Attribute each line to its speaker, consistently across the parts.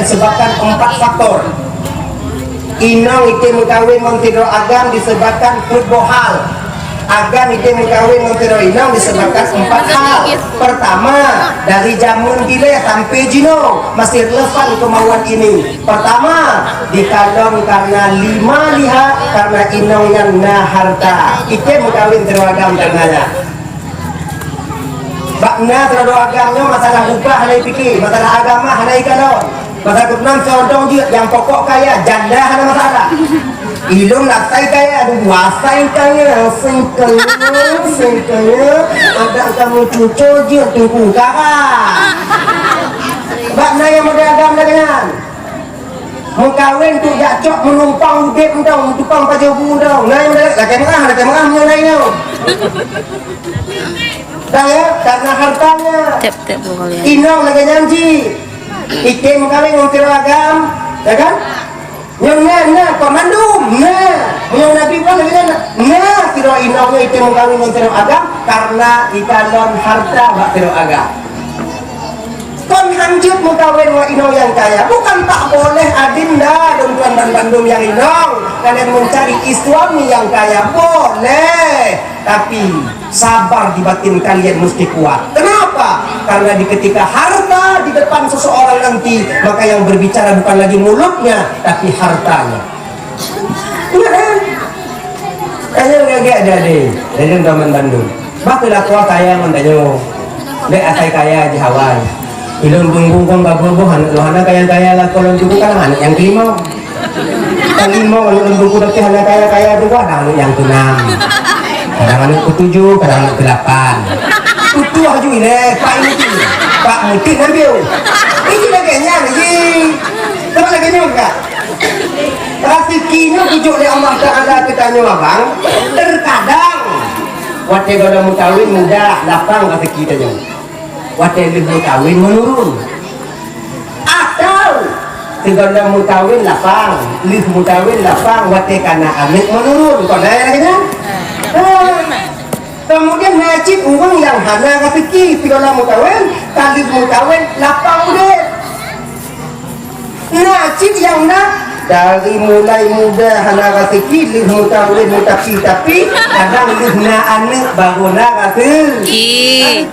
Speaker 1: disebabkan 4 faktor. Inang ite mengkawin mentiro agam disebabkan football hal. Agam ite mengkawin mentiro inang disebabkan 4 hal. Pertama, dari zaman gile sampai jino masih relevan kemauan ini. Pertama, dikalong karena 5 lihat karena inang yang na harta. Ite mengkawin tiro agam karenanya. Bakna terlalu agamnya masalah upah hanai fikir, masalah agama hanai kalon, masalah kebenaran sodong dia yang pokok kaya janda hana masalah. Ilung laksai kaya, wasai kaya, singkanya, ada kamu cucu dia tunggu kakak. Bakna yang model agama dengan mengkawin tu jacok menumpang udip dong, tumpang pajabu dong. Nah yang laki mengah mulainya. Saya karena hartanya inong lagi janji ike mengkawin ngomong agam ya kan nyongnya komandum nyong nabi pun lagi tiro inongnya ike mengkawin ngomong agam karena ikalon harta bak tiro agam kon hanjut mengkawin wa inong yang kaya bukan tak boleh adinda dan tuan dan bandung yang inong kalian mencari suami yang kaya boleh tapi sabar di batin kalian mesti kuat. Kenapa? Karena di ketika harta di depan seseorang nanti maka yang berbicara bukan lagi mulutnya tapi hartanya. Kayaknya nggak ada deh dari teman Bandung. Bakulah tua kaya mendanyo, dek asai kaya di Hawaii. Ilon bungbung babuhan, lohana kaya lah kalau juga kan anak yang kelima. Kelima kalau bungbung udah kaya dua anak yang keenam. Kadang-kadang ke-7, kadang-kadang ke-8 itu aja ini, Pak ini Pak Muti ngambil ini laganya ini apa laganya enggak rafikinya tujuh oleh Allah Ta'ala kita nyawa bang terkadang waktu kalau mau kawin mudah lapang rafiki kita nyawa waktu mau kawin menurun atau kalau mau kawin lapang lift mau kawin lapang waktu karena amit menurun kalau ada laganya kemudian najib uang yang hana kafiki pilola mukawin talib mukawin lapang udah najib yang dari mulai muda hana kafiki lih mukawin tapi kadang lih na anek baru na kafiki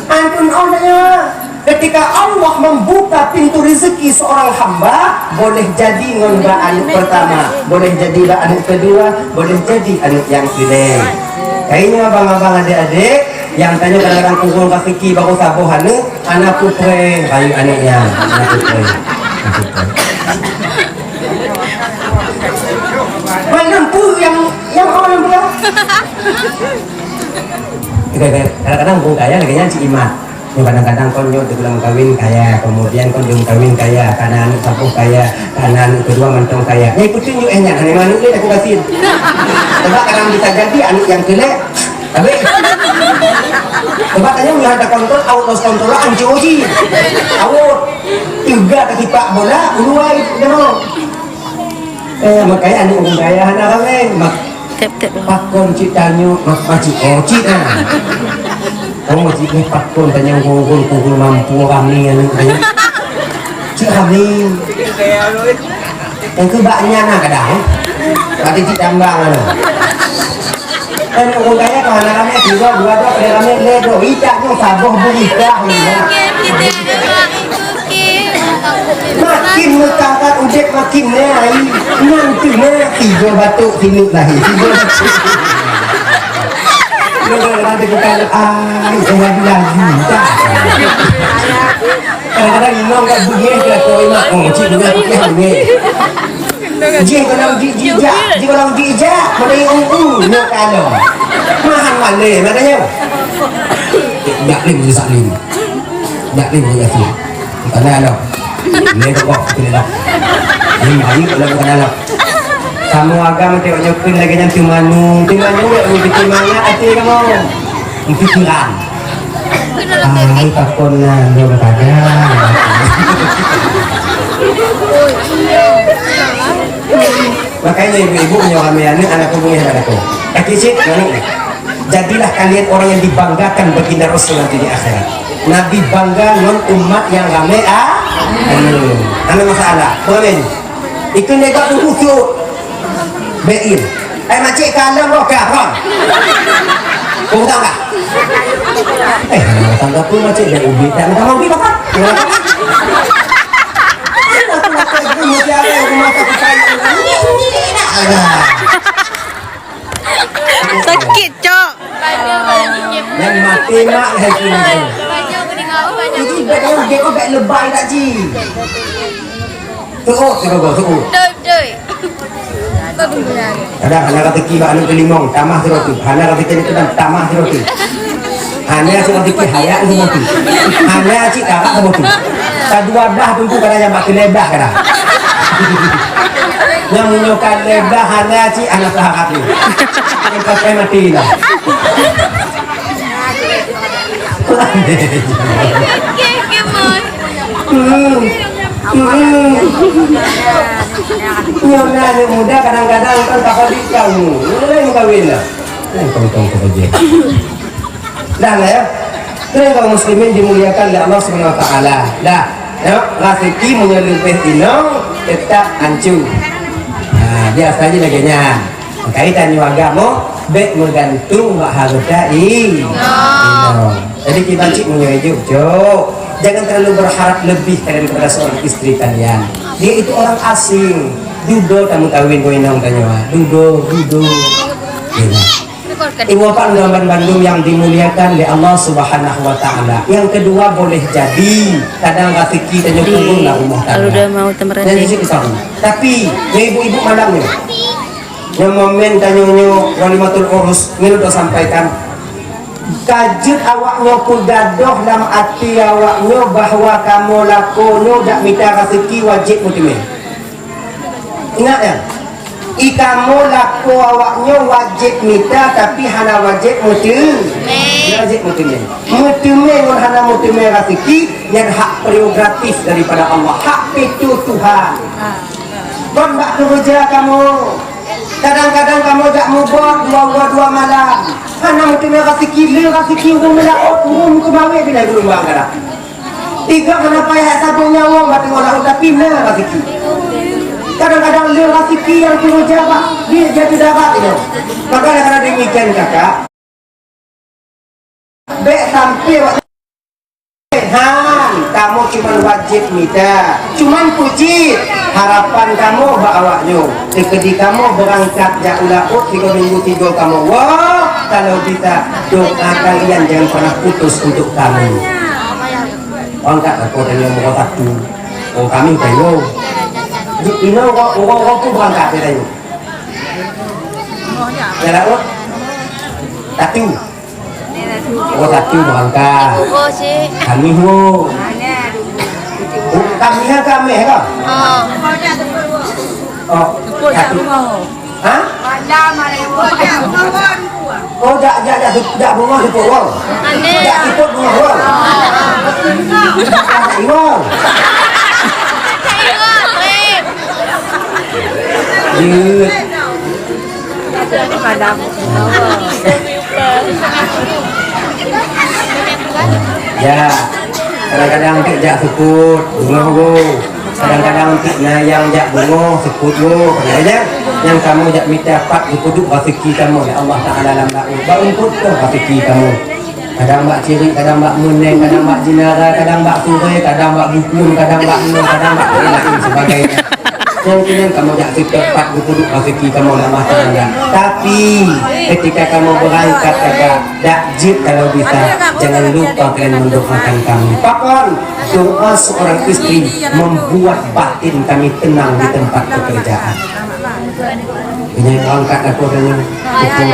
Speaker 1: antun orangnya ketika Allah membuka pintu rezeki seorang hamba boleh jadi ngomba anak pertama boleh jadi anak kedua boleh jadi anak yang kedua kayaknya abang-abang adik-adik yang tanya kadang-kadang kumpul kafiki baru sabuh anak putre kayu anaknya anak putre mainan pun yang orang pula kadang-kadang pun kaya lagi nyanyi imat yang kadang-kadang kon nyok dibilang kawin kaya kemudian kon jom kawin kaya karena anak sapuh kaya karena anak kedua mentong kaya ya ikutin nyok enak hari mana ini aku kasih coba kadang bisa jadi anak yang jelek tapi coba tanya melihat ada kontrol autos kontrol anci uji awut tiga ketika bola uluai dong makanya anak umum kaya anak rame pakon citanyo makmaci cita kamu masih ini pakon tanya kumpul mampu kami yang ini cik kami yang kebaknya nak kadang berarti cik tambang kan umum kaya kemana kami dua pada kami ledo itaknya saboh berikah makin mengangkat ujek makin naik nanti tiga batuk tinuk lagi nanti kita jangan lagi kadang-kadang imam kat bunyi ke koi mak cik bunyi pakai bunyi jika kalau dijak mana yang nak kalau mahal mana makanya tak boleh salim tak boleh yakin karena ada ini kok tidak ini baik kalau bukan anak kamu agama tengok nyopin lagi yang timanu ya mungkin mana hati kamu pikiran ay takon na dia berkata makanya ibu-ibu kami anak punya anakku kecil jadilah kalian orang yang dibanggakan baginda Rasul nanti di akhirat. Nabi bangga non umat yang ramai Ada masalah. Boleh. Ikut negak tu kusuk. Bein. Macik kalam roka kan. Kau tahu tak? Tangga pun macik dah ubi. Tak mau ubi apa?
Speaker 2: Sakit, Cok.
Speaker 1: Yang mati mak lagi ni. Ini betul dia kau beg lebay tak ji. Teruk teruk.
Speaker 3: Doi.
Speaker 1: Kadang kata ki mak anu kelimong tamah roti. Hana kata ni kedam tamah roti. Hanya cuma dikit hayak ni mati. Hanya cik kakak mati. Kedua dah tunggu kadang yang mak ledah kadang. Yang menyokan ledah hanya cik anak kakak ni. Yang pakai mati lah. Yang muda kadang-kadang kan tak habis kamu. Mulai kawin lah. Tong kerja. Dah lah ya. Kerana kaum muslimin dimuliakan oleh Allah Subhanahu Wa Taala. Dah. Ya, rezeki menyelupih inong tetap hancur. Nah, dia saja lagi-nya. Kaitan dengan agama baik bergantung mak harta jadi kita cik menyejuk jangan terlalu berharap lebih daripada seorang istri kalian. Dia itu orang asing. Dudo kamu kawin kau inang tanya. Dudo. Ibu bapak Undang Bandung yang dimuliakan oleh Allah Subhanahu Wa Taala. Yang kedua boleh jadi kadang rezeki tanya tunggu lah rumah tangga. Tapi ibu-ibu malamnya yang momen tanyonyo walimatul urus ini udah sampaikan kajut awaknya pun gadoh dalam hati awaknya bahwa kamu lakonyo dak minta rezeki wajib mutimin. Ingat ya, kamu lako awaknya wajib minta tapi hana wajib mutimin. Mutimin hana mutimin rezeki yang hak prerogatif daripada Allah, hak itu Tuhan. Don bak kerja kamu. Kadang-kadang kamu tak mau buat dua malam. Karena mungkin rezeki orang melakot turun ke bawah bila belum bangkara. Tiga kenapa ya satu nyawa mati walau tapi rezeki. Kadang-kadang rezeki yang turun jawab dia jadi dapat itu. Maka karena demikian kakak. Baik sampai kamu cuma wajib minta, cuma puji harapan kamu bawaknya. Ketika kamu berangkat jauh laut 3 minggu 3 kamu, wah kalau bisa doa kalian jangan pernah putus untuk kami. Angkat aku dengan muka satu. Oh kami kayu. Ini orang tu berangkat kayu. Ya laut. Satu. Oh satu berangkat. Kami ho. Kami kan? Oh, satu. Hah? Oh, jak bunga di pokok. Jak ikut bunga wong. Iwang. Ya, kadang-kadang tidak sekut bunga go, kadang-kadang tidak yang jak bunga sekut go, kadang-kadang yang kamu jak minta dapat dipuduk rezeki kamu ya Allah Taala dalam bau pun rezeki kamu. Kadang mbak ciri, kadang mbak muneng, kadang mbak jinara, kadang mbak sure, kadang mbak bukun, kadang mbak nur, kadang mbak lain sebagainya. Mungkin kamu jak dapat dipuduk rezeki kamu dalam tangga. Tapi ketika kamu berangkat kakak dakjib kalau bisa jangan lupa kalian mendoakan kami. Pakon doa seorang istri membuat batin kami tenang di tempat pekerjaan. Ini angkat aku dengan itu.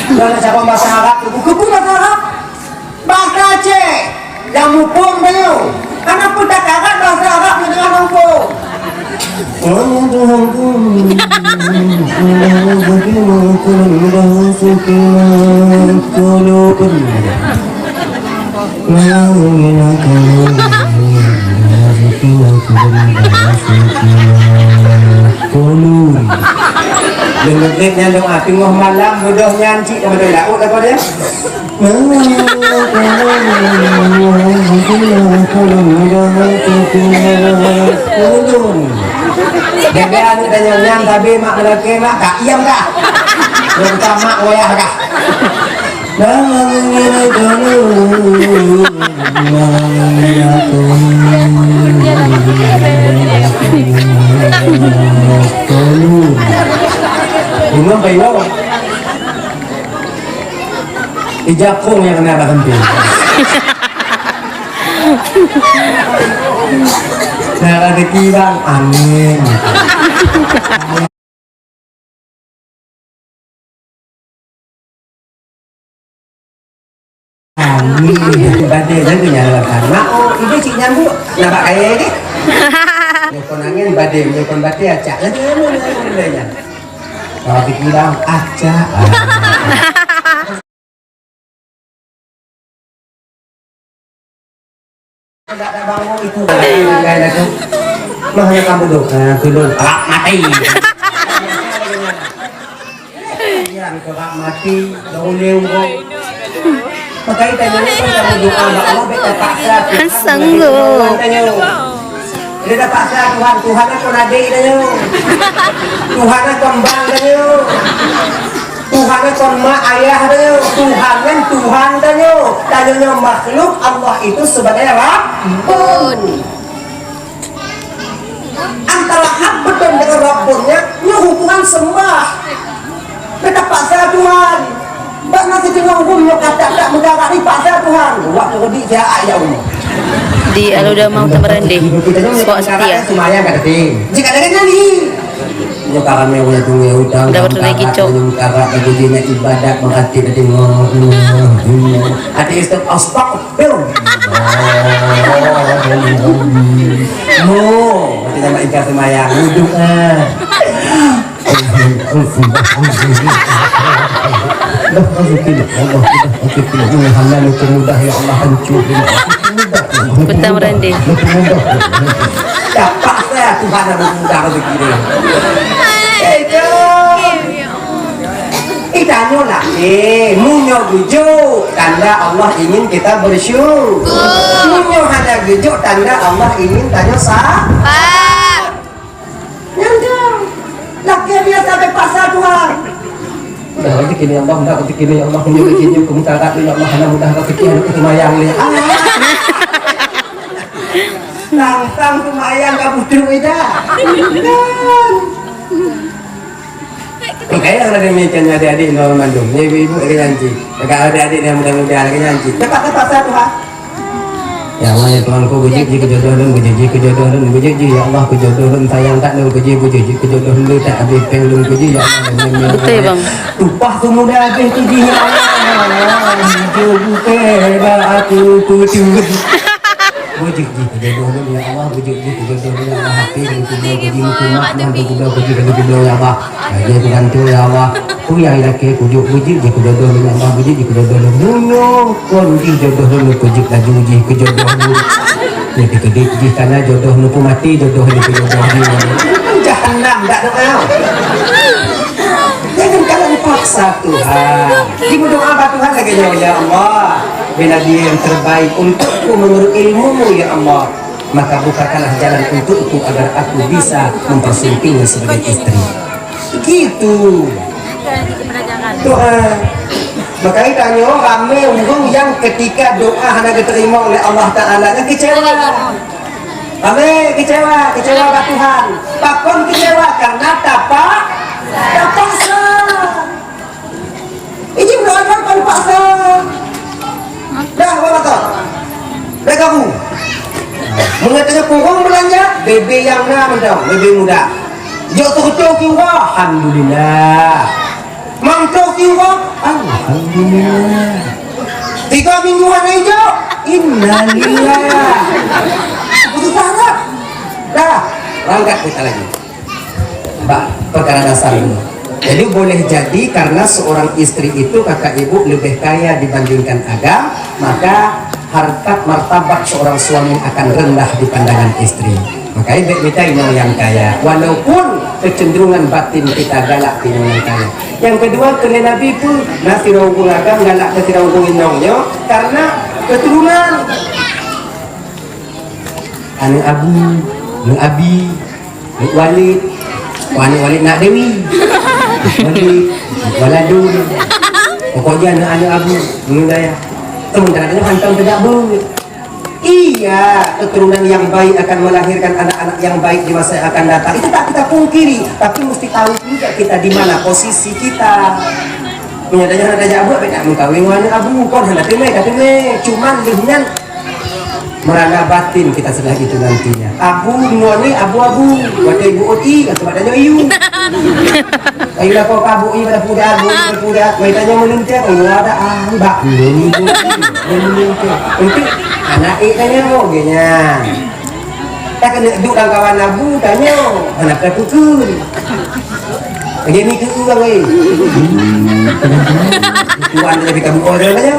Speaker 1: Jangan siapa bahasa Arab, buku bahasa Arab, bahasa Aceh, yang mumpung beliau. Anak pun tak karat bahasa Arab dengan mumpung. Dengar doa tengah malam bodoh nyanci sama dia laut apa dia? Dia anu tanya nyam tapi mak lelaki mak kak iam kak. Yang mak wayah kak. Bunga bayo. Ijakong yang kena berhenti. Nah, rezeki bang, amin. Amin. Badai jangan nyala karena ini cik nyambut nampak kaya ni. Nyokon angin badai, nyokon badai acak. Lagi kalau dibilang acak. Tidak ada bangun itu. Kayak itu. Mahanya kamu dulu mati. Yang kerak mati, jauh kok. Makanya tanya kan kamu doa Allah beta paksa.
Speaker 2: Sanggup.
Speaker 1: Dia dah paksa Tuhan aku adik dia. Tuhan aku bang dia. Tuhan aku mak ayah dia. Tuhan dia. Tanya makhluk Allah itu sebagai Rabbun. Antara Rabbun dengan Rabbunnya hubungan sembah. Beta paksa Tuhan. Bak nanti tengok umumnya kata tak mendarat ni paksa Tuhan. Waktu kedik jahat ya Allah.
Speaker 2: Di Aluda mau temerende. Suak setia.
Speaker 1: Semuanya kata tim. Jika ada ni. Nyokaran mewah punya hutang.
Speaker 2: Dapat lagi cok.
Speaker 1: Nyokaran agudinya ibadat menghati dan tengok. Hati istri astagfir. Kita nak ikat semayang. Duduk
Speaker 2: Kota Merende.
Speaker 1: Dapat saya Tuhan yang mudah rezeki dia. Itanya lah, munyo gujuk tanda Allah ingin kita bersyukur. Munyo hanya gujuk tanda Allah ingin tanya sabar. Nyangkau, laki dia sampai pasar Tuhan. Mudah rezeki ni Allah, mudah rezeki ni Allah, munyo rezeki kemudahan ni Allah, hanya mudah rezeki anak semayang ni. Tang semayang kamu dulu dah. Kaya ada macamnya adik-adik dalam mandung. Ni ibu lagi janji. Dekat adik-adik yang muda-muda lagi janji. Dapat satu ha. Ya Allah ya Tuhan ku puji kejodohan puji ya Allah kejodohan sayang tak lu puji kejodohan lu tak habis pelung puji ya Allah.
Speaker 2: Betul bang.
Speaker 1: Tupah tu muda habis puji ya Allah. Jujur aku puji. Puji kejodohan ya Allah puji kejodohan ya Allah hati dan puji ya Allah. Dia bantu ya Allah. Ku yang laki puji kejodohan ya Allah puji kejodohan dunia kon jodoh lu puji lagi kejodohan lu. Jadi kedik karena jodoh lu mati jodoh lu kejodohan lu. Jahanam tak tahu. Jangan kalian paksa Tuhan. Ibu doa apa Tuhan lagi ya Allah. Bila dia yang terbaik untukku menurut ilmumu ya Allah, maka bukakanlah jalan untukku agar aku bisa mempersuntingnya sebagai istri. Gitu doa. Makanya tanya ramai orang yang ketika doa hanya diterima oleh Allah Ta'ala yang kecewa. Ramai kecewa pada Tuhan. Pakon kecewa karena tapak paksa. Ini berdoa kan paksa. Dah apa kata? Dah kamu. Mengatanya kurang belanja, bebe yang nak bebe muda. Jauh terkecoh kiwa, alhamdulillah. Mangkau kiwa, alhamdulillah. 3 mingguan aja, innalillah. Putus harap. Dah, langkat kita lagi. Mbak, perkara dasar ini. Jadi boleh jadi karena seorang istri itu kakak ibu lebih kaya dibandingkan Adam, maka harkat martabat seorang suami akan rendah di pandangan istri. Makanya kita yang kaya, walaupun kecenderungan batin kita galak ke orang kaya. Yang kedua kena Nabi pun nasi rawung agam galak ke rawung inongnya karena keturunan anu Abu, nu Abi, nu Walid, Walid nak Dewi, Walid, Waladun, pokoknya anu Abu, nu Daya. Sementara itu hantam tidak boleh. Iya, keturunan yang baik akan melahirkan anak-anak yang baik di masa yang akan datang. Itu tak kita pungkiri, tapi mesti tahu juga kita di mana posisi kita. Menyadanya ada Abu, beda mengkawin wana Abu, kon hendak me, cuman dengan merana batin kita setelah itu nantinya. Abu nuani abu-abu, buat ibu oti, kata badanya iu. Ayolah kau kabu i pada puda abu, puda, waitanya meluncur, ada mbak meluncur. Untuk anak tanya mo genya. Tak kena duduk dalam kawan abu tanya, anak terpukul. Lagi ni tu orang ni. Tuan lebih kamu orang tanya.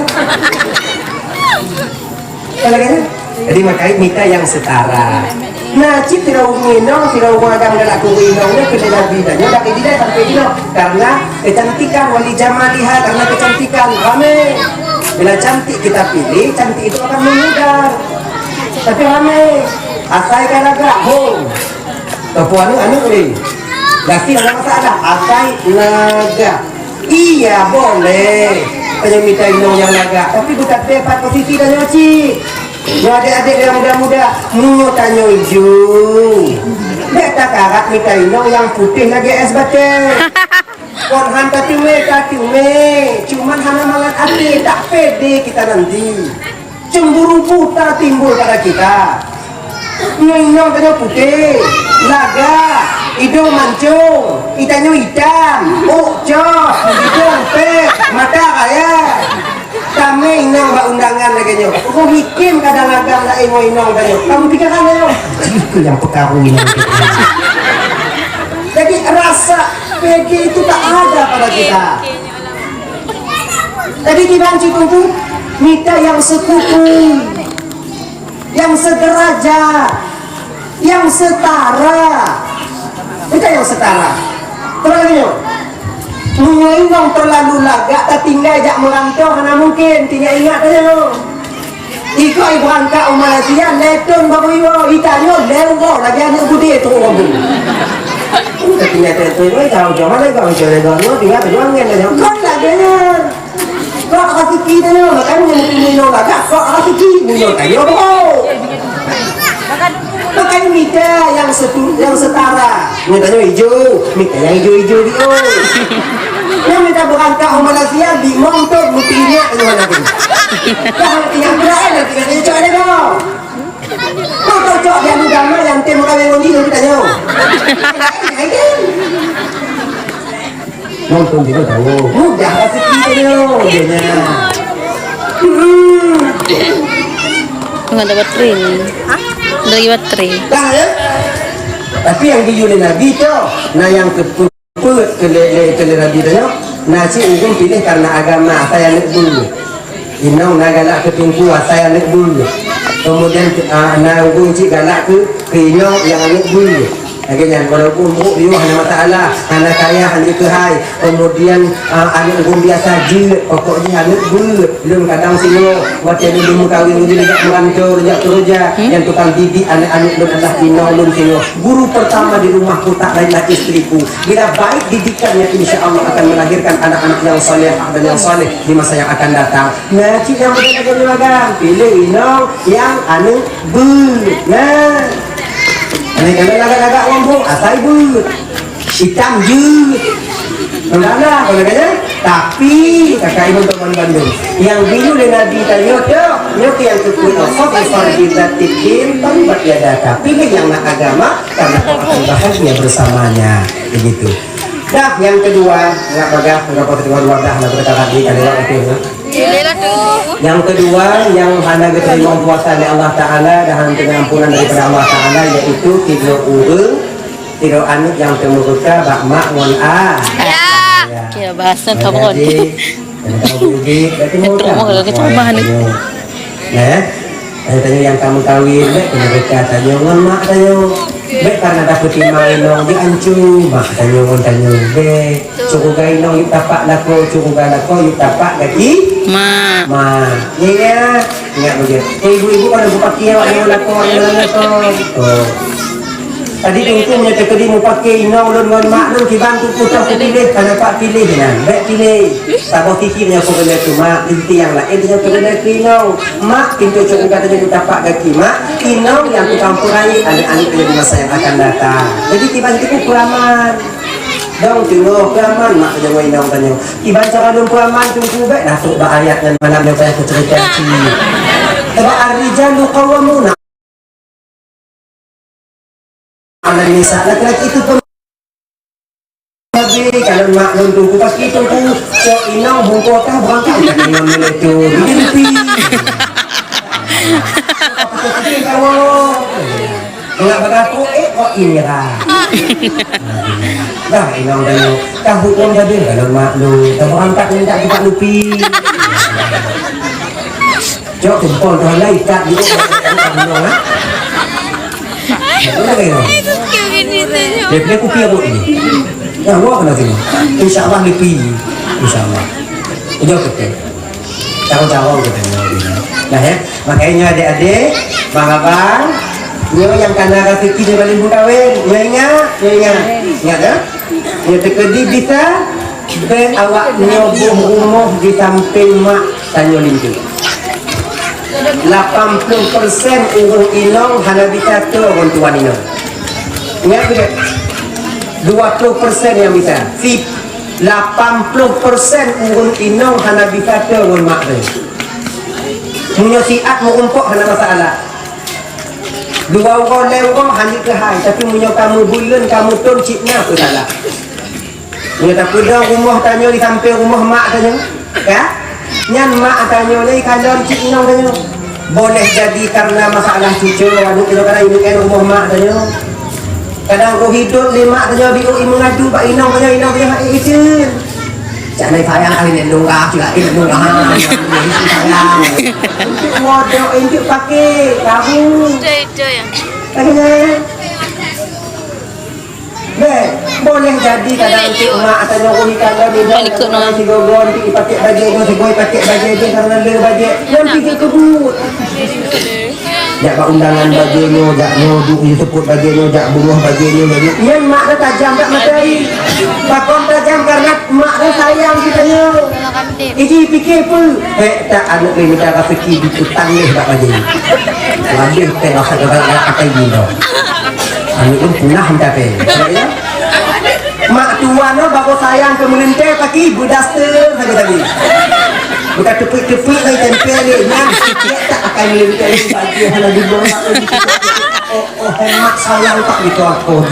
Speaker 1: Kalau kata, jadi makanya minta yang setara. Nah, cip tidak minum, tidak agam dan aku minumnya kena Nabi tanya, tak tidak sampai minum karena kecantikan wali jamaliha karena kecantikan rame. Bila cantik kita pilih, cantik itu akan memudar. Tapi rame, asai kan agak home. Kepuan anu ni, laki ada masalah, asai naga. Iya boleh, tanya minta minum yang naga, tapi bukan tepat posisi dan cip. Yang adik-adik yang muda-muda Nunyo tanyo hijau Nek tak karat minta inong yang putih lagi es bate Kon hantar tiwe cuman hana mangat hati tak pede kita nanti cemburu buta timbul pada kita inong tanyo putih laga hidung mancung itanyo hitam ucok hidung pek mata kaya kami inang mbak undangan lagi nyo. Aku bikin kadang-kadang tak ingo inang kanyo. Kamu pikirkan kanyo. Itu yang pekaru inang kita. Jadi rasa PG itu tak ada pada kita. Jadi gimana itu minta yang sekutu, yang sederajat, yang setara. Minta yang setara. Terus nyo. Menginong terlalu lagak tak tinggal jak merantau mana mungkin tinggal ingat aja lo. Iko ibu angkat Malaysia letun baru iwo ikanyo lewo lagi anak putih itu kamu. Kita tinggal itu jauh mana kau jalan jalan tinggal berjuang aja. Kau lagi kau kasih kita lo makanya menginong lagak kau kasih kita menginong kayo boh. Makanya minta yang setara. Mintanya hijau, minta yang hijau di yang minta berangkat ke Malaysia di Montok mutinya ke mana lagi? Dah tinggal berapa nanti kan cocok ada kau. Kau cocok dia agama yang temu kami ngondi tu tanya. Nonton dia tahu. Mudah kasih kita dia.
Speaker 2: Enggak ada baterai ni. Lagi baterai.
Speaker 1: Dah ya. Tapi yang diulis Nabi tu, nah yang ke Nabi tu, nah si ujung pilih karena agama saya nak dulu. Inau nak galak ke tungku saya nak dulu. Kemudian nak ujung si galak ke inau yang nak dulu. Akhirnya walaupun dia hanya masalah, anak kaya hanya kehai, kemudian anak ujung biasa je, pokoknya anak dulu. Belum kadang sini, waktu ini belum kawin jadi tak merantur, tak kerja, yang tukang didik anak-anak belum adalah inau belum sini. Guru pertama di rumahku tak lainlah istriku. Bila baik didikannya, insya Allah akan melahirkan anak-anak yang soleh dan yang soleh di masa yang akan datang. Nah, cik yang berada di magang, pilih inau yang anak bul. Nah. Ini kalau agak-agak lombong, asal ibu hitam je. Enggak kalau kata. Tapi kakak ibu untuk Bandung. Yang biru dengan Nabi tanya nyok yang kekuat Allah kita tikin tempat dia data. Pilih yang nak agama karena kau akan bahagia bersamanya. Begitu. Dah yang kedua, enggak bagah, enggak kedua wadah, enggak berkata lagi kali itu. Yang kedua yang hanya diterima puasa oleh Allah Ta'ala dan pengampunan daripada Allah Ta'ala yaitu tiga urang tiga anak yang temuruka bakmak ngon a
Speaker 2: kira bahasa kamu
Speaker 1: tanya yang kamu kawin temuruka tanya ngon mak tanya Baik karena dapat timai nong di ancu mak tanya be cukup gai nong yuk tapak lako cukup gai lako yuk tapak lagi ma ya ingat begitu ibu-ibu pada buka kia wak yang lako tadi itu menyata kedi mau pakai inong dengan mak nong kibantu putar pilih karena pak pilih kan baik pilih tak kikirnya aku kena tu mak inti yang lain dia kena inong mak pintu cukup katanya kita pak kaki mak inong yang tukang purai anak-anak di masa yang akan datang jadi tiba-tiba kuraman dong tengok kuraman mak aja mau inong tanya tiba cara dong kuraman tunggu baik datuk ayat dan malam yang saya cerita sebab ar-rijal qawwamuna nisa laki-laki itu pun kalau mak nunggu pas itu pun so inang bungkuk kan berangkat dari inang itu dilimpi kalau nggak berlaku kok ira dah inang dan tahu pun jadi kalau mak lu berangkat minta kita lupi jauh tempol dah lain tak di dia kopi apa ini? Ya, gua kena sini. Insyaallah lipi. Insyaallah. Udah kita. Tahu-tahu kita nah ya, makanya adik-adik, bang abang, nyo yang kena rezeki di balik kawin, ingat ya? Ya tekedi bisa ben awak nyobuh rumah di samping mak tanyo lintu. 80% urung inong hana bisa tu orang tua inong. Ingat tidak? 20% yang bisa. 80% urung inong hana bisa tu orang mak ni. Punya siat mau umpuk hana masalah. 2 orang lewong hanya kehai, tapi punya kamu bulan kamu ton cipna tu salah. Punya tak pedang rumah tanya di samping rumah mak tanya, ya? Nyan mak tanya ni kalau cik inong tanya boleh jadi karena masalah cucu anu kalau kadang ini kan rumah mak tanya kadang roh hidup ni mak tanya biu mengadu pak inong tanya itu jangan sayang kali ni nunggah juga ini nunggah sayang untuk model untuk pakai kamu tanya boleh jadi kadang cik mak atau roh kalau dia kalau si gogon dipakai baju dia si boy pakai baju dia karena dia baju nanti dia kebut jak undangan bajunya jak noduk disebut bajunya jak buruh bajunya yang mak dah tajam tak materi bakon tajam karena mak dah sayang kitanya ini fikir pun tak anak ni minta rezeki ditutang ni tak baju lebih tengok segala kata gini anu pun punah minta pe mak tua no bago sayang ke melintir kaki budaster saja tadi bukan tepuk-tepuk lagi tempel ni tak akan melintir baju hana di bawah oh hemat sayang tak gitu aku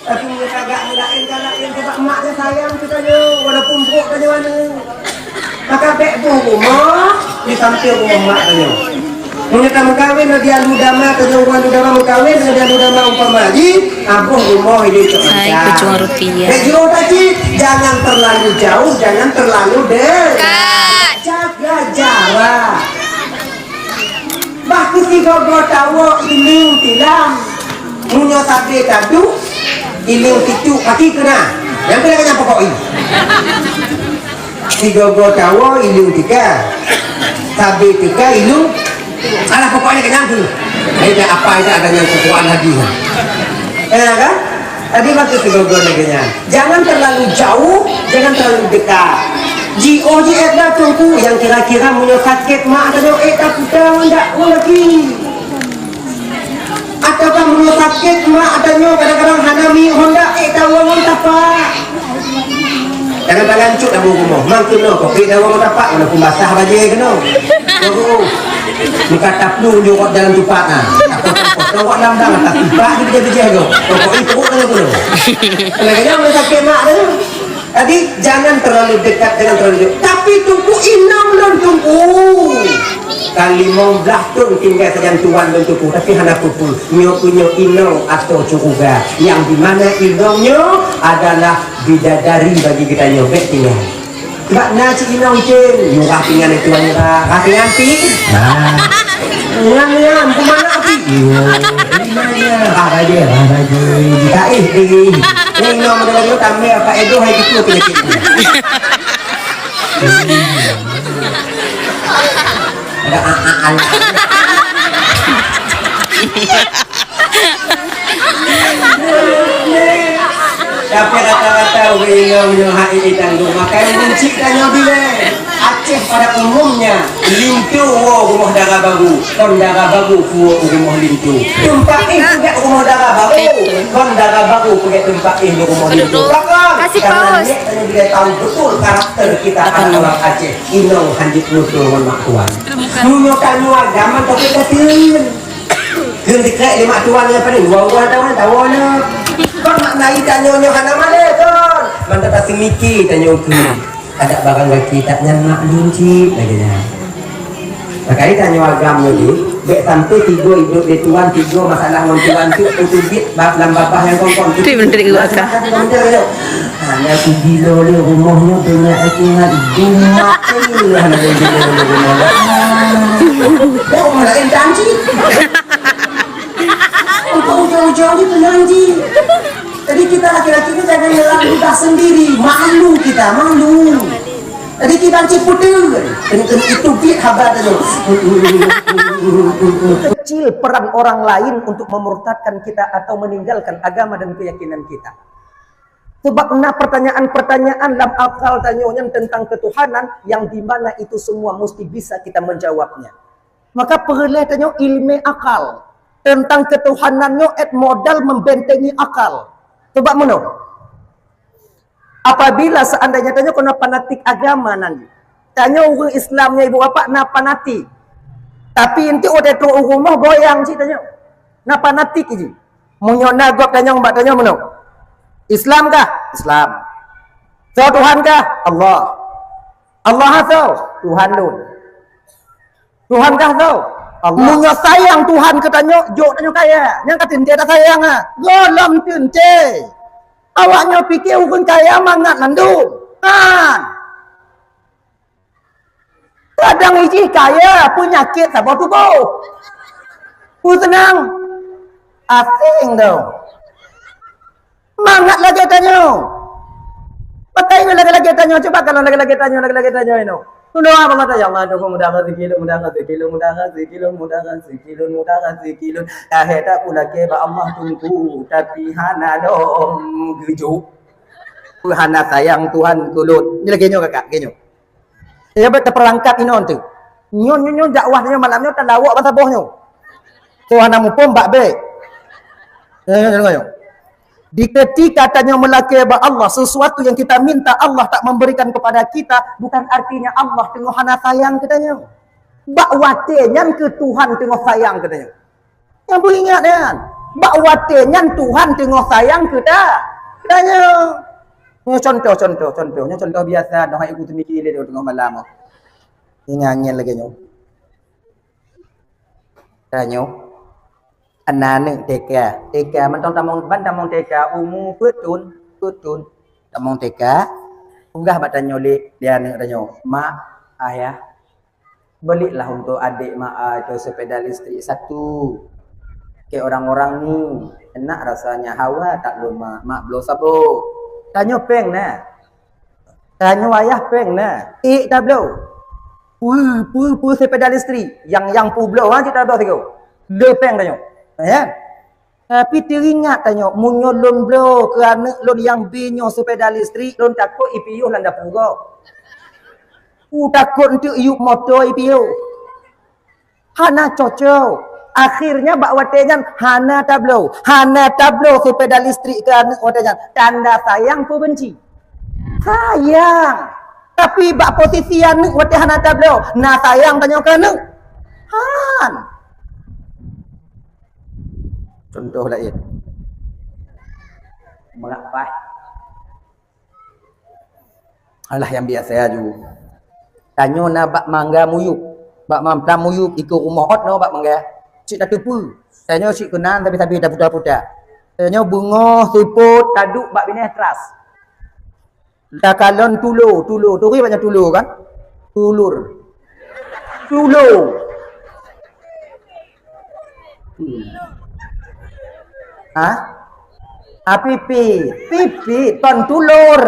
Speaker 1: tapi mereka agak mulain kalain sebab mak dia sayang kita ni walaupun buruk tanya mana maka bek rumah di samping rumah mak tanya menyata mengkawin dia ludama atau rumah ludama mengkawin dia ludama umpama di abuh rumah ini
Speaker 2: pejuang rupiah
Speaker 1: jauh tadi jangan terlalu jauh jangan terlalu dekat jaga jarak bahku si gogo tawo iling tilam munyo tabe tadu iling titu kaki kena yang kena pokok ini si gogo tawo iling tiga tabe tiga iling alah pokoknya kenyang dulu ini apa itu adanya kekuatan lagi kan? Tadi waktu segogo negenya jangan terlalu jauh jangan terlalu dekat GOG ada tunggu yang kira-kira punya sakit mak atau tak kita tidak lagi atau kan punya sakit mak atau kadang-kadang hanami honda tahu orang tapak jangan balancuk dah rumah makin no kopi dah orang tapak mana pun basah baju kena muka taplu juga dalam tupak nah tawak lamdang tak tiba dia bijak tu pokok itu kalau tu lagi mana sakit mak tu tadi jangan terlalu dekat jangan terlalu dekat tapi tunggu inang dan tunggu kali 15 tu tinggal sejan tuan dan tunggu tapi hendak pupul punya inang atau cukuga yang di mana inangnya adalah bidadari bagi kita nyobek tinggal sebab nasi inang je murah tinggal itu murah kasih nanti Yang kemana api? Gimana? Raja. Dikaih di. Ini nama dia kami apa Edo hai itu penyakitnya. Ada aan. Tapi kata-kata wingo hai tanggung makanya benci tanya bila Aceh pada umumnya lintu rumah darah baru kon darah baru rumah lintu tempat juga rumah darah baru kon darah baru pakai tempat rumah lintu karena dia tahu betul karakter kita orang Aceh inong hanjit nutul mak tuan nuno kanu agama tapi katin ketika lima tuan apa ni wawan tawana kon maknai tanyonya kana male kon mantap asing miki tanyoku ada barang lagi tak nyamak lunci lagi nya makanya tanyo agam ni dek sampai tiga hidup di tuan tiga masalah ngon tuan tu utubit bab lam babah yang kongkong
Speaker 2: tu menteri gua akak
Speaker 1: hanya si gilo ni rumahnya banyak ingat dumak ni hanya gilo ni rumah oh malah janji untuk ujung-ujung ni penjanji. Jadi kita laki-laki ni jangan nyerang kita sendiri. Malu kita, malu. Jadi kita ciputul. Itu bit habar tu. Kecil peran orang lain untuk memurtadkan kita atau meninggalkan agama dan keyakinan kita. Sebab pertanyaan-pertanyaan dalam akal tanyanya tentang ketuhanan yang di mana itu semua mesti bisa kita menjawabnya. Maka perlu tanya ilmu akal. Tentang ketuhanannya modal membentengi akal. Coba mana? Apabila seandainya tanya kena fanatik agama nanti. Tanya orang Islamnya ibu bapa na fanatik. Tapi inti udah tu rumah goyang sih tanya. Na fanatik je. Munyona gop tanya mbak tanya mana? Islam kah? Islam. So Tuhan kah? Allah. Allah atau Tuhan lu. Tuhan kah tau? Munya sayang Tuhan katanya, jok tanya kaya. Yang kata dia tak sayang ah. Golong tinte. Awaknya fikir ukun kaya mangat nandu. Kan? Kadang iji kaya penyakit tak apa tu kau. Ku senang. Asing tau. Mangat lagi tanya. Pakai lagi tanya. Coba kalau lagi tanya ini. Sudah apa kata ya Allah dong mudahkan sikilun. Tak pula ke Allah tunggu tapi hana dong gejuk. Hana sayang Tuhan tulut. Ini lagi nyo kakak, genyo. Ya betul perangkat ini tu. Nyo dakwahnya malamnya tak lawak bahasa bohnya. Tuhan namu pun bak be. Nyo. Di ketika katanya melaki Allah sesuatu yang kita minta Allah tak memberikan kepada kita bukan artinya Allah tengok hana sayang katanya. Bakwatenya ke Tuhan tengok sayang katanya. Yang boleh ingat kan? Bakwatenya Tuhan tengok sayang kita. Katanya. Contoh biasa dah ibu tu mikir dia tengok malam. Ingat lagi nyo. Tanya. Anak teka man tong tamong teka umu petun tamong teka unggah bat tanyo le dia ni tanyo mak ayah belilah untuk adik mak itu sepeda listrik satu ke orang-orang ni enak rasanya hawa tak lu mak belum sabo tanyo peng nah tanyo ayah peng nah tak belum pu sepeda listrik yang pu belum ha kita tahu tiga le peng tanyo ya. Tapi teringat tanya, munyo lon blo kerana lon yang binyo sepeda listrik lon takut IPU landa pura. Takut untuk iup motor IPU. Hana cocok. Akhirnya bak watejan hana tablo sepeda listrik kerana watejan tanda sayang pun benci. Sayang. Tapi bak posisi anu wate hana tablo. Na sayang tanya kerana han. Contoh lain. Mengapa? Alah yang biasa aja. Tanya na bak mangga muyuk. Bak mamplam muyuk ikut rumah hot no bak mangga. Cik tak tepu. Tanya cik kenan tapi dah putar-putar. Tanya bunga siput taduk bak bineh teras. Dah kalon tulur. Turi banyak tulur kan? Tulur.
Speaker 3: Hah? Pipi ton tulur.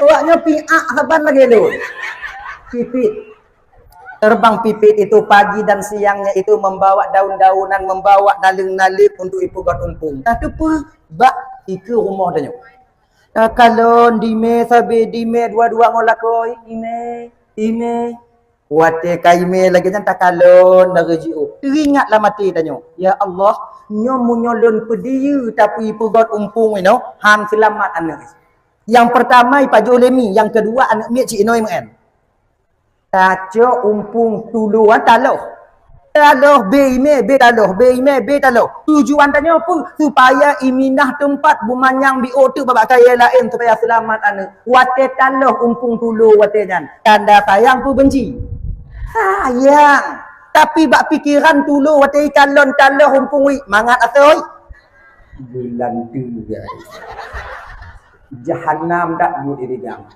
Speaker 3: Awaknya piak kapan lagi lu? Pipit. Terbang pipit itu pagi dan siangnya itu membawa daun-daunan, membawa naling-naling untuk ibu got umpung. Tapi pun bak itu rumah dia. Kalau dime sabe dime dua-dua ngolakoi ime wate kaime lagi jangan takalon dari jiu. Teringatlah mati tanya. Ya Allah, nyo munyolon pediu tapi ibu got umpung han selamat anak. Yang pertama ipajolemi, yang kedua anak mek cik Inoi men. Taco umpung tuluan taloh be ime taloh. Tujuan tanya pun supaya iminah tempat bumanyang bi tu babak kaya lain supaya selamat anu. Wate taloh umpung tulu wate jan. Tanda sayang pun benci. Sayang. Tapi bak pikiran tulu wate calon taloh umpung wi mangat asoi. Bulan tu guys. Jahannam dak bu diri jang.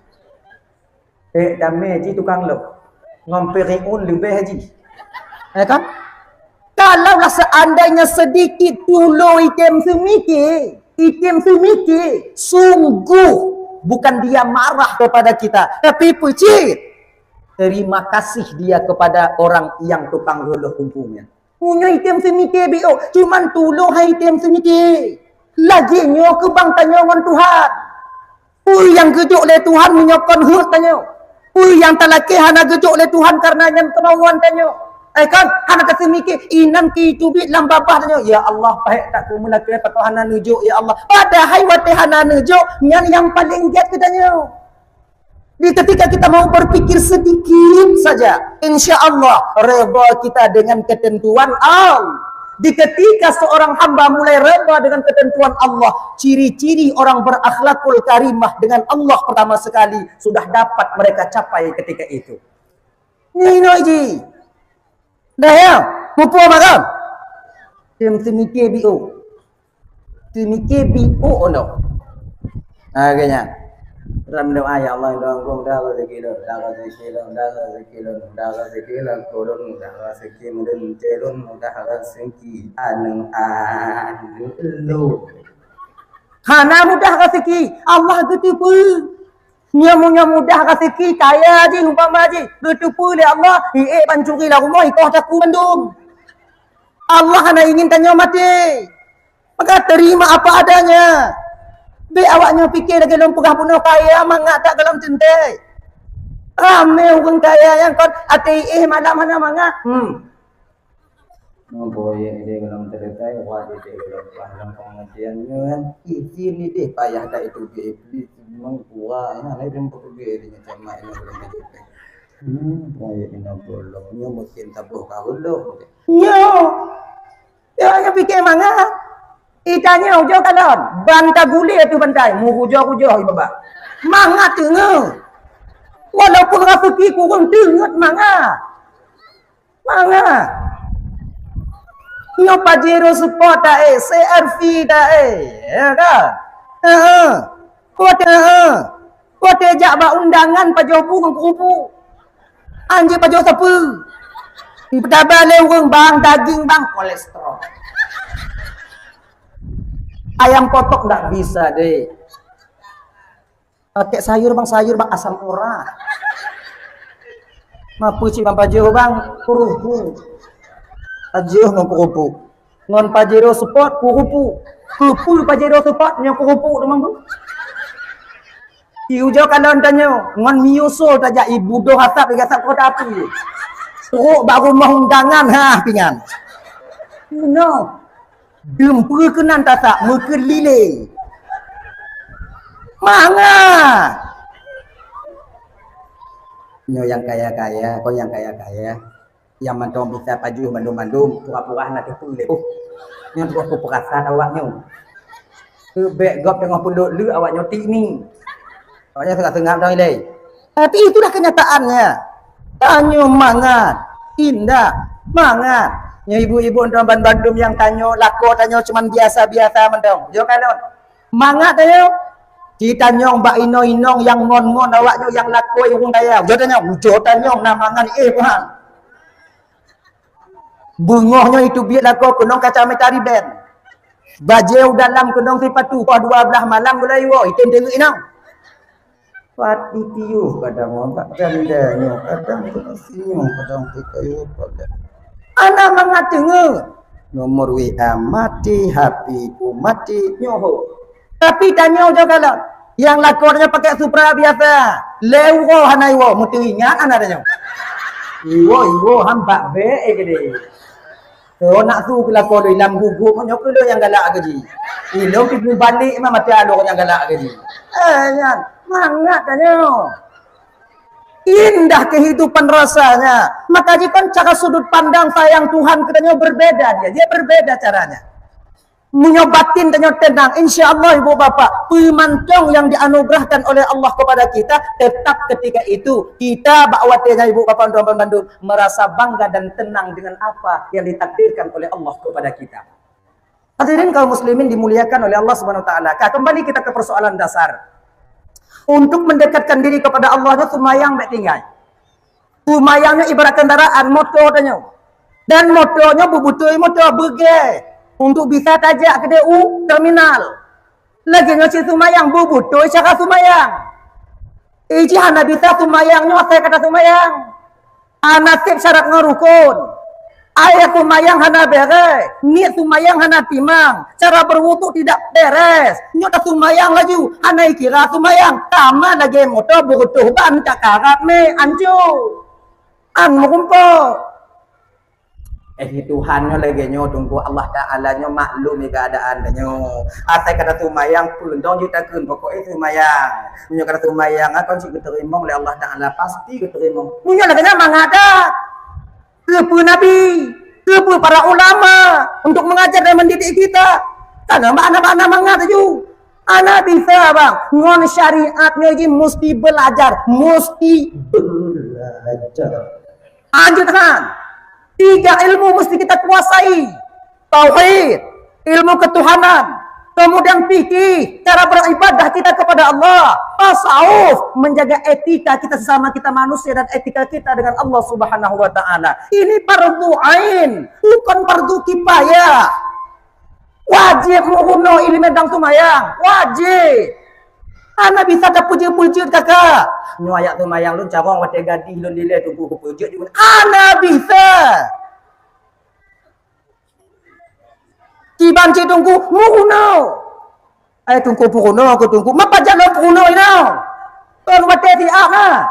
Speaker 3: Dame ji tukang lo. Ngomperiun lebih haji. Ya kan? Kalaulah seandainya sedikit tulu item semiki, sungguh bukan dia marah kepada kita, tapi puji. Terima kasih dia kepada orang yang tukang huluh umpungnya. Punya item semiki bio, cuman tulu item semiki. Lagi nyo kebang tanya dengan Tuhan. Yang kejuk oleh Tuhan menyokon hut tanya. Yang tak laki hana gejuk oleh Tuhan karena yang kemauan tanya. Kan hana kasi mikir inan ki cubit lam babah tanya. Ya Allah baik tak ku melaki patut hana nujuk ya Allah. Padahal wate hana nujuk yang paling giat kita tanya. Di ketika kita mau berpikir sedikit saja, insya-Allah redha kita dengan ketentuan Allah. Di ketika seorang hamba mulai redha dengan ketentuan Allah, ciri-ciri orang berakhlakul karimah dengan Allah pertama sekali sudah dapat mereka capai ketika itu. Ni noji. Dah ya, mupu makan. Temike bio. Temike bio no. Agaknya. Dalam doa ya Allah dong dah rezeki korun dah rezeki mudun celun dah rezeki anu lu hana mudah rezeki Allah getupu nya mudah rezeki kaya je umpama je getupu le Allah pancuri lah rumah ikoh taku bandung Allah hana ingin tanya mati maka terima apa adanya. Be awaknya fikir lagi dalam pegah puno kaya mangat tak dalam cintai. Ramai orang kaya yang kon ati malam mana manga. Boye dia dalam cerita wajib dia dalam pengajiannya kan. Ini deh payah dah itu iblis memang kuat ya lain pergi dia sama ini belum cerita. Boye ini bolong nyo mungkin tabuh kau lo. Nyo. Ya fikir manga. Ikannya hujau kalon, banta guli itu bantai, mu hujau ibaba. Mangat tengah. Walaupun rezeki kurang tengah manga. Nyo pajero support dah CRV dah ya kan? Kote jak ba undangan pajoh buang kupu. Anjir pajoh siapa? Ipetaba le urang bang daging bang kolesterol. Ayam potok tak bisa deh. Pakai sayur bang asam urat. Mapu cik bang pajero bang kurupu. Pajero ngon kurupu. Ngon pajero support kurupu. Kupu pajero support yang kurupu teman tu. Iu jauh kalau tanya ngon miusul saja ibu doh hasap gasap kota api. Teruk baru rumah undangan pingan. No. Dempur kenan tatak mekelile. Manga. Nyo yang kaya-kaya, kau yang kaya-kaya. Yang mantong bisa paju mandum-mandum, pura-pura nak tipu le. Yang tu aku perasa awaknya. Bek gop tengah punduk lu awaknya tik ni. Awaknya tengah-tengah dah ile. Tapi itulah kenyataannya. Tanyo mangat, indah, mangat. Ya ibu-ibu orang Bandung yang tanya lako tanya cuman biasa-biasa mendong. Jo kalon. Mangat tanya. Kita nyong mbak inong yang ngon-ngon awaknya yang lako yang kaya. Jo tanya, jo tanya namangan Tuhan. Bungohnya itu biarlah kau kenong kaca metari ben. Bajau dalam kenong sipatu kau 12 malam gulai wo item tengok inang. Pati tiu kadang orang jandanya, kadang senyum, kadang kayu pada. Anak mengatenga. Nomor WA mati, HP ku mati, nyoho. Tapi tanya juga kalau yang lakonnya pakai Supra biasa, lewo hanai wo, mesti ingat anak tanya. Iwo hamba be gede. So nak tu kelakon dalam gugup nyok lo yang galak gaji. Ilo pergi balik memang mati ada orang yang galak gaji. Kan, mangat tanya. Indah kehidupan rasanya. Maka jika cara sudut pandang sayang Tuhan katanya berbeda dia berbeda caranya. Menyobatin tanya tenang, insya-Allah ibu bapak, pemantong yang dianugerahkan oleh Allah kepada kita, tetap ketika itu kita bakwatnya ibu bapak dan Bandung merasa bangga dan tenang dengan apa yang ditakdirkan oleh Allah kepada kita. Hadirin kaum muslimin dimuliakan oleh Allah Subhanahu wa taala. Kembali kita ke persoalan dasar. Untuk mendekatkan diri kepada Allahnya sumayang baik tinggal. Sumayangnya ibarat kendaraan motor tanya. Dan motornya bubutui motor bege. Untuk bisa tajak ke DU terminal. Lagi ngasih sumayang bubutui cara sumayang. Iji hana bisa sumayangnya saya kata sumayang. Anasib syarat ngerukun. Ayat sumayang hana beres. Niat sumayang hana timang. Cara berwudu tidak beres. Nyota sumayang lagi. Hana kira sumayang. Tama lagi motor butuh ban cakarat me anju. An mukumpo. Tuhannya lagi nyo tunggu Allah Ta'ala nyo maklumi keadaan nyo. Asai kata sumayang pun dong juta kun pokoknya sumayang. Nyo kata sumayang akan si keterima oleh Allah Ta'ala pasti keterima. Punya laganya mengada. Kepu Nabi, kepu para ulama untuk mengajar dan mendidik kita. Karena anak-anak mengata juga. Anak bisa bang, ngon syariatnya ini mesti belajar, Lanjutkan. 3 ilmu mesti kita kuasai. Tauhid, ilmu ketuhanan, kemudian fikih, cara beribadah kita kepada Allah, tasawuf, menjaga etika kita sesama kita manusia dan etika kita dengan Allah Subhanahu wa taala. Ini fardu ain, bukan fardu kifayah. Wajib muhunno ilmu dan sumayang, wajib. Anak bisa tak puji-puji kakak. Nyu ayat tu mayang lu carong wate gadi lu nilai tunggu puji juga. Anak bisa. Kiban ci tunggu muhuno. Tunggu puhuno aku tunggu. Mapa jalan puhuno ino. Tuan wate ti ah.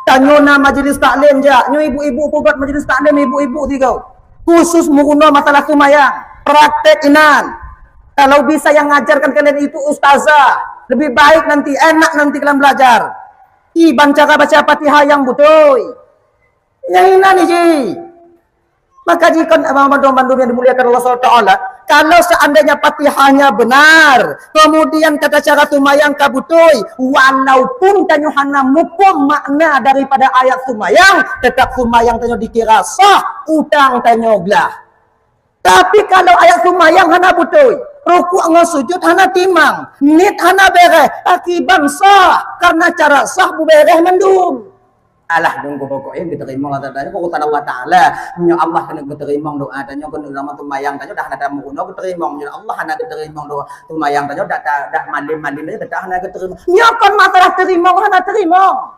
Speaker 3: Tanyo na majlis taklim ja. Nyu ibu-ibu buat majlis taklim ibu-ibu tiga. Khusus muhuno masalah sumayang. Praktek inan. Kalau bisa yang ngajarkan kalian itu ustazah. Lebih baik nanti, enak nanti kalian belajar. Baca Fatihah yang betul. Yang ini nih ji. Maka jika bandu yang dimuliakan Allah SWT, kalau seandainya Fatihahnya benar, kemudian kata cara sumayang kabutui, walaupun tanyuhana mukum makna daripada ayat sumayang, tetap sumayang tanyo dikira sah, utang tanyo belah. Tapi kalau ayat sumayang hana betul, rukuk dengan sujud hana timang, nit hana bereh, akibat sah, karena cara sah bu bereh mendung. Alah nunggu pokoknya diterima Allah Ta'ala, pokok Allah Ta'ala, punya Allah kena diterima doa, tanya kena nama tumayang, tanya dah ada mukuno diterima, punya Allah hana diterima doa, tumayang tanya dah mandim aja, dah hana diterima. Nyakon masalah terima, hana terima.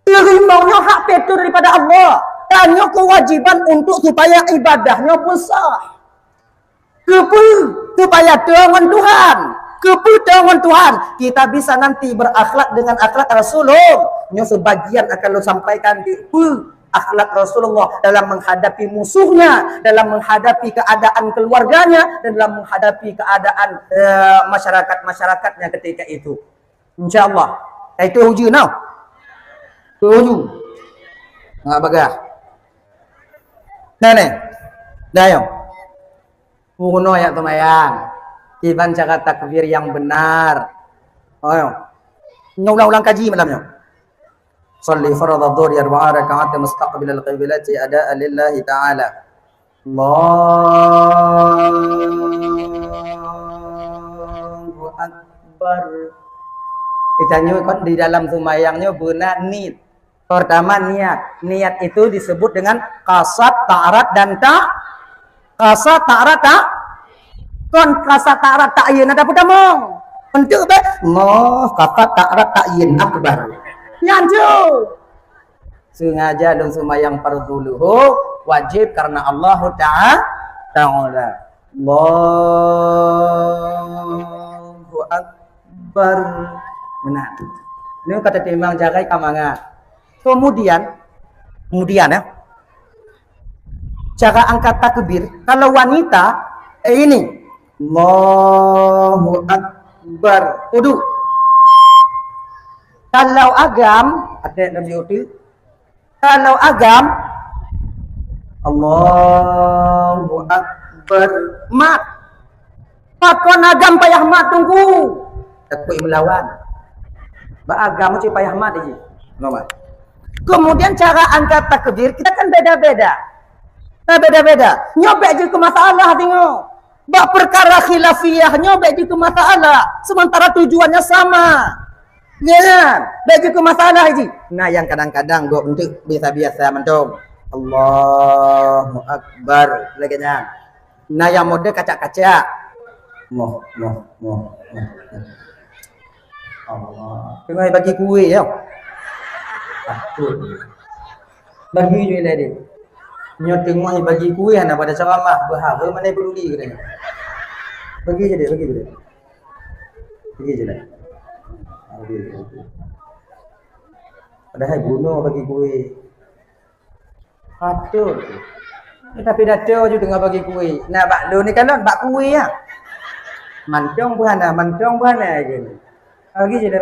Speaker 3: Terimanya hak betul daripada Allah. Tanya kewajiban untuk supaya ibadahnya besar. Supaya dengan Tuhan. Dengan Tuhan. Kita bisa nanti berakhlak dengan akhlak Rasulullah. Yang sebagian akan lo sampaikan. Akhlak Rasulullah dalam menghadapi musuhnya. Dalam menghadapi keadaan keluarganya. Dan dalam menghadapi keadaan masyarakat-masyarakatnya ketika itu. InsyaAllah. Itu uji now. Tujuh. Nggak bagah. Nah, dayong. Puhuno ya tumayang. Iban cara takbir yang benar. Oh, ulang kaji malamnya. Salli farad adh-dhuhr arba'a raka'at mustaqbil al-qiblati ada'a lillahi ta'ala. Allahu Akbar. Kita kan di dalam sumayangnya benar nit. Pertama niat. Niat itu disebut dengan kasat, ta'arat dan kasat, ta'arat, kon kasat, ta'arat, ta'yin ada pertama. Untuk be kasat, ta'arat, ta'yin akbar. Nyanju. Sengaja dong semayang fardu luhur wajib karena Allah Ta'ala. Allahu Akbar. Benar. Ini kata timbang jagai kamanga. Kemudian ya. Cara angkat takbir kalau wanita ini Allahu Akbar. Udu. Kalau agam ada Nabi Util. Kalau agam Allahu Akbar mat. Pakon agam payah mat tunggu. Takut melawan. Ba agam mesti payah mat aja. Nomor. Kemudian cara angkat takbir kita kan beda-beda. Beda-beda. Nyobek je ke masalah tengok. Bak perkara khilafiyah nyobek je ke masalah. Sementara tujuannya sama. Ya kan? Bagi ke masalah haji. Nah yang kadang-kadang gua untuk biasa-biasa mentung. Allahu Akbar lagi nya. Nah yang mode kacak-kacak. Moh. Allah. Tengah bagi kuih ya. Bagi je lah dia. Nyo tengok bagi kuih ana pada ceramah bahara mana peduli katanya. Bagi je dia. Bagi je lah. Padahal bunuh bagi kuih. Patut. Tapi dah tahu je tengah bagi kuih. Nak bak lu ni kan bak kuih ya. Mantong buhana aja. Bagi je dah.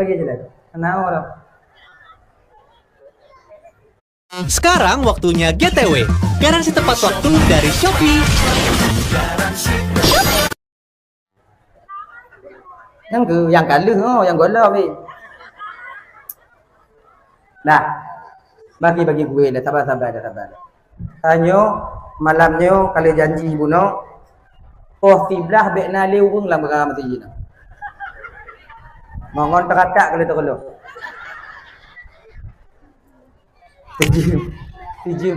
Speaker 3: Kenapa orang?
Speaker 4: Sekarang waktunya GTW. Garansi tepat waktu dari Shopee.
Speaker 3: Yang kalah yang golah ni. Nah, bagi gue dah sabar. Tanyo malamnya kali janji buno. Oh tiblah bek nali urung lah berang mati jina. Mongon teratak kalau terlalu. Tijim.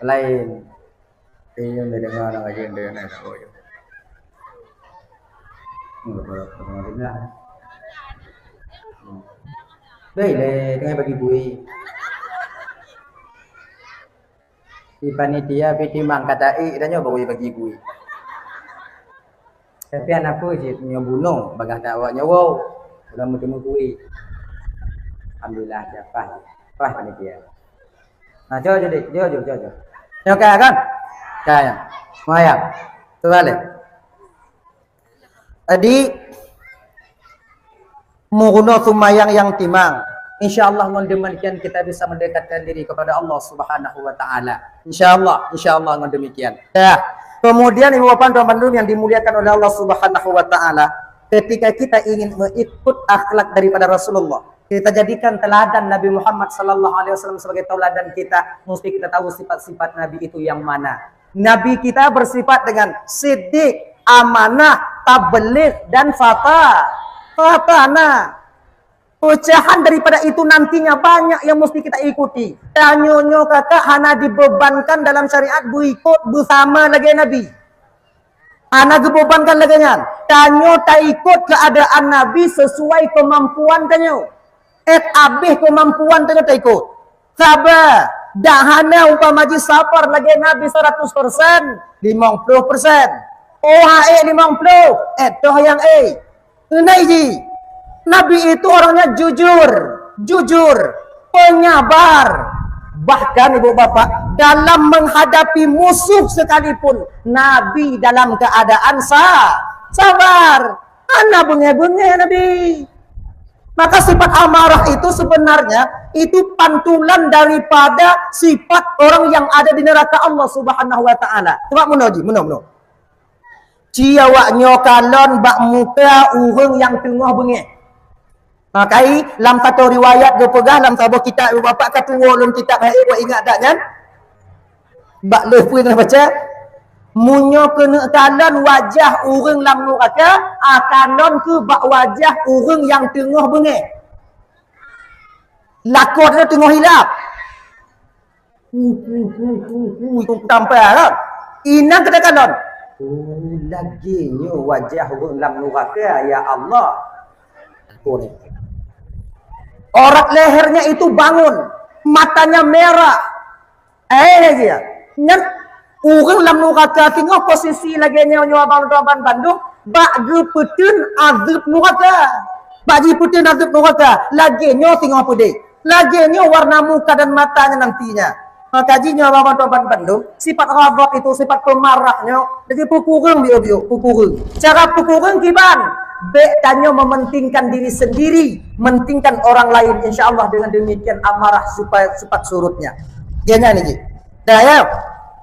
Speaker 3: Lain. Ini dah dengar orang agenda nak tahu je. Baiklah, dengan bagi gue. Di panitia petimbang kata dan baru bagi gue. Tapi anak aku je punya bunuh bagah dakwanya wow. Sudah bertemu gue. Alhamdulillah dapat. Pas panitia. Nah, jauh. Nyok kan? Kaya. Maya. Tu balik. Tadi menggunakan sumayang yang timang. InsyaAllah demikian kita bisa mendekatkan diri kepada Allah Subhanahu wa taala. InsyaAllah demikian. Ya. Kemudian ibu bapak teman-teman yang dimuliakan oleh Allah Subhanahu wa taala, ketika kita ingin mengikut akhlak daripada Rasulullah, kita jadikan teladan Nabi Muhammad sallallahu alaihi wasallam sebagai teladan kita, mesti kita tahu sifat-sifat Nabi itu yang mana. Nabi kita bersifat dengan siddiq, amanah, tabligh dan fatana. Pecahan daripada itu nantinya banyak yang mesti kita ikuti. Tanyonyo kakak hana dibebankan dalam syariat berikut bersama lagi Nabi. Hana dibebankan lagi nyan. Tanyo tak ikut keadaan Nabi sesuai kemampuan tanyo. Habis kemampuan tanyo tak ikut. Sabar. Dah hana umpama ji sabar lagi Nabi 100%, 50%. OHE 50, toh yang Tunai ji. Nabi itu orangnya jujur, penyabar. Bahkan ibu bapak, dalam menghadapi musuh sekalipun, Nabi dalam keadaan sabar. Ana bengeh-bengeh Nabi. Maka sifat amarah itu sebenarnya itu pantulan daripada sifat orang yang ada di neraka Allah Subhanahu wa taala. Coba munoji. Ciawaknya kalon bak muka urang yang tengah bengeh. Makai dalam satu riwayat dia pegah dalam sebuah kitab ibu bapak kata ulun kitab buat ingat tak kan? Bak lefu kena baca. Munyo kena kalon wajah urang lam neraka, kalon ke bak wajah urang yang tengah bengeh. Lakon dia tengah hilap. Itu sampai kan. Inang kata-kata. Oh, laginya wajah orang dalam neraka, ya Allah. Orat lehernya itu bangun, matanya merah. Dia. Nyan orang dalam neraka tengok posisi laginya abang Bandung, bak gepetun azab neraka. Bagi putih azab neraka, laginya tengok apa dia? Laginya warna muka dan matanya nantinya. Kajinya abang Bandung, sifat rabak itu sifat pemarahnya. Jadi pukurung dia, pukurung. Cara pukurung kiban? Tanya mementingkan diri sendiri, mementingkan orang lain. Insya Allah dengan demikian amarah supaya cepat surutnya. Jangan ini. Dah ya.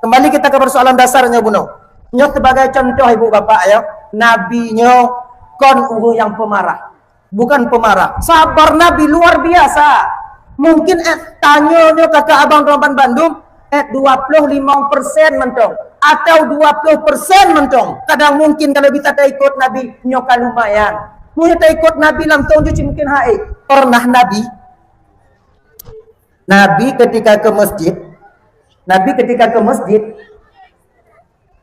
Speaker 3: Kembali kita ke persoalan dasarnya Buno. Nyo sebagai contoh ibu bapak ya, Nabi nyo kon yang pemarah, bukan pemarah. Sabar Nabi luar biasa. Mungkin tanya nyo kakak abang Roman Bandung 25% mentong atau 20% mentong. Kadang mungkin kalau kita tak ikut Nabi nyoka lumayan. Mungkin tak ikut Nabi langsung cuci mungkin hai. Pernah Nabi ketika ke masjid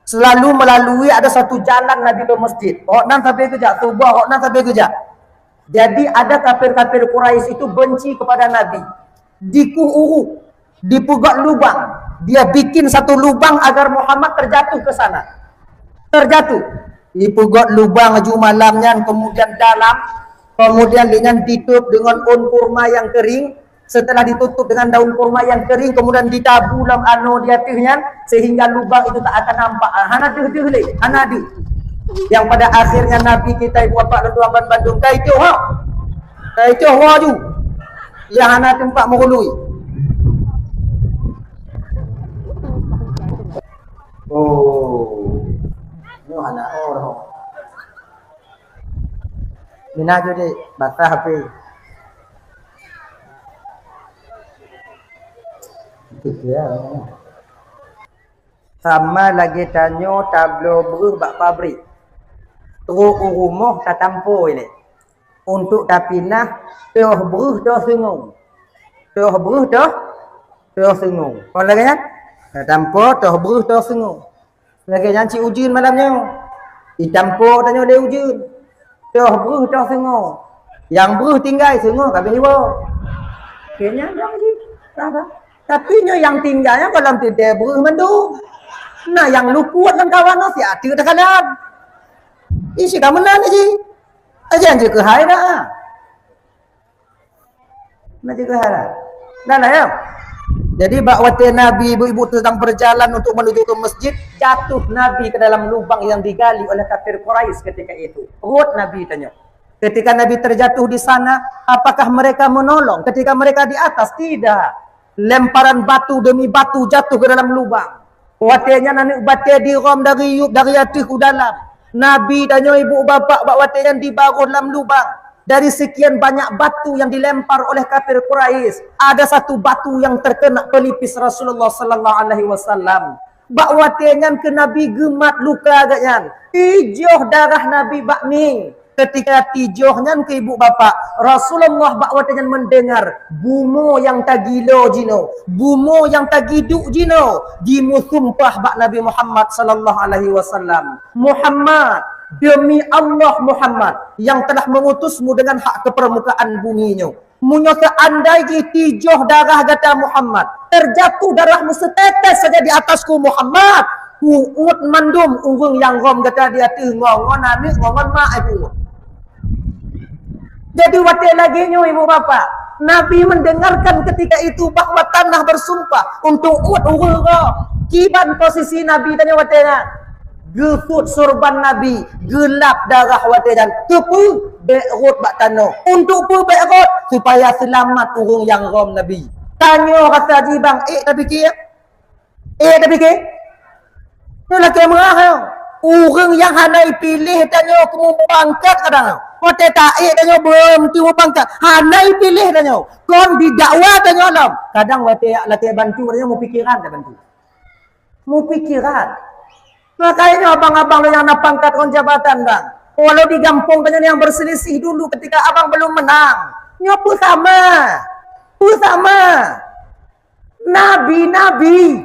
Speaker 3: selalu melalui ada satu jalan Nabi ke masjid. Nan sampai kerja, Tubah, nan sampai kerja. Jadi ada kafir-kafir Quraisy itu benci kepada Nabi. Dikuuru, dipugat lubang. Dia bikin satu lubang agar Muhammad terjatuh ke sana. Terjatuh. Dipugat lubang aju malamnya, kemudian dalam, kemudian dengan ditutup dengan daun kurma yang kering. Setelah ditutup dengan daun kurma yang kering, kemudian ditabu dalam diatisnya sehingga lubang itu tak akan nampak. Hanadu. Yang pada akhirnya Nabi kita ibu bapak dan tuan Bandung kaitu ju yang anak tempat menghului. Ini anak orang minat jadi basah HP sama lagi tanya tablo beruh bak pabrik. Teruk rumah tak tampu ini. Untuk tapinah, teh beruh dah sengung. Teh beruh dah sengung. Kalau lagi kan? Tak tampu, teh beruh dah sengung. Lagi jangan cik ujin malamnya. Ditampu tanya dia ujin. Teh beruh dah sengung. Yang beruh tinggal sengung, kabin ibu. Kayaknya yang lagi. Tapi yang tinggalnya kalau tidak beruh mendung. Nah yang luput dan kawan si ada dah kanan. Isi kamu nanya sih, aja yang ke hari dah, nanti ke hari, nah ya. Jadi bakwati Nabi ibu-ibu sedang berjalan untuk menuju ke masjid, jatuh Nabi ke dalam lubang yang digali oleh kafir Quraisy ketika itu. Ruwet Nabi tanya. Ketika Nabi terjatuh di sana, apakah mereka menolong? Ketika mereka di atas, tidak. Lemparan batu demi batu jatuh ke dalam lubang. Watinya nanti batai diram dari atas ke dalam. Nabi dan ibu bapak watinya dibaru dalam lubang. Dari sekian banyak batu yang dilempar oleh kafir Quraisy, ada satu batu yang terkena pelipis Rasulullah sallallahu alaihi wasallam. Bakwatinya ke Nabi gemat luka agaknya. Ijoh darah Nabi bakmi. Ketika tijohnya ke ibu bapak, Rasulullah bakwatinya mendengar bumo yang tagilo jino, bumo yang tagiduk jino, dimu sumpah bak Nabi Muhammad sallallahu alaihi wasallam. Muhammad, demi Allah Muhammad yang telah mengutusmu dengan hak kepermukaan buminya. Munyo seandai tijoh darah kata Muhammad, terjatuh darahmu setetes saja di atasku Muhammad. Kuut mandum urung yang rom kata dia ngongon nabi ngongon mak ibu. Jadi waktu lagi ibu bapak, Nabi mendengarkan ketika itu bahwa tanah bersumpah untuk urung kiban posisi Nabi tanya watena. Gefut surban Nabi, gelap darah watena. Tupu be'rut bak tanah. Untuk pu be'rut supaya selamat urung yang rom Nabi. Tanya kata jibang, tapi kia? Tapi kia? Ini lagi merah. Urung yang hanai pilih tanya aku bangkat kadang. Kote taik tanya belum tiba bangkat. Hanai pilih tanya. Kon didakwa tanya alam. Kadang lati bantu tanya mau pikiran tak bantu. Mau pikiran. Makanya abang-abang yang nak pangkat kon jabatan bang. Walau di kampung tanya yang berselisih dulu ketika abang belum menang. Nyopu sama. Sama nabi-nabi,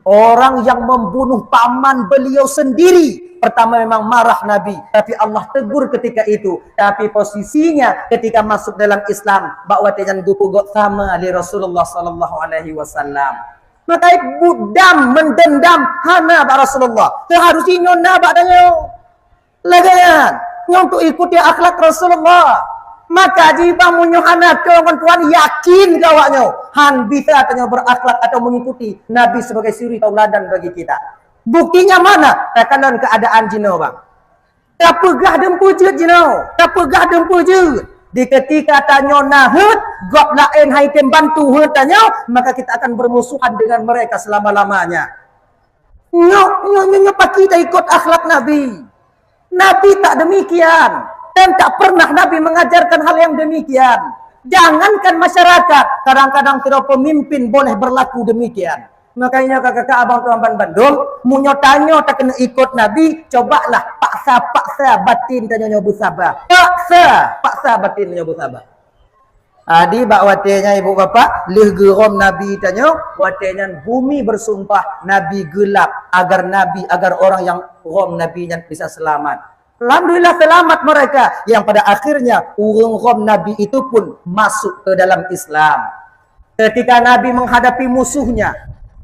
Speaker 3: orang yang membunuh paman beliau sendiri, pertama memang marah Nabi, tapi Allah tegur ketika itu. Tapi posisinya ketika masuk dalam Islam, bahwa jangan gupugot sama di Rasulullah sallallahu alaihi wasallam. Maka budam mendendam hana ba Rasulullah. Seharusnya nyona badanya lagayan untuk ikuti akhlak Rasulullah. Maka jika munyohana ke tuan yakin gawaknya han bisa tanya berakhlak atau mengikuti Nabi sebagai suri tauladan bagi kita. Buktinya mana? Tekanan keadaan jino bang. Tak pegah dempujud jino. Tak pegah dempujud. Di ketika tanya nahut, gop lain haitem bantu hut tanya, maka kita akan bermusuhan dengan mereka selama-lamanya. Nyok pak kita ikut akhlak Nabi. Nabi tak demikian. Dan tak pernah Nabi mengajarkan hal yang demikian. Jangankan masyarakat, kadang-kadang tidak pemimpin boleh berlaku demikian. Makanya kakak abang tuan Bandung, munyo tanyo tak kena ikut Nabi, cobalah paksa batin tanya nyobu sabar. Paksa batin nyobu sabar. Adi bak watenya ibu bapa, lih gerom Nabi tanya, watenya bumi bersumpah Nabi gelap agar orang yang rom Nabi yang bisa selamat. Alhamdulillah selamat mereka yang pada akhirnya urung Nabi itu pun masuk ke dalam Islam. Ketika Nabi menghadapi musuhnya,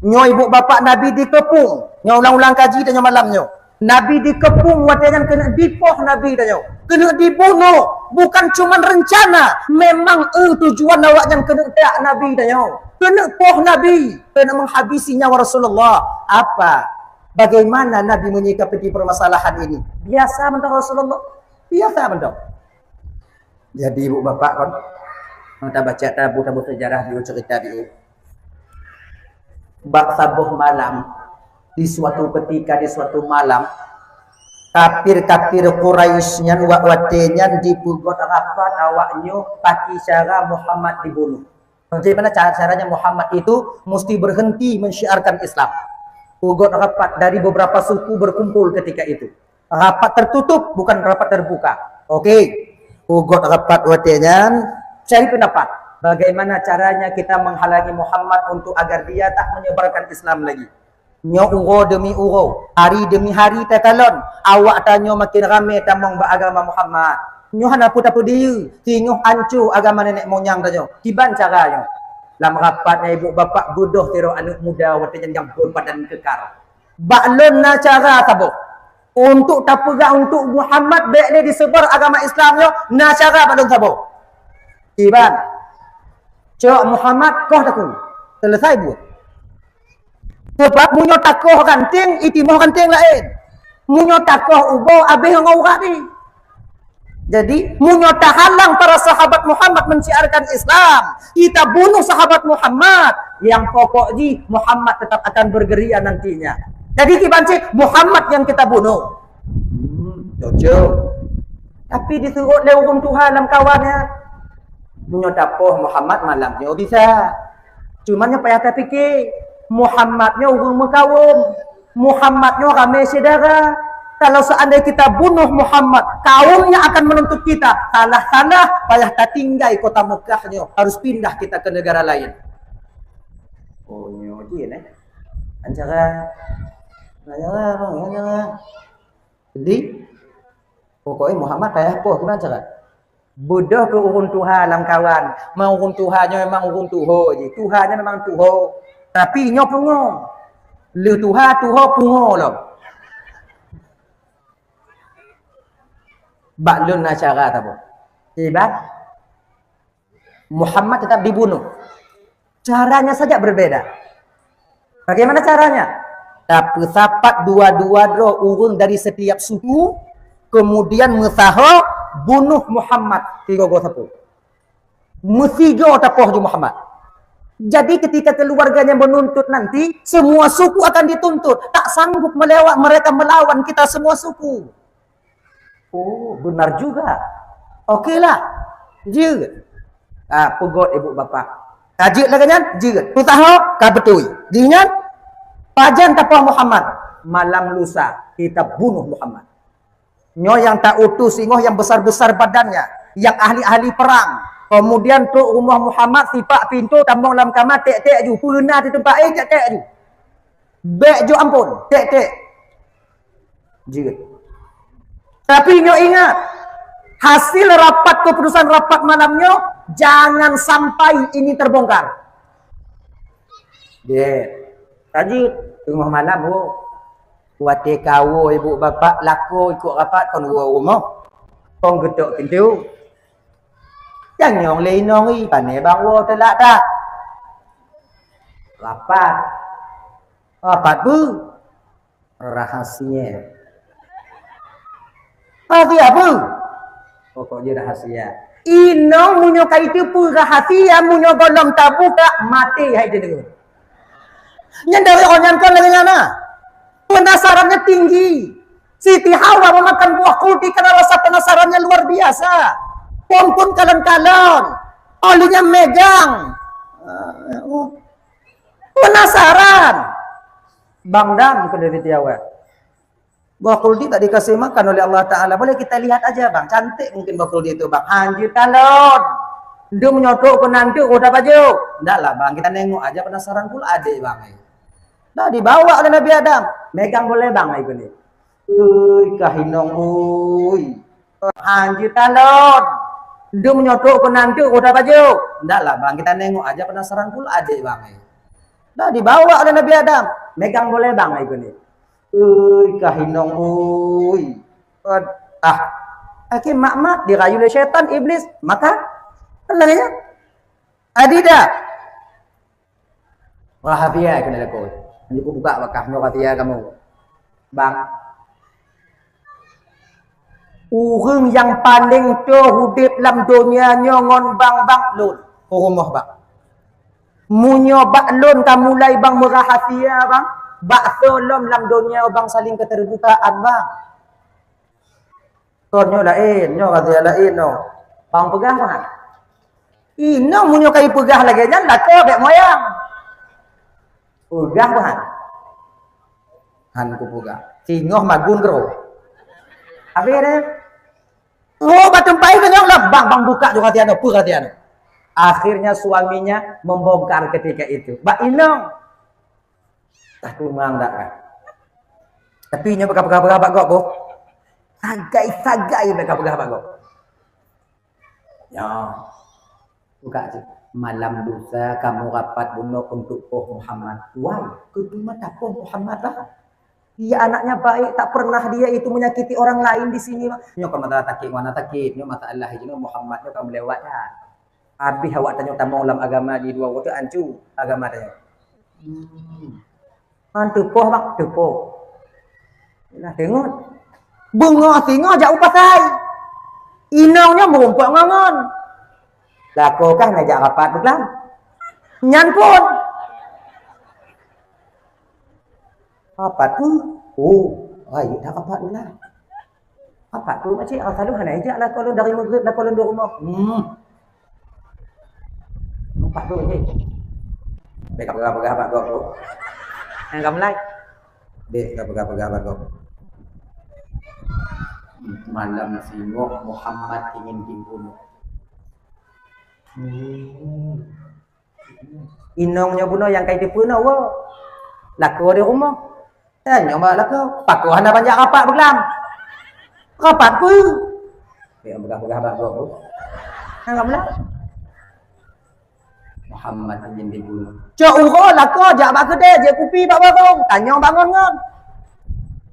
Speaker 3: nyo ibu bapak Nabi dikepung, nyo ulang-ulang kaji tanya malamnya. Nabi dikepung, watayan kena dipoh Nabi tanya, kena dibunuh, bukan cuma rencana, memang tujuan awak yang kena tak Nabi tanya, kena poh Nabi, kena menghabisi nyawa Rasulullah. Apa? Bagaimana Nabi menyikapi permasalahan ini? Biasa bentuk Rasulullah. Biasa bentuk. Jadi ibu bapak kan, kita baca tabu sejarah di cerita di bak sabuh malam, di suatu ketika di suatu malam, kafir Quraisynya watenya dipugot rapat awaknya paki cara Muhammad dibunuh. Bagaimana caranya Muhammad itu mesti berhenti mensyiarkan Islam. Pugot rapat dari beberapa suku berkumpul ketika itu. Rapat tertutup, bukan rapat terbuka. Oke. Pugot rapat watenya cari pendapat. Bagaimana caranya kita menghalangi Muhammad untuk agar dia tak menyebarkan Islam lagi. Nyo uro demi uro, hari demi hari tekalon. Awak tanyo makin ramai tamong beragama Muhammad. Nyo hana apa dia, tinguh hancur agama nenek moyang tanyo. Kiban caranya. Dalam rapatnya ibu bapak bodoh tero anak muda watenya yang berbadan kekar. Baklon na cara tabuk. Untuk tapugah untuk Muhammad baik dia disebar agama Islamnya, na cara baklon tabuk. Kiban. Cok Muhammad koh takun. Selesai buat. Sebab munyo takoh kanting, itimoh kanting lain. Munyo takoh ubo abih ngaurat ni. Jadi munyo tahalang para sahabat Muhammad menciarkan Islam. Kita bunuh sahabat Muhammad. Yang pokoknya Muhammad tetap akan bergeria nantinya. Jadi kibancik Muhammad yang kita bunuh. Cocok. Tapi disuruh lewung Tuhan dalam kawannya. Munyo tapoh Muhammad malamnya bisa. Cuman yang payah terfikir Muhammadnya urung mengkawum. Muhammadnya ramai saudara. Kalau seandainya kita bunuh Muhammad, kaumnya akan menuntut kita. Salah-salah, payah tak tinggal kota Mekahnya. Harus pindah kita ke negara lain. Oh, nyoji ya, Ancara. Jadi, pokoknya Muhammad payah poh. Gimana cara? Bodoh ke urun Tuhan dalam kawan. Mau urun Tuhannya memang urun Tuho. Tuhannya memang Tuho. Tapi nyo pungo. Lu Tuhan, Tuho pungo loh. Baklun acara apa? Sebab Muhammad tetap dibunuh. Caranya saja berbeda. Bagaimana caranya? Tapi sapat dua-dua urun dari setiap suku, kemudian musaho bunuh Muhammad. Tiga sapu. Musigo tapoh di Muhammad. Jadi ketika keluarganya menuntut nanti, semua suku akan dituntut. Tak sanggup mereka melawan kita semua suku. Oh, benar juga. Okeylah. Juga. Pugot ibu bapa. Tajik lah kan? Juga. Tutaho, kabetui. Dinyan, pajan tapah Muhammad. Malam lusa, kita bunuh Muhammad. Nyo yang tak utus, ingoh yang besar-besar badannya. Yang ahli-ahli perang. Kemudian tu rumah Muhammad sifat pintu tambang dalam kamar tek-tek ju. Pernah di tempat tek-tek ju. Bek ju ampun, tek-tek. Jerit. Tapi nyo ingat, hasil rapat keputusan rapat malamnya jangan sampai ini terbongkar. Dia tadi rumah malam bu, kuati kau ibu bapa laku ikut rapat kon rumah, kon gedok pintu. Jangan nyong lenong pane bang wo telak tak. Rapat bu, rahasia. Rahasia apa? Pokoknya rahasia. Ino munyo kaitu pu rahasia munyo golong tabuka mati hai dia dengar. Nyandari onyan kan lagi mana? Penasarannya tinggi. Siti Hawa memakan buah kuldi karena rasa penasarannya luar biasa. Pompon kalon-kalon. Olinya megang. Penasaran. Bang Dam ke dari Tiawa. Buah kuldi tak dikasih makan oleh Allah Ta'ala. Boleh kita lihat aja bang. Cantik mungkin buah kuldi itu bang. Anjir kalon. Dia menyotok ke nanti. Udah baju. Enggak lah bang. Kita nengok aja. Penasaran pula ada bang. Nah dibawa oleh Nabi Adam. Megang boleh bang. Ini. Uy kahinong. Uy. Anjir kalon. Dia menyotok ke nanti. Udah baju. Enggak lah bang. Kita nengok aja. Penasaran pula ada bang. Nah dibawa oleh Nabi Adam. Megang boleh bang. Ini. Uy kahinong uy. Akhir mak dirayu oleh syaitan iblis, maka larinya adida. Rahasia kena lekoi. Nanti aku buka bakah rahasia kamu. Bang. Urang yang paling terhudip dalam dunia nyon bang lun. Rumah bang. Munyo baklun kamu mulai bang merahasia bang. Bakso lom dalam dunia bang saling keterbukaan bang. Konyo lain, nyo kata lain no. Bang pegang bang. Ino munyo kai pegah lagi jangan lah kau bek moyang. Pegah bang. Han ku pegah. Singoh magun kro. Habis deh. Oh batu pai kenyang lah bang buka juga tiano pegah tiano. Akhirnya suaminya membongkar ketika itu. Mbak Inong. Aku menganggap kan. Tapi nya berapa kok bu? Sagai berapa kok. Ya. Buka aja. Malam dosa kamu rapat bunuh untuk Poh Muhammad. Wah, kedua mata Poh Muhammad lah. Dia anaknya baik, tak pernah dia itu menyakiti orang lain di sini. Nyo kan mata takik mana takik, nyo mata Allah itu Muhammad nyo kamu lewat ya. Habis awak tanya tamu dalam agama di dua waktu ancu agama tanya. Tupoh bak tupoh. Nah tengok. Bunga tengok jak upakai. Inongnya merumpuk ngangon. Lako kah ngajak rapat beklam. Nyan pun. Rapat tu. Ayo dah rapat dulu lah. Rapat tu macam selalu hana ajak lah kalau dari maghrib lah kalau di rumah. Rapat tu je. Baik apa kau. Yang kamu like dek gapa kau malam singok Muhammad ingin dibunuh. Inongnya bunuh yang kayak dibunuh wo laku di rumah nyoba laku paku hana banyak rapat belam rapat ku yang begah kau yang kamu like Muhammad ingin dibunuh. Cak urut lah kau, jak bak kedai, je kopi bak barong. Tanya bangun kan.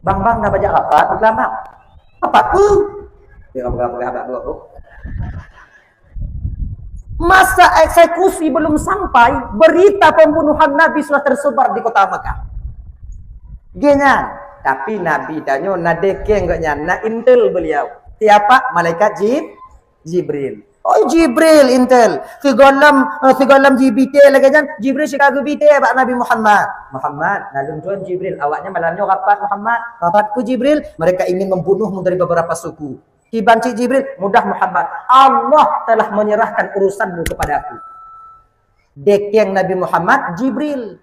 Speaker 3: Bang dah bajak rapat, berkelam bang. Rapat ku. Dia berapa tu. Masa eksekusi belum sampai, berita pembunuhan Nabi sudah tersebar di kota Mekah. Genya, tapi Nabi tanya, nadekeng gaknya, na intel beliau. Siapa? Malaikat Jibril. Oh Jibril intel. Segolam JBT lagi kan. Jibril Chicago BT Pak Nabi Muhammad. Nalun tuan Jibril. Awaknya malamnya rapat Muhammad. Rapatku Jibril. Mereka ingin membunuhmu dari beberapa suku. Kibanci Jibril. Mudah Muhammad. Allah telah menyerahkan urusanmu kepada aku. Dekeng Nabi Muhammad Jibril.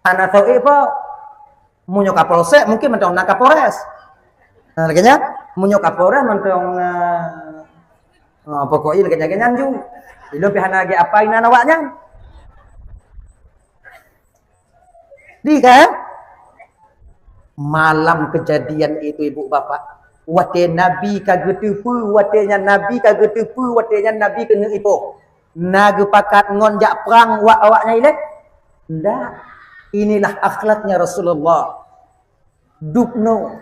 Speaker 3: Anak tahu apa? Munyo kapolsek mungkin mentong nak kapolres. Nah lagi nya munyo kapolres mentong Pokoknya ganyan-ganyan ju. Ilo pihana ge apa ina nawaknya? Di kan? Malam kejadian itu ibu bapak. Wate Nabi kagak tipu, watenya Nabi kagak tipu, watenya Nabi kena itu. Naga pakat ngonjak perang awaknya ile? Ndak. Inilah akhlaknya Rasulullah. Dukno.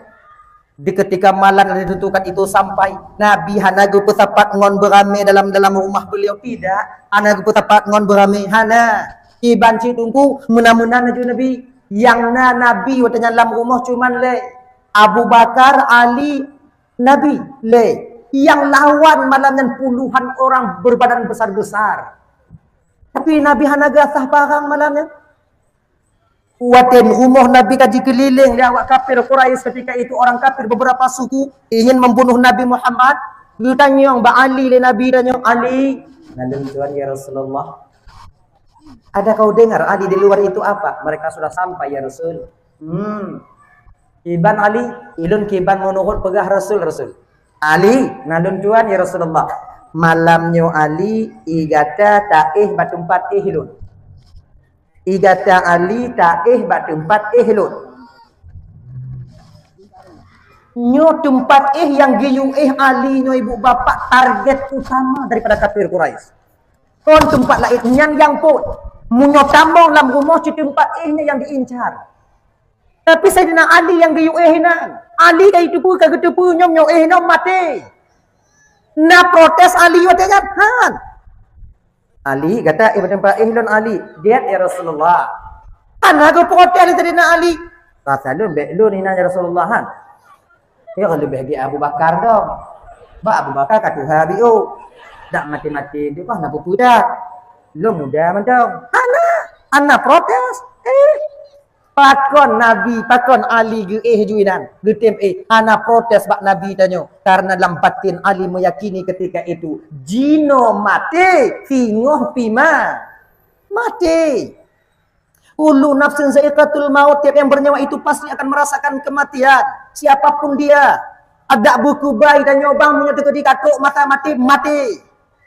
Speaker 3: Di ketika malam ditentukan itu sampai Nabi hanagu petapat ngon berame dalam rumah beliau tidak. Hanagu petapat ngon berame hana. Iban tunggu mena-mena naju Nabi. Yang Nabi watenya dalam rumah cuman le Abu Bakar, Ali, Nabi le. Yang lawan malamnya puluhan orang berbadan besar-besar. Tapi Nabi hanaga sah parang malamnya. Waten rumah Nabi kaji keliling dia awak kafir Quraisy ketika itu orang kafir beberapa suku ingin membunuh Nabi Muhammad. Ditanya Mbak Ali le Nabi tanya Ali, "Nandung tuan ya Rasulullah. Ada kau dengar Ali di luar itu apa?" Mereka sudah sampai ya Rasul. Kiban Ali, ilun kiban menuhut pegah Rasul. Ali, nandung tuan ya Rasulullah. Malamnya Ali igata taih batumpat ilun. Igata Ali taih batumpat ilun. Nyo tempat yang giyu Ali nyo ibu bapak target utama daripada kafir Quraisy. Kon tempat lain yang pun munyo tambong dalam rumah ci tempat yang diincar. Tapi Sayyidina Ali yang giyu nan. Ali kay tupu kagak tupu nyom nyom mati. Na protes Ali watenya han. Ali kata tempat ihlon Ali, dia ya Rasulullah. Anago protes Sayyidina Ali. Rasulun be lu ni ya Rasulullah han. Ya kalau bagi Abu Bakar dong. Ba Abu Bakar kata habiu. Dak mati-mati dia bah nak budak. Lu muda mendong. Ana protes. Pakon Nabi, pakon Ali ge juinan. Getem ana protes bak Nabi tanyo karena dalam batin Ali meyakini ketika itu jino mati, singoh pima mati. Ulu nafsin za'iqatul maut, tiap yang bernyawa itu pasti akan merasakan kematian. Siapapun dia. Ada buku bayi tanyo bang punya ketika tok mata mati.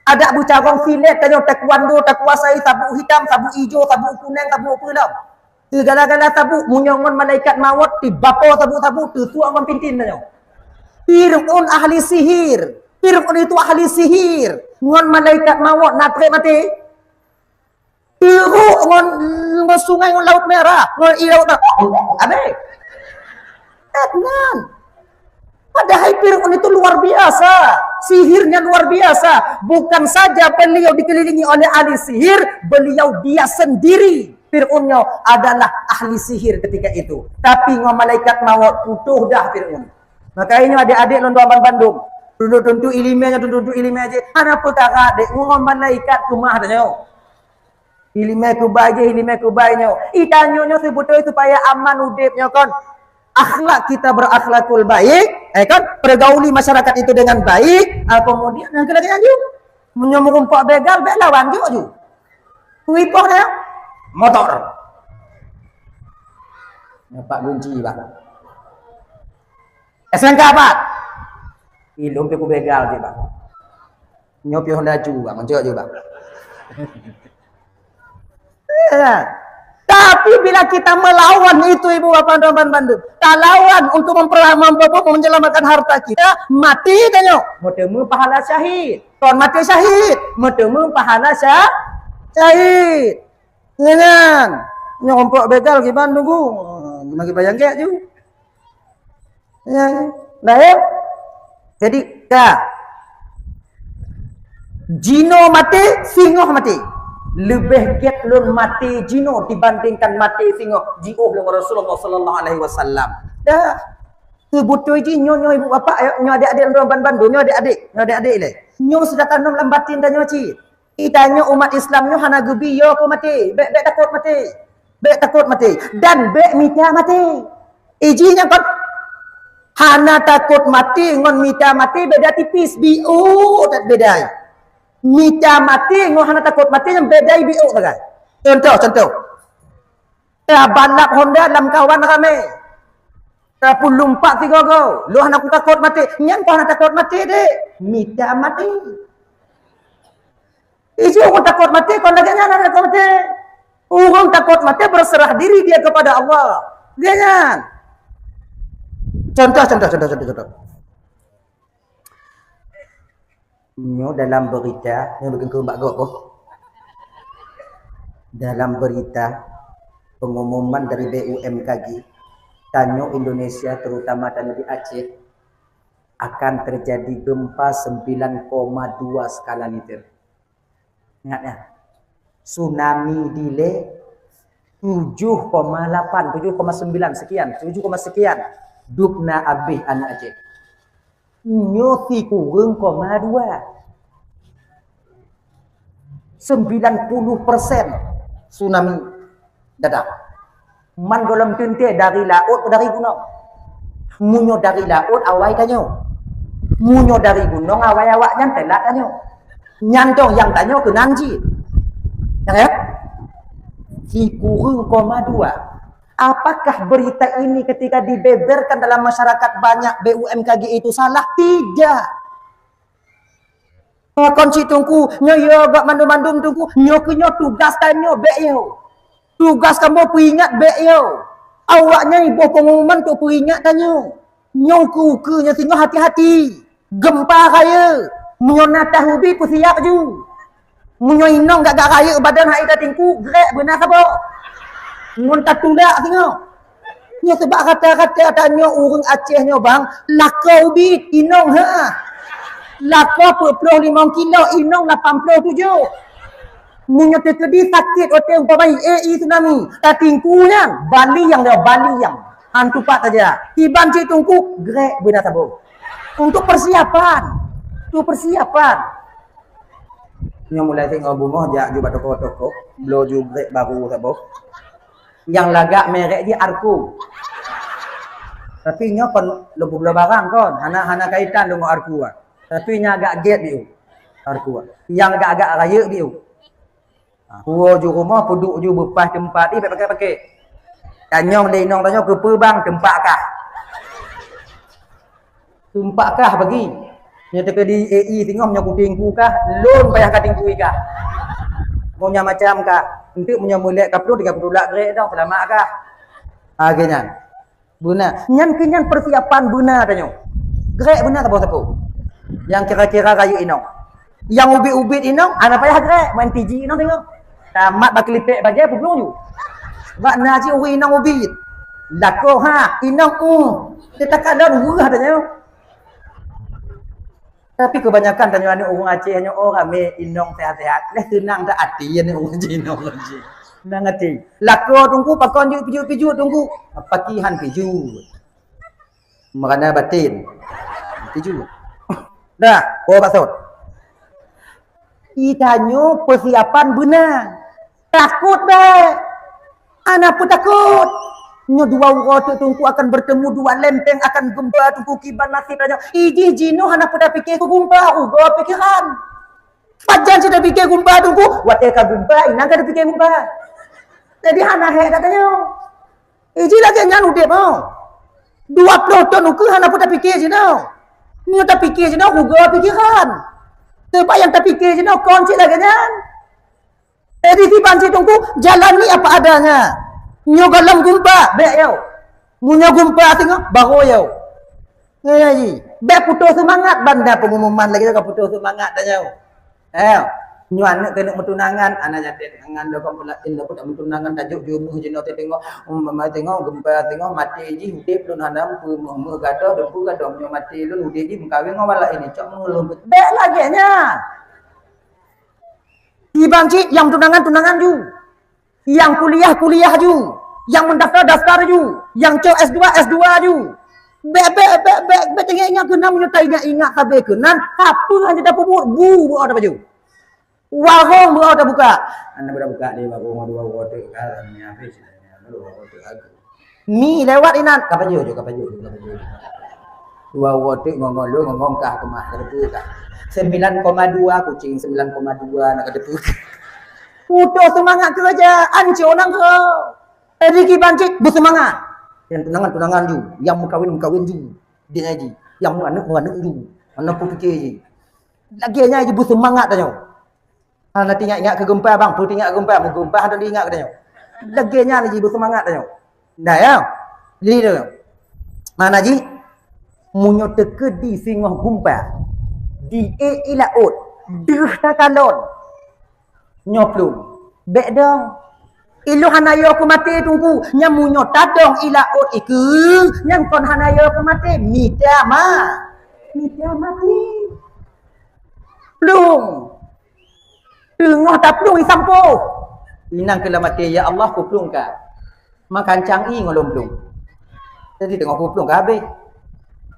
Speaker 3: Ada bu cabang filet tanyo taekwondo tak kuasai sabuk hitam, sabuk hijau, sabuk kuning, sabuk pelam. Segala-gala sabuk munyongon malaikat maut di bapo sabuk-sabuk tu orang pintin tanyo. Fir'aun ahli sihir. Fir'aun itu ahli sihir. Ngon malaikat maut nak mati. Fir'aun ngon sungai ngon laut merah, ngon laut abe. Adnan. Padahal Fir'aun itu luar biasa. Sihirnya luar biasa. Bukan saja beliau dikelilingi oleh ahli sihir, beliau dia sendiri. Fir'aunnya adalah ahli sihir ketika itu. Tapi ngom malaikat maut utuh dah Fir'aun. Makanya adik-adik londoan Bandung. Duduk-duduk ilimnya aja. Ada perkara adik ngom malaikat rumah tanya. Ilimnya kubaynya. Itanyonya sebetulnya supaya aman udipnya kan. Akhlak kita berakhlakul baik, kan? Pergauli masyarakat itu dengan baik. Kemudian yang kedua juga menyomong pak begal, lawan juga. Kuipoknya motor. Pak kunci bang. SNK apa? Ilum peku begal bang. Nyopi Honda juga, mencok juga. Tapi bila kita melawan itu ibu bapak dan Bandung, tak lawan untuk menyelamatkan harta kita, mati tanyo. Mutemu pahala syahid. Kon mati syahid, mutemu pahala syahid. Jangan nyompok begal ke Bandung bu, lagi bayang kayak ju. Ya, nah ya. Jadi jino mati, singoh mati. Lebih get lun mati jino dibandingkan mati singoh jiuh dengan Rasulullah sallallahu alaihi wasallam. Dah kebutuh ji nyo ibu bapak nyo adik-adik orang Bandung nyo adik-adik le. Nyo sudah tanam dalam batin dan nyo ci. Itanya umat Islam nyo hana gebi yo ko mati. Bek takut mati. Bek takut mati dan bek mita mati. Ijinya kan hana takut mati ngon mita mati beda tipis biu tak beda. Mita mati, ngohana takut mati yang beda biu bagai. Contoh. Balap Honda dalam kawan kami. Tapi lumpak tiga go. Lu hana takut mati. Yang kau hana takut mati deh. Mita mati. Itu orang takut mati, kau laganya nak takut mati. Orang takut mati berserah diri dia kepada Allah. Dia kan. Contoh. Nyo dalam berita, ni bukan ke mbak gok. Dalam berita pengumuman dari BUMKG, tanyo Indonesia terutama tanyo di Aceh akan terjadi gempa 9,2 skala Richter. Ingat ya. Tsunami delay 7,8, 7,9 sekian, 7, sekian. Dukna abih anak Aceh. Nyosi kurang 90% tsunami datang. Man golem tente dari laut dari gunung. Munyo dari laut awai tanyo. Munyo dari gunung awai awak nyantelat tanyo. Nyantong yang tanyo ke Nanji. Ya? Si kurang 2. Apakah berita ini ketika dibeberkan dalam masyarakat banyak BUMKG itu salah? Tidak. Konci tungku, nyo gak mandum-mandum tungku, nyo tugas tanyo beyo. Tugas kamu peringat beyo. Awaknya ibu pengumuman tu peringat tanyo. Nyo ke tengok hati-hati. Gempa kaya. Nyo natah ubi pun siap ju. Nyo inong gak kaya badan hai dah tingku, grek benar sabo. Muntah tulak tengok. Ni sebab kata-kata tanya orang Aceh nyo bang, lakau bit inong ha. Lakau 25 kilo inong 87. Munyo terkedi sakit hotel umpamai tsunami. Tatingkunya Bali yang hantu pak saja. Tiban citungku grek benar sabo. Untuk persiapan. Tu persiapan. Nyo mulai tengok bunga jak ju toko-toko, blo ju grek baru sabo. Yang lagak merek dia Arku. Tapi nya kon lebih barang kon, hana kaitan dengan Arku. Tapi nya agak get dia. Arku. Yang agak raya dia. Huo ju rumah puduk ju bepas tempat ni pakai. Tanyong lenong tanya ke perbang tempat kah? Tempat kah bagi? Nya teka di AI tengok nya kutingku kah? Loan payah ka tingku kah? Punya macam kah? Untuk punya mulai kapro 30 lak grek dah selamat kah? Akhirnya. Benar. Nyan persiapan benar tanya. Grek benar tak apa. Yang kira-kira rayu inong. Yang ubit-ubit inong, ana payah grek main TG inong tengok. Tamat baklipek bagai publong ju. Bak naji uri inong ubit. Lako ha, inong kita kadang urah tanya. Tapi kebanyakan tanya ni orang Aceh hanya orang me inong sehat-sehat. Leh tenang tak hati ni orang Cina je. Nang hati. Lako tunggu pakon piju tunggu. Pakihan piju. Merana batin. Piju. Dah, maksud. Itanyo persiapan benar. Takut dah. Anak pun takut. Nyo dua orang tungku akan bertemu, dua lempeng akan gempa tungku kiban nasib raja. Iji jino hana pada fikir ku gempa, gua pikiran. Pajan sudah fikir gempa tungku, wate ka gempa, inang ka fikir gempa. Jadi hana he katanya. Iji lagi nyan udah mau. 20 ton uku hana pada fikir jino. Nyo tak fikir jino, gua pikiran. Sebab yang tak fikir jino kunci lagi nyan. Jadi si banci tungku jalani apa adanya. Nyo galam gumpa, bek yo. Munyo gumpa tengok, baru yo. Ngaji. Bek putus semangat banda pengumuman lagi tak putus semangat dah yo. Nyo anak kena mentunangan, anak jadi tangan dah kau pula indah pun tak mentunangan tajuk jomuh jeno tengok, mama tengok gumpa tengok mati ji hudip lu nanam pu mu gadoh dempu gadoh nyo mati lu hudip ji mengkawin ngawala ini cok ngulung. Bek lagi nya. Ibang cik yang tunangan ju. Yang kuliah ju, yang mendaftar ju, yang cok S2 ju. Bek tengok kena menyertai ingat sampai kenan, apa hanya dapat bu ada baju. Warung ada buka. Anda buka ni warung dua water kan ni apa istilahnya? Ni lewat inan kapaju. Dua water ngomong kah kemah terdepu kah. 9,2 kucing 9,2 nak terdepu. Putus semangat kerja, anci orang ke. Riki bancik bersemangat. Yang tunangan ju, yang mengkawin ju. Dia ngaji, yang anak ju. Anak pun fikir je. Lagi nya je bersemangat tanya. Anak ingat ke gempa bang, perlu ingat gempa, mau gempa ada ingat katanya. Legenya ni ji bersemangat tanya. Dah ya. Jadi tu. Mana ji? Munyo teke di singoh gempa. Di ilaut. Deh takalon. Nyoplung. Bek dong. Ilu hanayo aku mati tunggu. Yang munyo tadong ilaut iku. Yang kon hanayo aku mati. Mida mati. Plung. Tengah tak plung isampo. Inang kela mati ya Allah ku plung ka. Makan cangi ngolong plung. Jadi tengah ku plung ka habis.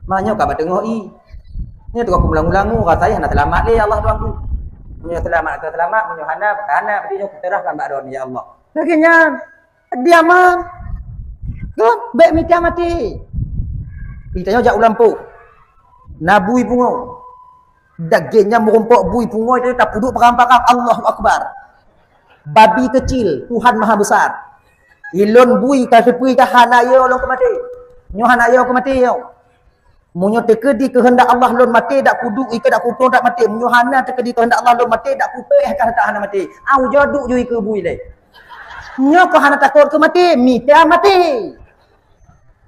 Speaker 3: Manyo ka ba tengah i. Ni tengah ku ulang-ulang rasanya nak selamat le Allah Tuhan ku. Munyo selamat ke selamat, munyo hana bertahan aku terahkan bak don ya Allah. Laginya diaman. Kan bek mati mati. Kita jak ulampu. Nabui bungo. Dagingnya merumpok bui pungoi dia tak puduk peram-peram Allahu Akbar. Babi kecil, Tuhan Maha Besar. Ilon bui ka sepui ka hanaya long ke mati. Nyo hanaya ke mati yo. Munyo tekedi kehendak Allah lon mati dak puduk ika dak kupung dak mati. Munyo hana tekedi kehendak Allah lon mati dak kupeh ka tak hana mati. Au joduk ju ke bui le. Nyo ko hana takut ke mati, mita mati.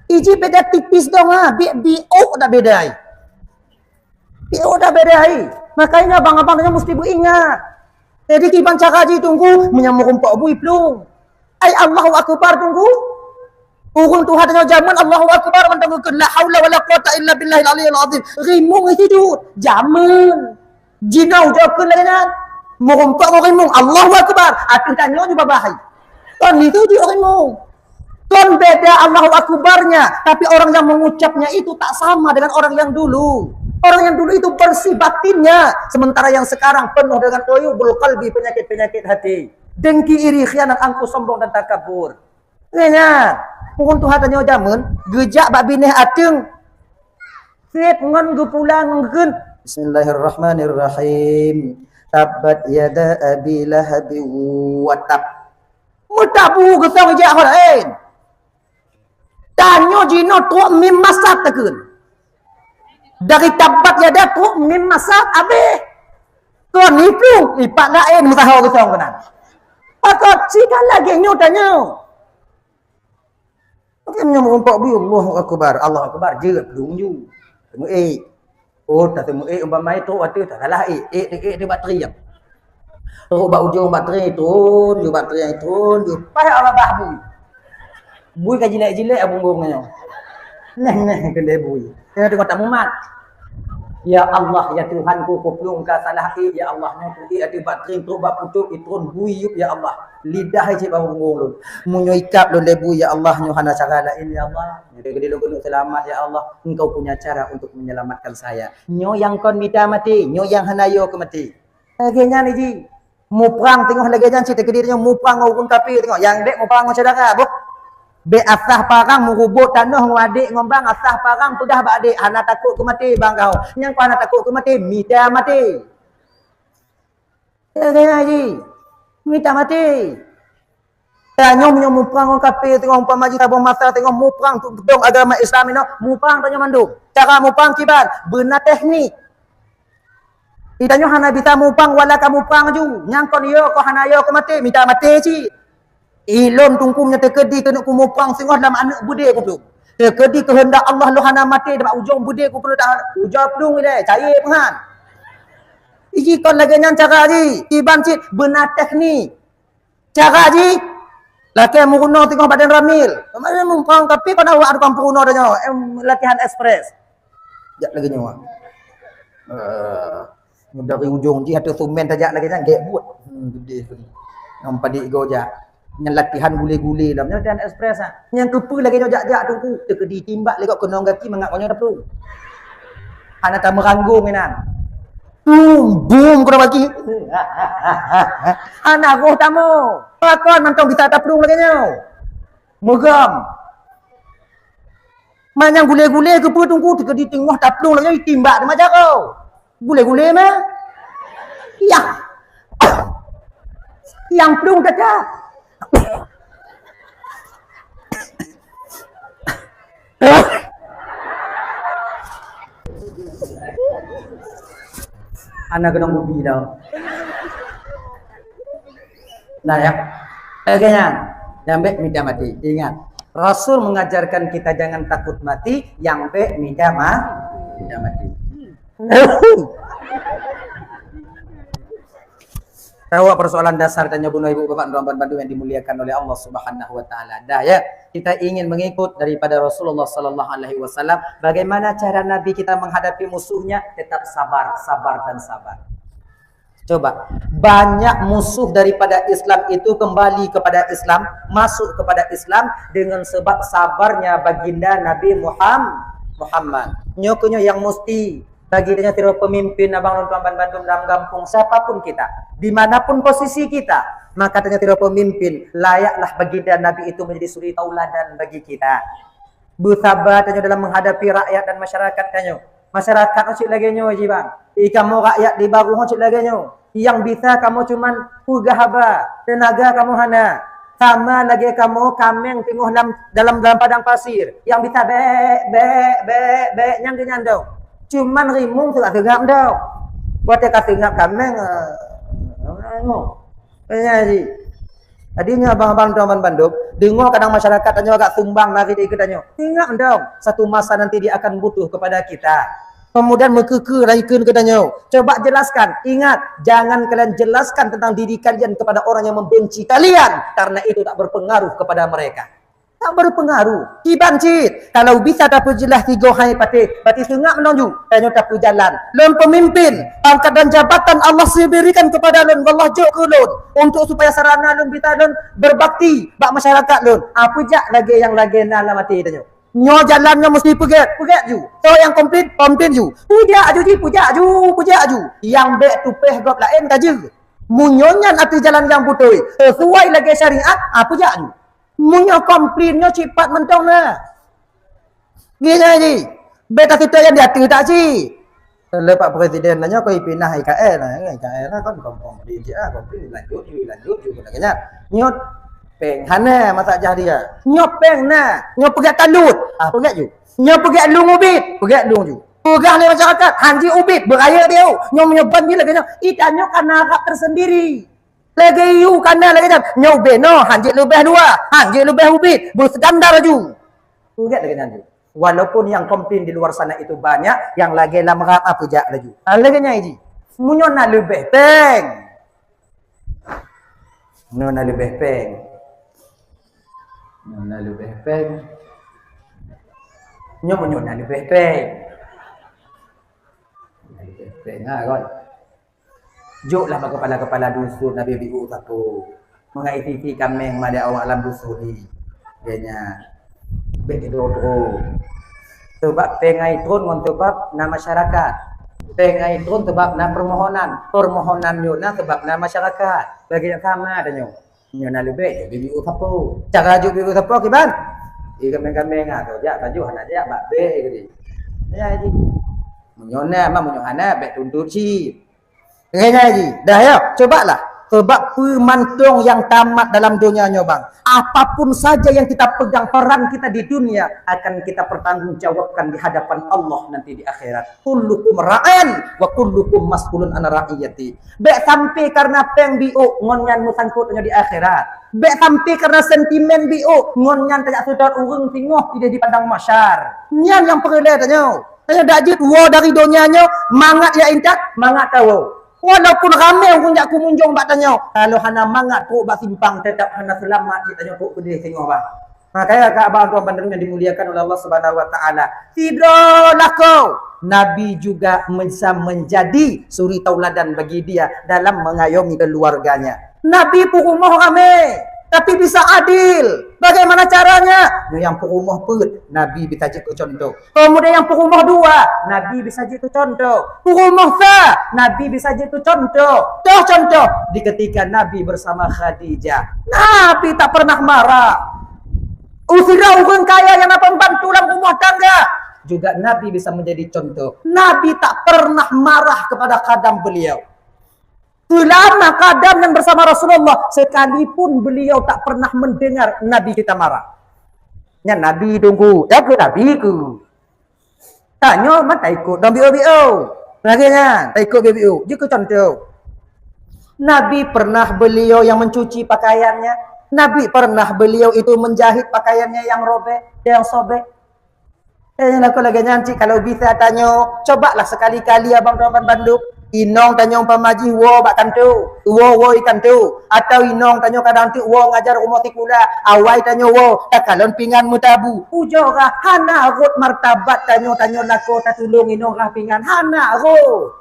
Speaker 3: Iji beda tipis dong ah, bi dak bedai. Ya udah bedai. Makanya abang-abangnya mesti beringat. Jadi kiban cakaji tunggu menyamuk umpak bui plung. Ai Allahu Akbar tunggu. Urung Tuhan dengan zaman Allahu Akbar mentangguhkan la haula wala quwata illa billahil aliyil azim. Rimung hidup. Zaman. Jinau jauhkan lagi kan. Merumpak rimung Allahu Akbar. Atuh tanya juga bahai. Kan itu dia rimung. Kan beda Allahu Akbarnya, tapi orang yang mengucapnya itu tak sama dengan orang yang dulu. Orang yang dulu itu bersih batinnya, sementara yang sekarang penuh dengan uyubul qalbi, penyakit-penyakit hati. Dengki, iri, khianat, angkuh, sombong dan takabur. Ingat, mungkin Tuhan tanya jaman, gejak bak bineh ateng. Sip ngon gu pulang ngen. Bismillahirrahmanirrahim. Tabbat yada abi lahabi wa tab. Mutabu gesong jak holain. Tanyo jino tu mim masat tekun. Dari tabat ya dah tu mim masat abe. Kon itu ipak lain mutaho gesong kenan. Pakot sikan lagi nyo tanyo. Mungkin nyo merompak bi Allahu Akbar. Allahu Akbar je belum ju. Temu oh tak temu umpama itu waktu tak salah dia bateri yang. Oh bak ujung bateri turun, ju bateri turun, ju payah Allah bahbu. Bui ka jilek-jilek abung-bungnya. Nah kena bui. Dia tengok tak mumat. Ya Allah ya Tuhanku kuplung ka salah ya Allah nya tu ada batring tu bak putuk itrun bui ya Allah. Lidah je abung-bung lu. Munyo ikap lu lebu ya Allah nyo hana cara lain ya Allah. Dia gede lu selamat ya Allah. Engkau punya cara untuk menyelamatkan saya. Nyo yang kon mita mati, nyo yang hanayo ke mati. Agenya ni ji. Mu perang tengok lagi jangan cerita gede nya mu perang ngurun kafir tengok. Yang dek mu perang saudara, boh. Be asah parang mengubut tanah ngadik ngombang asah parang sudah bak adik hana takut ke mati bang kau yang kau hana takut ke mati mita mati ya haji mita mati tanya mu perang orang kafir tengok umpama ji tabung masa tengok mu perang dong agama Islam ini mu perang tanya manduk cara mu perang kiban benar teknik ditanya hana bisa mu perang wala kamu perang ju yang kau yo kau hana yo ke mati mita mati ci ilon tungkumnya terkedi kena kumu perang singah dalam anak bude ku peluk. Terkedi kehendak Allah lohana mati dalam ujung bude ku peluk tak ujung pelung ni cair pengan. Iji kon lagi nyan cara ji, tiban cik benar teknik. Cara ji laki muruno tengok badan ramil. Kemarin mumpang tapi kau nak ada kampung no dah latihan ekspres. Jak lagi nyawa. Dari ujung ji ada sumen tajak lagi nyan gek buat. Gede tu. Nampak dik gojak. Yang latihan gule-gule dalam latihan ekspres ah. Yang kepu lagi jak-jak tunggu terkedi timbak lekok kenong kaki mengak banyak dah tu. Ana tak meranggung menan. Boom kena bagi. Anak roh tamu. Pakon mantong bisa tak pelung lagi nyau. Megam. Manang gule-gule kepu tunggu terkedi tengah tak pelung lagi timbak macam kau. Gule-gule mah. Ya. Yang pelung tak. Anak kena bubi dah. Nah ya, akhirnya nyampe minta mati. Ingat, Rasul mengajarkan kita jangan takut mati, yang minta mati. Tahu persoalan dasar tanya bunuh ibu bapak dan bantu yang dimuliakan oleh Allah Subhanahu wa taala. Dah ya, kita ingin mengikut daripada Rasulullah sallallahu alaihi wasallam bagaimana cara Nabi kita menghadapi musuhnya, tetap sabar dan sabar. Coba, banyak musuh daripada Islam itu kembali kepada Islam, masuk kepada Islam dengan sebab sabarnya baginda Nabi Muhammad. Nyokonyo yang mesti bagi dia tiru pemimpin abang tuan Bandung dalam kampung siapapun kita, dimanapun posisi kita, maka tanya tiru pemimpin layaklah baginda Nabi itu menjadi suri tauladan bagi kita. Bersabar tanya dalam menghadapi rakyat dan masyarakat tanya. Masyarakat ngocik lagi nyo bang. Kamu rakyat di baru ngocik lagi nyo. Yang bisa kamu cuman haba, tenaga kamu hana. Sama lagi kamu kameng tengok dalam padang pasir. Yang bisa be nyang. Cuman rimung sudah tegak dah. Buat dia tegak kameng. Jadi adinya abang-abang teman Bandung, dengar kadang masyarakat tanya agak sumbang lagi dia tanya. Ingat dong, satu masa nanti dia akan butuh kepada kita. Kemudian mekeke raikun katanya. Coba jelaskan. Ingat, jangan kalian jelaskan tentang diri kalian kepada orang yang membenci kalian, karena itu tak berpengaruh kepada mereka. Tak berpengaruh. Kibancit. Kalau bisa tak jelas tiga hari pati sengak menunjuk. Tanya tak jalan. Lon pemimpin. Pangkat dan jabatan Allah berikan kepada lon. Allah jok ke lon. Untuk supaya sarana lon kita lon berbakti. Bak masyarakat lon. Apa jak lagi yang lagi nala mati tanya. Nyo jalannya mesti pegat ju. So yang komplit ju. Puja ju. Yang bek tupeh gop lain kaje. Munyonyan ati jalan yang putih. Sesuai lagi syariat. Puja ju. Munyo komplainnya cepat mentong na. Gila ji. Beta kita yang diatur tak si. Lepas presiden nanya kau pindah IKL lah. IKL lah kan komplain dia. Komplain lanjut juga lagi. Nyot peng hana masa jah dia. Nyot peng na. Nyot pegat talut. Pegat ju. Nyot pegat lung ubit. Pegat lung ju. Pegat ni masyarakat. Hanji ubit. Beraya dia. Nyot menyeban dia lagi. Ikannya karena hak tersendiri. Lagi you kana lagi jam nyau beno hanjit lebih dua hanjit lebih ubit berskandar ju. Lihat lagi nanti. Walaupun yang komplain di luar sana itu banyak, yang lagi lama apa jak lagi. Lagi nyai ji. Munyona lebih peng. Nona lebih peng. Nona lebih peng. Munyona lebih peng. Lebih peng rồi. Juklah kepala-kepala dusun Nabi Biu satu mengaiti kami yang ada awak alam dusun ni. Kayaknya begitu. Sebab pengai turun untuk sebab nama masyarakat. Pengai turun sebab nama permohonan nyona sebab nama masyarakat. Bagi yang sama ada nyo. Nyona lebih Biu satu. Cara juk Biu satu kiban. Kami ngah tu jak baju anak jak bak be gitu. Ya ji. Nyona mah nyona be tuntut si. Kayaknya lagi. Dah ya, cobalah. Sebab pemantung yang tamat dalam dunianya bang. Apapun saja yang kita pegang, peran kita di dunia akan kita pertanggungjawabkan di hadapan Allah nanti di akhirat. Kullukum ra'in wa kullukum mas'ulun an ra'iyati. Bek sampai karena peng biu ngonyan musangkutnya di akhirat. Bek sampai karena sentimen biu ngonyan tak sudar urung tingoh tidak di padang masyar. Nyan yang perlu tanya. Tanya dajit wo dari dunianya mangat ya intak, mangat tahu. Walaupun ramai orang jak kumunjung bak tanya. Kalau hana mangat tu bak simpang tetap hana selamat kita tanya tu kedai tengok bang. Makanya kak abang tuan bandung yang dimuliakan oleh Allah Subhanahu wa taala. Tidaklah kau Nabi juga bisa menjadi suri tauladan bagi dia dalam mengayomi keluarganya. Nabi pun rumah ramai tapi bisa adil. Bagaimana caranya? Yang perumah pun Nabi bisa jadi contoh. Kemudian yang perumah dua, Nabi bisa jadi contoh. Perumah sah, Nabi bisa jadi contoh. Contoh di ketika Nabi bersama Khadijah, Nabi tak pernah marah. Usirah orang kaya yang apa membantu dalam rumah tangga, juga Nabi bisa menjadi contoh. Nabi tak pernah marah kepada khadam beliau. Selama kadam yang bersama Rasulullah, sekalipun beliau tak pernah mendengar Nabi kita marah. Ya Nabi tunggu, ya ke Nabi ku. Tanya mata ikut dan biu. Lagi nya, tak ikut biu. Dia ke contoh. Nabi pernah beliau yang mencuci pakaiannya. Nabi pernah beliau itu menjahit pakaiannya yang robek, yang sobek. Aku lagi nyanci kalau bisa tanya, cobalah sekali-kali abang tuan Bandung. Inong tanya pamaji wo bakkan tu, wo ikan tu, atau inong tanya kadang tu wo ngajar umur tikula, awai tanya wo tak kalon pingan mutabu. Ujo kah hana rot martabat tanya lako tak tulung inong kah pingan hana rot.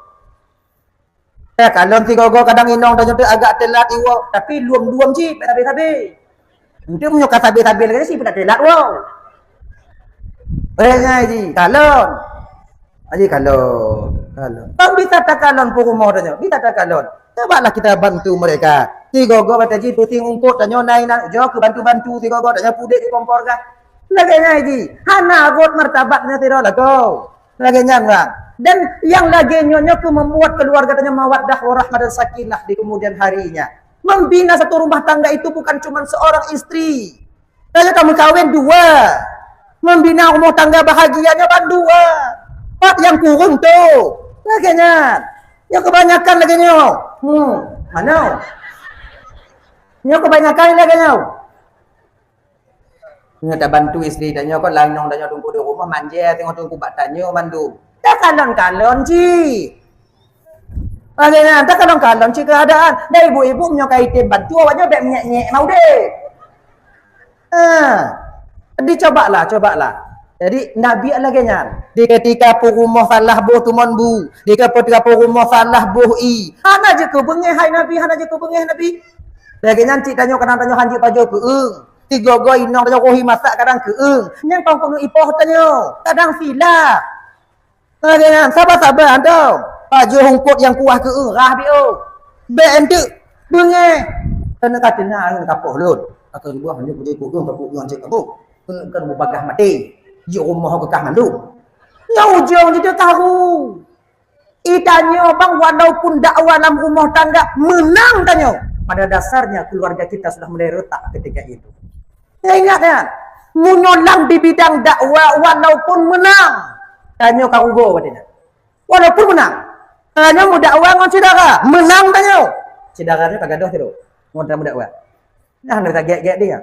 Speaker 3: Kalon tigogo kadang inong tanya tu agak telat iwo, tapi luam ji tabe. Untuk menyuka tabe lagi sih tidak telat wo. Ngaji kalon. Aji kalon. Bang bisa tak kalon rumah tanya. Bisa tak kalon. Cobalah kita bantu mereka. Tigogo bata ji puting ungkut tanya nainan jo ke bantu tigogo tanya pudik di kompor kah. Lagi ngaji. Hana rot martabatnya tidak lagu. Lagi nyang. Dan yang lagi nyonya ke membuat keluarga tanya mawaddah warahmah dan sakinah di kemudian harinya. Membina satu rumah tangga itu bukan cuma seorang istri. Tanya kamu kawin 2. Membina rumah tangga bahagianya kan 2. Pak yang kurung tu. Laganya. Yang kebanyakan laganya. Mana? Yang kebanyakan laganya. Nggak tak bantu istri tanya kau lanong tanya tunggu di rumah manja tengok tunggu bak tanya mandu. Tak kalon ci. Laganya tak kalon ci keadaan. Dah ibu-ibu menyokai tim bantu awaknya dak nyek mau deh. Dicobalah. Jadi Nabi alaganya di ketika rumah salah buh tuman bu, di ketika rumah salah buh i. Hana je ke bengeh hai Nabi, Nabi. Laganya cik tanya hanji pajo ke Tiga goi inong tanya kohi masak kadang ke Yang kau kono ipoh tanya, kadang silap. Laganya sabar anda. Pajo hungkut yang kuah ke rah bio. Ben tu bengeh. Kena katanya kapoh lun. Akan buah hanya boleh pukul cik kapoh. Kan bagah mati. Di rumah ke kah mandu. Yang ujung dia tahu. Itanya bang walaupun dakwah dalam rumah tangga menang tanya. Pada dasarnya keluarga kita sudah mulai retak ketika itu. Ya ingat ya. Menyolong di bidang dakwah walaupun menang. Tanya kau ugo katanya. Walaupun menang. Tanya mau dakwah ngon saudara. Menang tanya. Saudaranya tak gaduh tu. Mau dakwah. Nah, nak gek dia.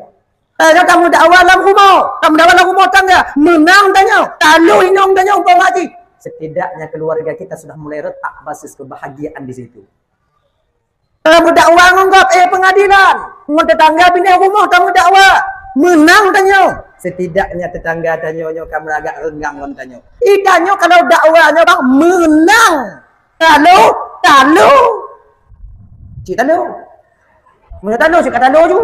Speaker 3: Tanya kamu dakwah dalam rumah tangga, menang tanya, kalau inong tanya umpam haji. Setidaknya keluarga kita sudah mulai retak basis kebahagiaan di situ. Kamu dakwah ngonggap pengadilan, mau tetangga pindah rumah kamu dakwah, menang tanya. Setidaknya tetangga tanya kamu agak renggang tanya. Tanya kalau dakwahnya bang menang, kalau cik talu, mana talu cik talu tu.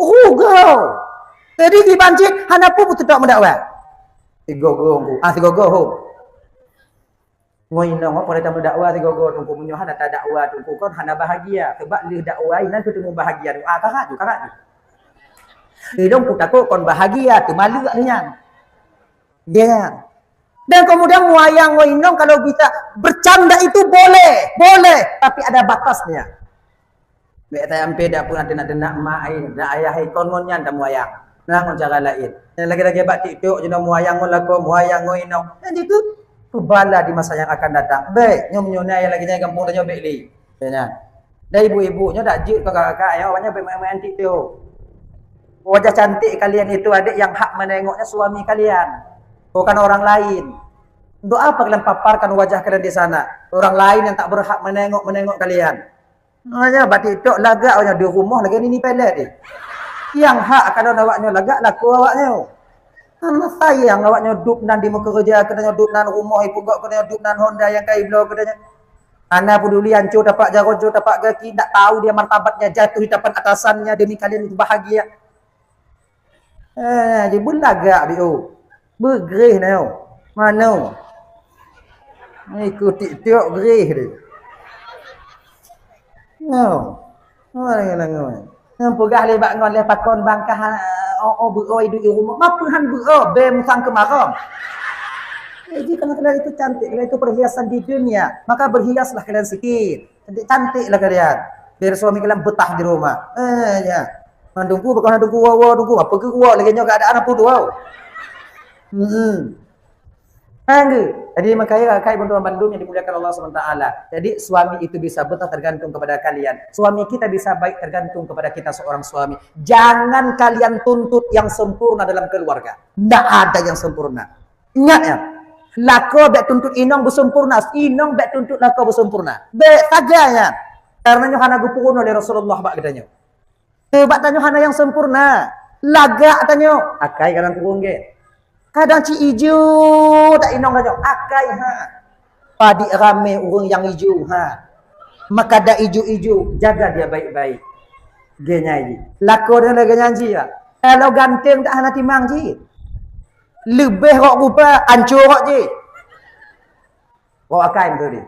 Speaker 3: Go. Jadi di banjir hana pun tidak mendakwah. Tigogo. Ngoi nong apa dah mendakwah tigogo tunggu munyo hana tak dakwah tunggu kon hana bahagia. Sebab li dakwah nan ketemu bahagia tu. Kakak tu. Hidung ku takut kon bahagia tu malu nian. Dia. Dan kemudian wayang ngoi nong kalau bisa bercanda itu boleh, tapi ada batasnya. Bek sampai dak pun ada nak main, nak ayah ikon ngonyan dak muayang. Nah ngon cara lain. Yang lagi-lagi bak TikTok je nak muayang ngon lako, muayang ngon inong. Dan itu bala di masa yang akan datang. Baik, nyom-nyona yang lagi nyai kampung tanya baik li. Ya. Dan ibu-ibunya dak juk kakak-kakak ya awaknya baik main TikTok. Wajah cantik kalian itu adik yang hak menengoknya suami kalian, bukan orang lain. Untuk apa kalian paparkan wajah kalian di sana? Orang lain yang tak berhak menengok kalian. Maknanya batik tok lagak awaknya di rumah lagi ni pelet ni. Yang hak kalau awaknya lagak laku awaknya. Ana sayang awaknya duduk nan di muka kerja katanya duduk nan rumah ibu gak katanya duduk nan Honda yang kai blow katanya. Ana peduli hancur tapak jarojo tapak kaki tak tahu dia martabatnya jatuh di depan atasannya demi kalian itu bahagia. Dia pun lagak bio. Bergerih nau. Mana? Ikut TikTok gerih dia. No. Orang. Pegah lebak ngon le pakon bangkah beroi di rumah. Apa han beroi be musang kemarau. Jadi kalau itu cantik, kalau itu perhiasan di dunia, maka berhiaslah kalian sikit. Cantiklah kalian. Biar suami kalian betah di rumah. Ya. Mandungku bukan mandungku wow tunggu apa ke wow lagi nyo keadaan apa tu wow. Jadi makanya kakak ibu Bandung yang dimuliakan Allah SWT. Jadi suami itu bisa betul tergantung kepada kalian. Suami kita bisa baik tergantung kepada kita seorang suami. Jangan kalian tuntut yang sempurna dalam keluarga. Tidak ada yang sempurna. Ingat ya. Lako bek tuntut inong bersempurna. Inong bek tuntut lako bersempurna. Bek saganya. Karena hana gupun oleh Rasulullah bak katanya. Bak tanya hana yang sempurna. Lagak tanya. Akai kadang kurung ke. Kadang ci hijau tak inong dah akai ha. Padi rame orang yang hijau ha. Maka dah hijau-hijau jaga dia baik-baik. Genya ini. Lako dia lagi nyanyi lah. Kalau ganteng tak hana timang ji. Lebih kok rupa ancur kok ji. Kok akai betul ni.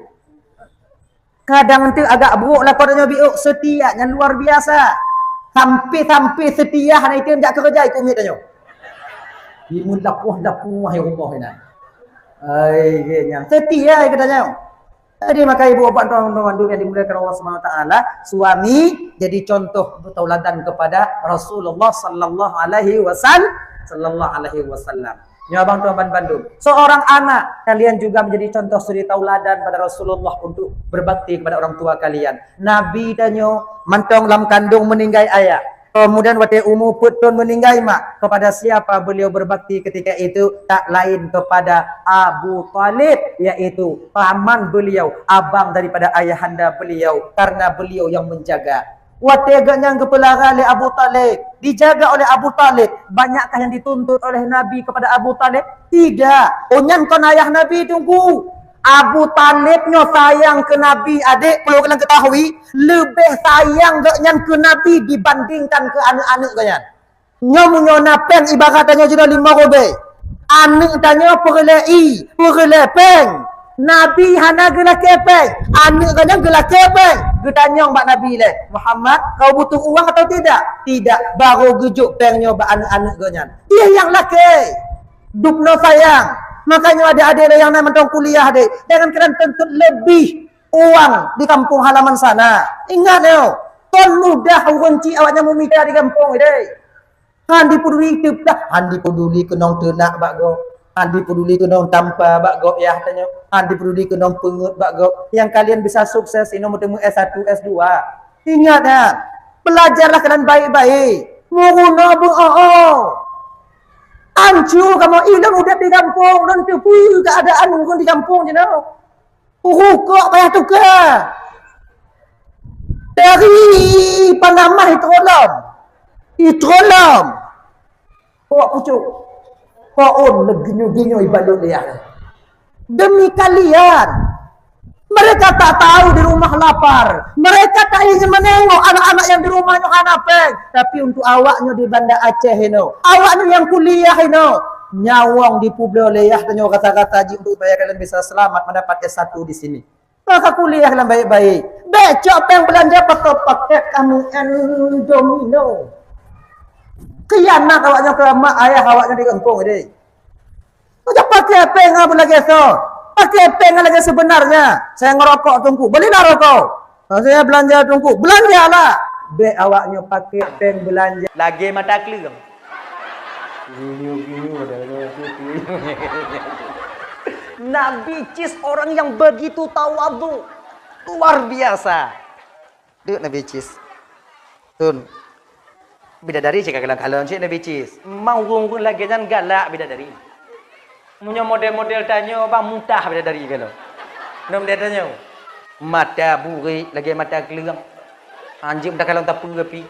Speaker 3: Kadang tu agak buruk lako dia biuk setia yang luar biasa. Sampai setia hana itu tak kerja ikut umit tanya. Imun dapuh hai rumah ni. Ai genya. Setia katanya. Jadi maka ibu bapak tuan-tuan yang dimuliakan Allah Subhanahu wa taala, suami jadi contoh tauladan kepada Rasulullah sallallahu alaihi wasallam. Ya abang tuan Bandung. Seorang anak kalian juga menjadi contoh suri tauladan pada Rasulullah untuk berbakti kepada orang tua kalian. Nabi danyo mantong lam kandung meninggai ayah. Kemudian waktu umur putun meninggal mak. Kepada siapa beliau berbakti ketika itu? Tak lain kepada Abu Talib. Yaitu paman beliau. Abang daripada ayahanda beliau. Karena beliau yang menjaga. Waktu yang kepelara oleh Abu Talib. Dijaga oleh Abu Talib. Banyakkah yang dituntut oleh Nabi kepada Abu Talib? Tidak. Onyan kon ayah Nabi tunggu. Abu Talibnya sayang ke Nabi, adik perlu kalian ketahui, lebih sayang gaknya ke Nabi dibandingkan ke anak-anak kalian. Nyomunyo napen ibaratnya sudah 5 robe. Anak tanya perlei, perlepeng. Nabi hana gelak kepeng, anak kalian gelak kepeng. Getanya mbak Nabi le, Muhammad, kau butuh uang atau tidak? Tidak, baru gejuk pengnya mbak anak-anak kalian. Dia yang laki. Dupno sayang. Makanya ada yang nak mentong kuliah dek. Jangan kalian tuntut lebih uang di kampung halaman sana. Ingat yo, ton mudah kunci awaknya memikir di kampung dek. Handi peduli teplah, handi peduli kenong tenak bago. Handi peduli kenong tanpa bago ya tanya. Handi peduli kenong pengut bago. Yang kalian bisa sukses ini bertemu S1, S2. Ingat ya, belajarlah kalian baik-baik. Muruna bu Ancur kamu hilang udah di kampung dan tepi keadaan orang di kampung je nak. Rukuk payah tukar. Dari Panama Itrolam. Kok pucuk. Kok on leginyo-ginyo ibadah dia. Demi kalian. Mereka tak tahu di rumah lapar. Mereka tak ingin menengok anak-anak yang di rumahnya hanapeng. Tapi untuk awaknya di Banda Aceh ini. Awaknya yang kuliah ini. Nyawang di Publoleyah. Tanya kata-kata haji untuk supaya kalian bisa selamat mendapat S1 di sini. Maka kuliah kalian baik-baik. Becok yang belanja pakai kamu Endomino. Kiamat awaknya ke mak ayah awaknya di kampung ini. Macam pakai apa yang lagi so? Pakai peng lagi sebenarnya. Saya ngerokok tunggu. Belilah rokok. Saya belanja tunggu. Belanjalah. Be awaknya pakai peng belanja.
Speaker 5: Lagi mata keling.
Speaker 3: Nabi Cis orang yang begitu tawadhu. Luar biasa. Duk Nabi Cis. Tun. Bidadari cakap kalang-kalang cik Nabi Cis. Mau rung lagi jangan galak bidadari. Punya model-model tanya bang muntah bidadari kalau. Nom dia tanya. Mata buri lagi mata kelang. Anjing dah kalau tak penggepi.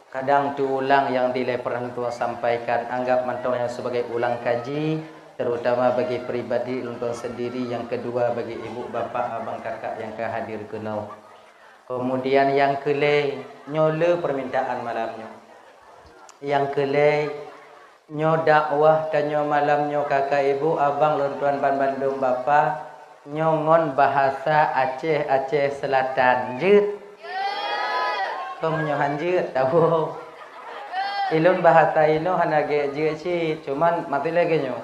Speaker 3: Kadang tu ulang yang dilepar orang tua sampaikan anggap mantau yang sebagai ulang kaji, terutama bagi pribadi luntuan sendiri, yang kedua bagi ibu bapa abang kakak yang kehadir kenal. Kemudian yang kelai nyola permintaan malamnya. Yang kelai nyo dakwah dan nyo malamnya kakak ibu abang luntuan Bandung bapa nyongon bahasa Aceh Selatan jut. Kau menyohan jut tahu. Ilun bahasa ino hanage jut sih, cuman mati lagi nyo.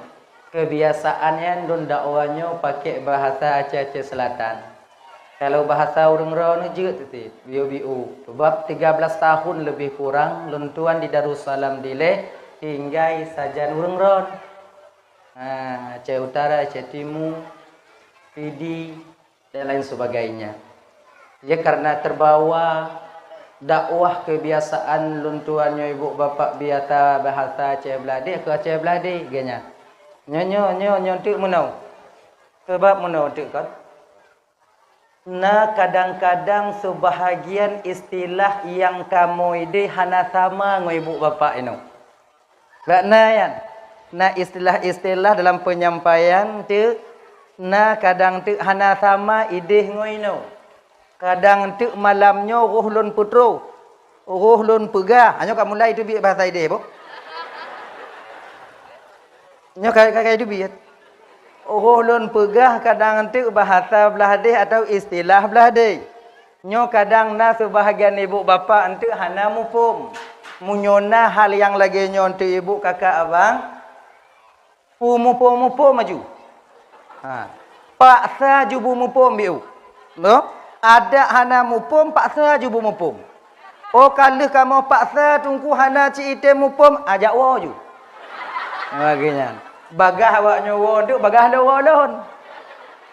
Speaker 3: Kebiasaannya don dakwahnya pakai bahasa Aceh Selatan. Kalau bahasa urang ron jut tu biu. Sebab 13 tahun lebih kurang luntuan di Darussalam dile hingga saja urang ron. Aceh Utara, Aceh Timur, Pidi, dan lain sebagainya. Ya karena terbawa dakwah kebiasaan luntuannya ibu bapak biata bahasa Aceh Belade ke Aceh Belade genya. Nyo tik menau. Sebab menau tik kan. Nah kadang-kadang sebahagian istilah yang kamu ide hana sama dengan ibu bapak ini. Kerana ya, nah istilah-istilah dalam penyampaian tu, nah kadang tu hana sama ide ngoino. Kadang tu malamnya roh lun putro, roh lun pegah. Hanya kamu mulai itu biar bahasa ide, bu. Nyo kayak itu biar. Roh lun pegah kadang tu bahasa Belade atau istilah Belade. Nyo kadang na sebahagian ibu bapa antu hana mufum. Munyona hal yang lagi nyo antu ibu kakak abang. Mufum maju. Paksa jubu mufum biu. No? Ada hana mufum paksa jubu mufum. Oh kalau kamu paksa tungku hana cite mufum ajak waju. Baginya. Bagah awak nyawa duk bagah lawa lon.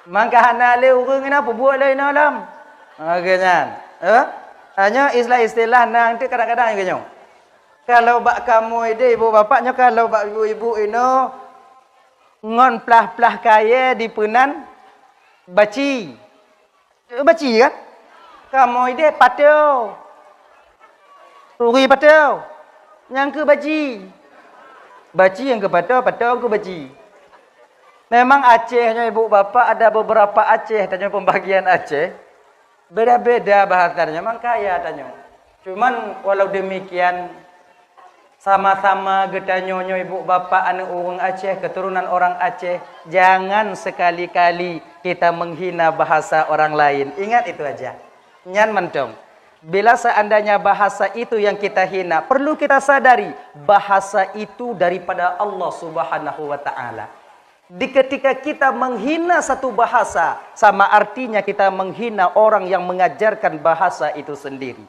Speaker 3: Mangka hana le urang ina buat lain alam. Baginya. Hanya istilah nang tu kadang-kadang gitu. Kalau bak kamu ide ibu bapaknya kalau bak ibu ino ngon plah-plah kaya di penan baci. Baci kan? Kamu ide patau. Turi patau. Yang ke baci. Baci yang ke patau ke baci. Memang Acehnya ibu bapa ada beberapa Aceh tanya pembagian Aceh. Beda-beda bahasanya, memang kaya tanya. Cuman walau demikian sama-sama getanyonyo ibu bapa anak orang Aceh, keturunan orang Aceh, jangan sekali-kali kita menghina bahasa orang lain. Ingat itu aja. Nyan mentong. Bila seandainya bahasa itu yang kita hina, perlu kita sadari bahasa itu daripada Allah Subhanahu wa taala. Di ketika kita menghina satu bahasa, sama artinya kita menghina orang yang mengajarkan bahasa itu sendiri.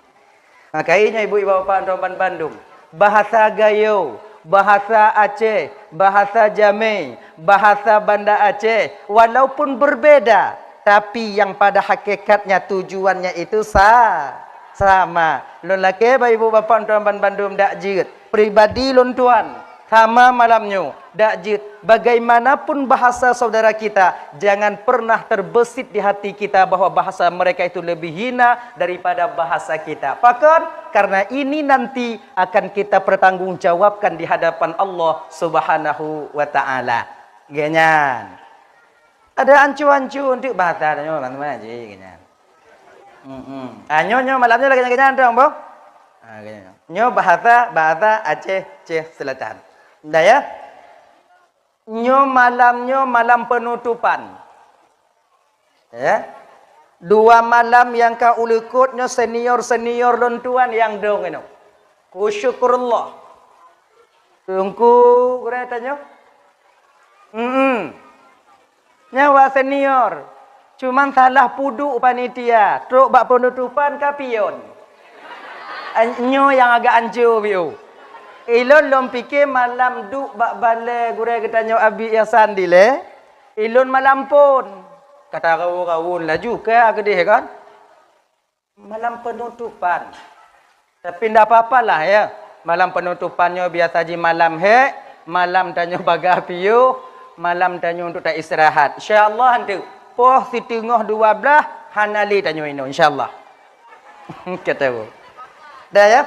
Speaker 3: Makanya ibu-ibu bapak Roban Bandung, bahasa Gayo, bahasa Aceh, bahasa Jameh, bahasa Banda Aceh, walaupun berbeda, tapi yang pada hakikatnya tujuannya itu sama. Lon laki ibu bapak Roban Bandung dak jit, pribadi lon tuan sama malamnya dak jit. Bagaimanapun bahasa saudara kita, jangan pernah terbesit di hati kita bahwa bahasa mereka itu lebih hina daripada bahasa kita. Bahkan karena ini nanti akan kita pertanggungjawabkan di hadapan Allah Subhanahu wa taala. Genyan. Ada ancu-ancu untuk bahasa nyo teman-teman aja genyan. Nyo malamnya lagi genyan dong, Bu. Genyan. Nyo bahasa Aceh Selatan. Dah ya? Nyo malam penutupan. Ya. 2 malam yang kau ulukut nyo senior lontuan yang dong ino. Ku syukurullah. Tungku kurang nyo. Nyawa senior. Cuman salah puduk panitia. Truk bak penutupan kapion. Nyo yang agak anjur biu. Ilon lom pikir malam duk bak bale gure kita nyo abi yasan dile. Ilon malam pun. Kata kau laju ke agedeh kan? Malam penutupan. Tapi ndak apa-apalah ya. Malam penutupannya biasa ji malam malam tanyo baga piu, malam tanyo untuk tak istirahat. Insya-Allah hantu. Poh si tengah 12 hanali tanyo ino insya-Allah. Kata bu. Dah ya?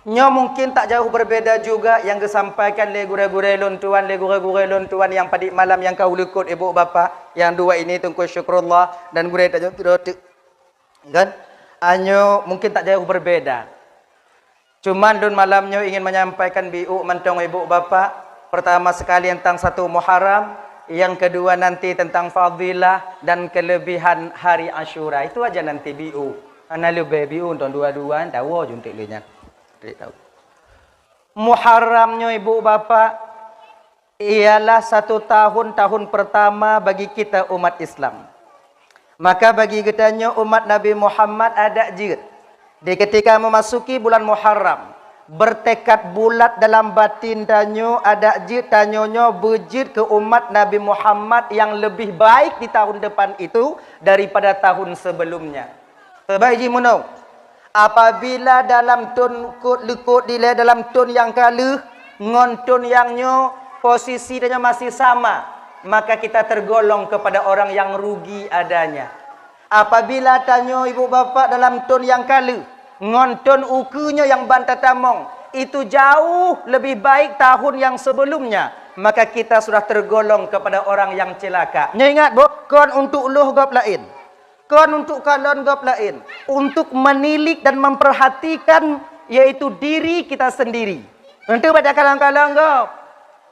Speaker 3: Nyo mungkin tak jauh berbeda juga yang disampaikan le gure-gure lontuan yang pada malam yang kau lekut ibu bapa yang 2 ini tungku syukurullah dan gure tak jauh kan anyo mungkin tak jauh berbeda. Cuman lun malamnya ingin menyampaikan biu mentong ibu bapa pertama sekali tentang 1 Muharram, yang kedua nanti tentang fadilah dan kelebihan hari Asyura. Itu aja nanti biu. Ana lebih biu untuk dua-duaan tahu juntik lenya. Tahu. Muharramnya ibu bapa ialah 1 tahun pertama bagi kita umat Islam. Maka bagi kitanya umat Nabi Muhammad ada jid. Di ketika memasuki bulan Muharram, bertekad bulat dalam batin tanyo, ada jid tanyonyo berjid ke umat Nabi Muhammad yang lebih baik di tahun depan itu daripada tahun sebelumnya. Terbaik jimuno. Apabila dalam tun kut lekut dile dalam tun yang kalah ngon tun yang nyo posisi dia masih sama, maka kita tergolong kepada orang yang rugi adanya. Apabila tanyo ibu bapa dalam tun yang kalah ngon tun ukunya yang bantatamong itu jauh lebih baik tahun yang sebelumnya, maka kita sudah tergolong kepada orang yang celaka. Ingat bu, kon untuk luh gop lain, kon untuk kalon gop lain, untuk menilik dan memperhatikan yaitu diri kita sendiri. Untuk pada kalon-kalon gop,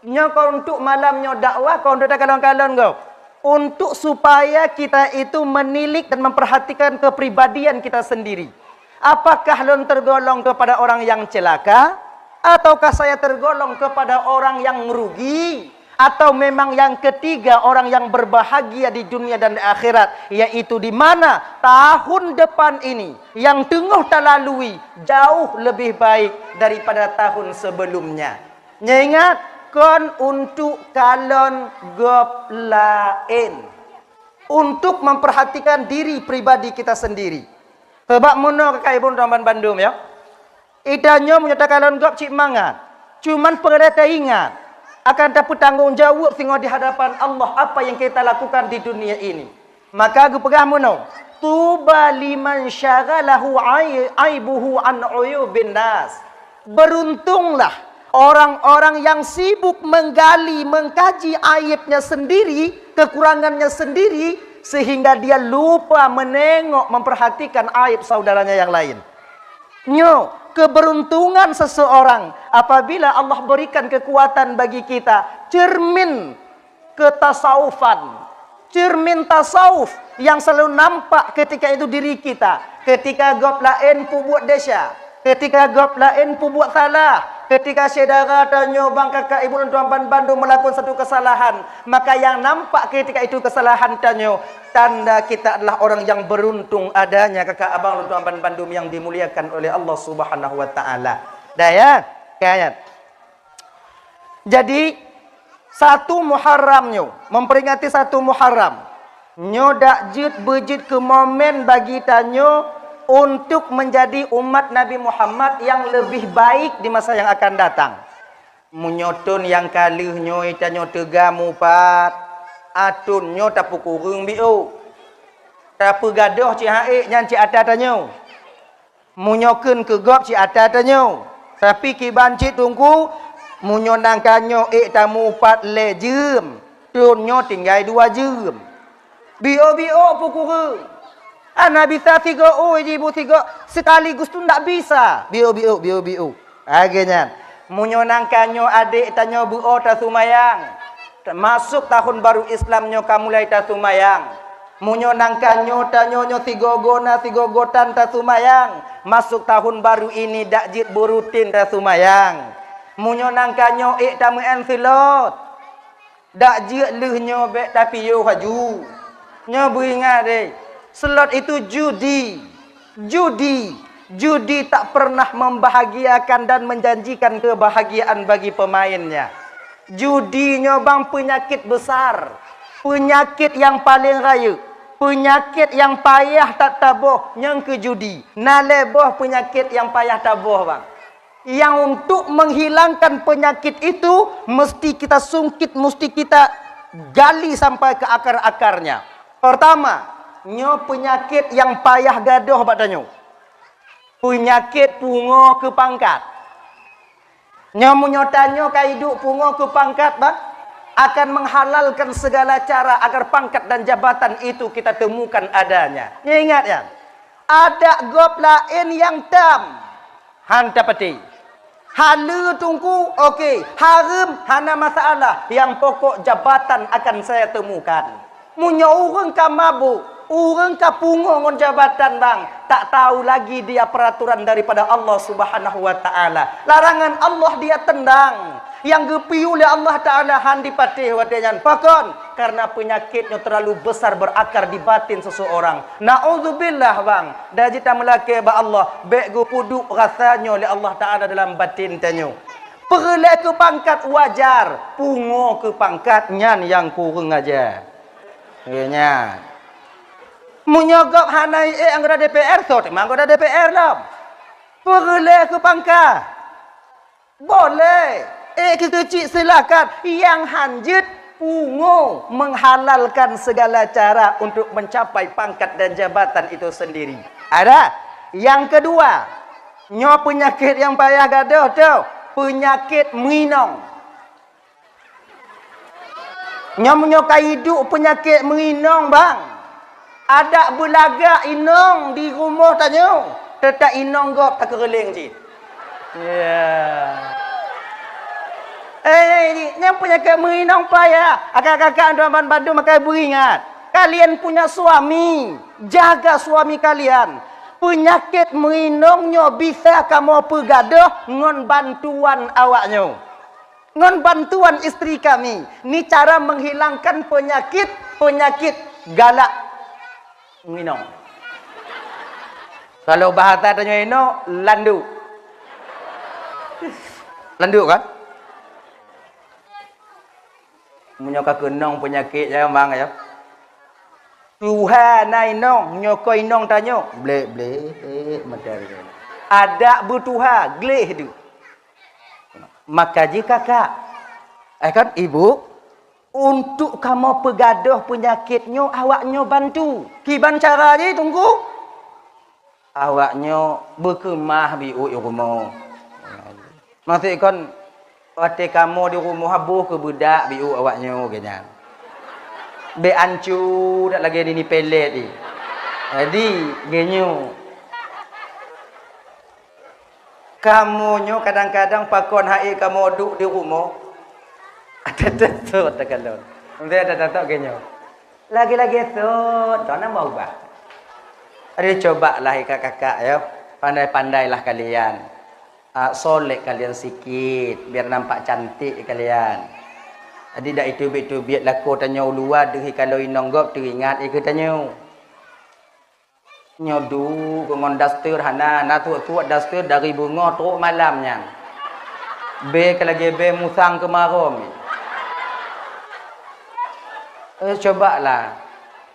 Speaker 3: nyo kon untuk malamnya dakwah, kon untuk kalon-kalon gop, untuk supaya kita itu menilik dan memperhatikan kepribadian kita sendiri. Apakah lon tergolong kepada orang yang celaka? Ataukah saya tergolong kepada orang yang merugi? Atau memang yang ketiga orang yang berbahagia di dunia dan di akhirat? Yaitu di mana tahun depan ini yang tengah terlalui jauh lebih baik daripada tahun sebelumnya. Ingat, kon untuk kalon gop lain. Untuk memperhatikan diri pribadi kita sendiri. Sebab mono kakak ibu Ramban Bandung ya. Idanyo menyatakan kalon gop cik mangat. Cuman pengereta ingat akan dapat tanggungjawab sehingga di hadapan Allah apa yang kita lakukan di dunia ini. Maka aku pegah mono. Tuba liman syaghalahu aibuhu an uyubin nas. Beruntunglah orang-orang yang sibuk menggali, mengkaji aibnya sendiri, kekurangannya sendiri, sehingga dia lupa menengok, memperhatikan aib saudaranya yang lain. Nyo, keberuntungan seseorang apabila Allah berikan kekuatan bagi kita, cermin ketasawufan, cermin tasawuf yang selalu nampak ketika itu diri kita. Ketika gop lain pu buat desa, ketika gop lain pu buat salah, ketika saudara tanya bang kakak ibu dan tuan Bandung melakukan satu kesalahan, maka yang nampak ketika itu kesalahan tanya, tanda kita adalah orang yang beruntung adanya kakak abang dan tuan Bandung yang dimuliakan oleh Allah Subhanahu wa taala. Dah ya, kayat. Jadi satu Muharram nyo, memperingati satu Muharram. Nyo dak jid bejid ke momen bagi tanyo untuk menjadi umat Nabi Muhammad yang lebih baik di masa yang akan datang. Munyotun yang kalih nyo itanyo tegamu pat atun nyo tapu kurung biu. Tapu gadoh ci haik nyan ci ata tanyo. Munyokeun ke gop ci ata tanyo. Tapi ki banci tunggu munyonang kanyo tamu pat le jem. Tun nyo tinggal 2 jem. Biu pu kurung. Nabi bisa 3 ibu 3 sekaligus tu tak bisa. Biu. Akhirnya munyonang kanyo adik tanyo buo ta sumayang. Masuk tahun baru Islamnyo kamu mulai ta sumayang. Munyonang kanyo tanyo nyo 3 gotan ta sumayang. Masuk tahun baru ini dak jid berutin ta sumayang. Munyonang kanyo tamu ensilot. Dak jid leuhnyo be tapi yo haju. Nyo beringat deh. Slot itu judi. Judi tak pernah membahagiakan dan menjanjikan kebahagiaan bagi pemainnya. Judi nyobang penyakit besar. Penyakit yang paling raya. Penyakit yang payah tak tabuh. Yang ke judi. Naleboh penyakit yang payah tabuh bang. Yang untuk menghilangkan penyakit itu, mesti kita sungkit, mesti kita gali sampai ke akar-akarnya. Pertama, nyo penyakit yang payah gadoh badanyo. Penyakit pungo ke pangkat. Nyo munyotanyo kaiduk pungo ke pangkat bang, akan menghalalkan segala cara agar pangkat dan jabatan itu kita temukan adanya. Ingat ya. Ada gop lain yang tam. Hanta peti. Halu tungku, okey. Harum, hana masalah. Yang pokok jabatan akan saya temukan. Munyo urang ka mabuk. Orang kapungo ngon jabatan bang, tak tahu lagi dia peraturan daripada Allah Subhanahu wa taala. Larangan Allah dia tendang. Yang gepi oleh Allah taala handi patih watenyan. Pakon karena penyakitnya terlalu besar berakar di batin seseorang. Na'udzubillah bang. Dah jita melaki ba Allah. Baik gu puduk rasanya oleh Allah Ta'ala dalam batin tanyo. Perlai ke pangkat wajar. Pungo ke pangkat nyan yang kurang aja. Nyan. Menyogok hanai anggota DPR. So, anggota DPR lah. Perlai ke pangkat. Boleh. Kecil silakan. Yang hanjit pungo menghalalkan segala cara untuk mencapai pangkat dan jabatan itu sendiri. Ada. Yang kedua, nyo penyakit yang payah gaduh tu, penyakit menginong. Nyo hidup penyakit menginong bang. Ada belaga inong di rumah tanyo, tetap inong gop tak kereling cik. Yang punya kemenang payah. Akak-akak Tuan Bandung makai beringat. Kalian punya suami, jaga suami kalian. Penyakit menginongnya bisa kamu pegaduh ngon bantuan awaknya. Ngon bantuan istri kami. Ini cara menghilangkan penyakit galak menginong. Kalau bahasa tanya ini landu. Landu kan? Menyokak kenong penyakit jangan bang ya. Tuhan nainong nyokoi nong tanyo blek madar. Ada bertuha gleh tu. Maka jika kakak kan ibu untuk kamu pegaduh penyakitnya awaknya bantu. Kiban cara je tunggu. Awaknya berkemah biu rumah. Maksud kan waktu kamu di rumah habuh ke budak biu awaknya kena. Be ancu dak lagi ni pelet ni. Jadi genyo. Kamu nyo kadang-kadang pakon hai kamu duduk di rumah. Ada tu tak kalau. Nanti ada tak genyo. Lagi-lagi tu, tak nak mau bah. Ada cobalah kakak-kakak ya. Pandai-pandailah kalian. Solek kalian sikit biar nampak cantik kalian. Jadi dak itu biar laku tanya luar dehi kalau inonggop teringat ikut tanya. Nyodu dengan dastur hana tu dastur dari bunga teruk malamnya. Be lagi be musang kemarom. Cobalah.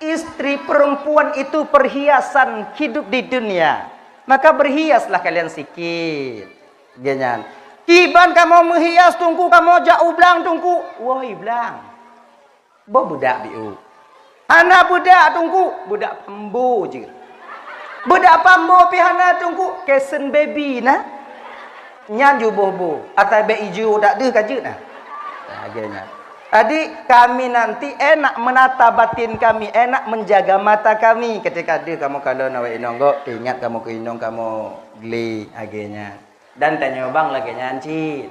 Speaker 3: Istri perempuan itu perhiasan hidup di dunia. Maka berhiaslah kalian sikit. Ganyan. Kiban kamu menghias tungku kamu jauh belang tungku. Woi belang. Bo budak biu. Anak budak tungku, budak pembu je. Budak pambo pihana tungku kesen baby nah. Nyan ju bobo. Atai be ijo dak de kaje nah. Ganyan. Jadi kami nanti enak menata batin kami, enak menjaga mata kami ketika dia kamu kalau nawa inonggo, ingat kamu ke inong kamu geli agenya. Dan tanya bang lagi nyancit.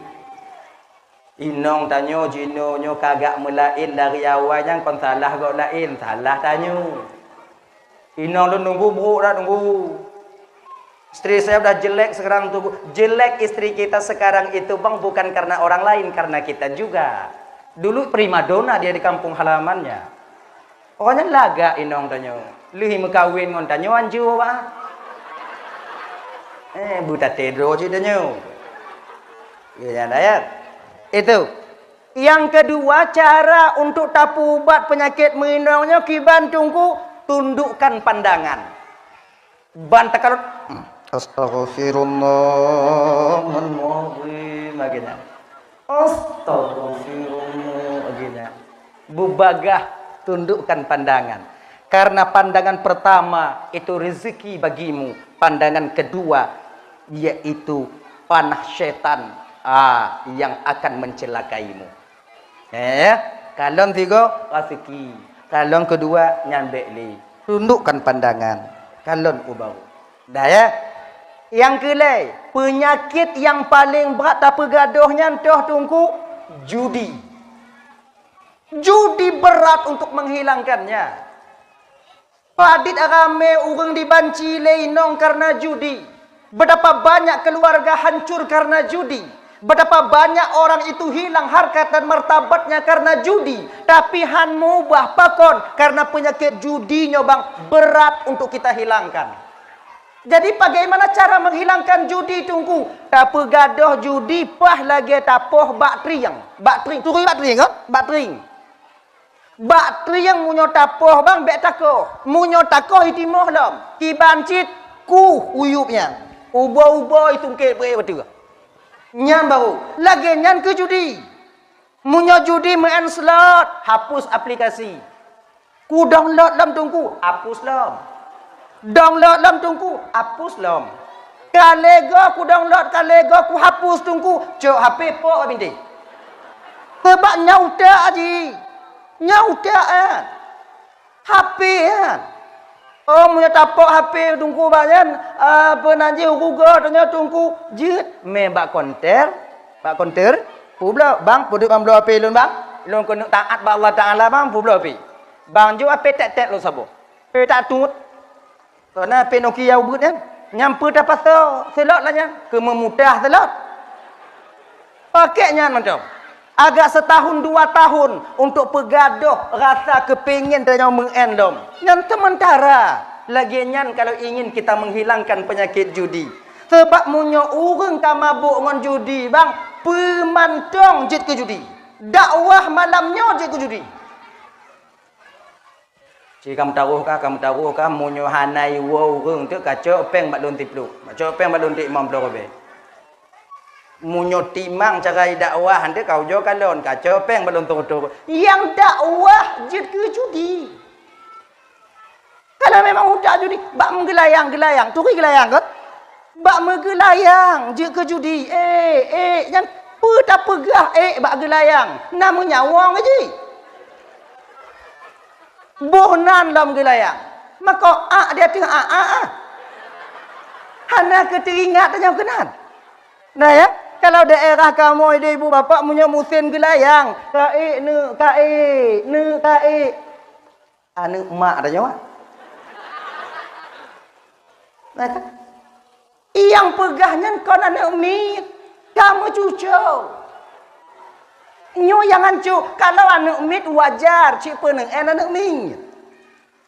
Speaker 3: Inong tanyo jino nyo kagak melain dari awal yang kon salah kok lain, salah tanyo. Inong lu nunggu buruk dah nunggu. Istri saya udah jelek sekarang tuh. Jelek istri kita sekarang itu bang bukan karena orang lain, karena kita juga. Dulu primadona dia di kampung halamannya. Pokoknya laga inong tanyo. Lihi mekawin ngon tanyo anju pak. Buta tedro je tanyo. Ya dayat. Itu. Yang kedua cara untuk tapu ubat penyakit menginongnya kiban tungku tundukkan pandangan. Bantakan Astaghfirullahaladzim agenya. Astaghfirullah agenya. Bubagah tundukkan pandangan. Karena pandangan pertama itu rezeki bagimu. Pandangan kedua yaitu panah syaitan yang akan mencelakaimu. Kalon tiga rezeki. Kalon kedua nyambek li. Tundukkan pandangan. Kalon ubau. Dah ya. Yang kelai, penyakit yang paling berat tapi gaduhnya entah tunggu judi. Judi berat untuk menghilangkannya. Padit rame orang dibanci leinong karena judi. Betapa banyak keluarga hancur karena judi. Betapa banyak orang itu hilang harkat dan martabatnya karena judi. Tapi han mubah pakon karena penyakit judinya bang berat untuk kita hilangkan. Jadi bagaimana cara menghilangkan judi tunggu? Tak pegadoh judi pah lagi tapoh bak triang. Bak tring. Turui bak tring kan? Bak tring. Bak triang munyo tapoh bang bek takoh. Munyo takoh itimoh lam. Kibancit ku uyupnya. Ubo-ubo itu ke betul. Nyan baru. Lagi nyan ke judi. Munyo judi main slot. Hapus aplikasi. Ku download lam tungku. Hapus lam. Download lam tungku. Hapus lam. Kalego ku download. Kalego ku hapus tungku. Cok HP po abinti. Sebab nyauta aji. Nyauta kan. HP kan. Oh, punya tapok HP tungku banyak. Penanji Google tanya tungku jit me bak konter. Bak konter. Publa bang puduk bang belo HP lun bang. Lun kena taat ba Allah Taala bang publa HP. Bang jo HP tek-tek lo sabo. HP tak tut. Karena HP Nokia ubut kan. Nyampe dah pasal selot lah nya. Ke memudah selot. Pakainya macam. Agak setahun 2 tahun untuk pegaduh rasa kepingin tanya mengendom. Yang sementara lagi nyan kalau ingin kita menghilangkan penyakit judi. Sebab munyo urang tak mabuk dengan judi bang, pemantong jit ke judi. Dakwah malamnya jit ke judi. Cik kamu taruh kah munyo hanai wo urang tu kacau peng bak lon tiplu. Kacau peng bak lon tik imam blobe. Munyo timang cara dakwah ande kau jo kalon kacau peng balon tur. Yang dakwah jid ke judi. Kalau memang udah judi, bak menggelayang-gelayang, turi gelayang kan? Bak menggelayang jid ke judi. Yang tak pegah bak gelayang. Namanya wong aja. Bohnan dalam gelayang. Maka dia tengah Hana keteringat tanya kenan. Nah ya. Kalau daerah kamu ada ibu bapa punya musim gelayang, kae. Anu mak dah nyawa. Yang pegahnya kau anak umit, kamu cucu. Nyo yang ancu, kalau anak umit wajar, cik peneng anak umit.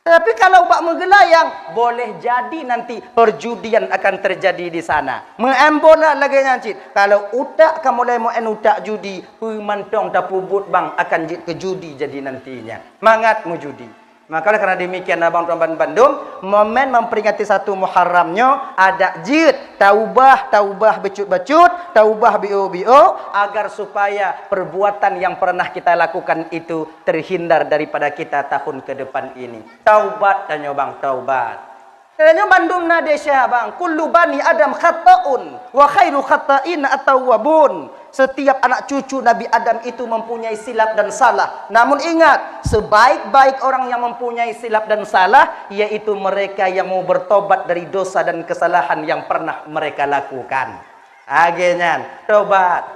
Speaker 3: Tapi kalau bak menggelayang, boleh jadi nanti perjudian akan terjadi di sana. Mengambola lagi ngancit. Kalau utak kamu mulai mau utak judi, mantong tapubut bang akan ke judi jadi nantinya. Mangat mu judi. Maka karena demikian abang tuan Bandung, momen memperingati 1 Muharramnya ada jid, taubah becut-becut, taubah bio agar supaya perbuatan yang pernah kita lakukan itu terhindar daripada kita tahun ke depan ini. Taubat tanya bang, taubat. Tanya Bandung nadesya bang, kullu bani Adam khata'un wa khairu khata'in at-tawwabun. Setiap anak cucu Nabi Adam itu mempunyai silap dan salah. Namun ingat, sebaik-baik orang yang mempunyai silap dan salah, yaitu mereka yang mau bertobat dari dosa dan kesalahan yang pernah mereka lakukan. Agenyan, tobat.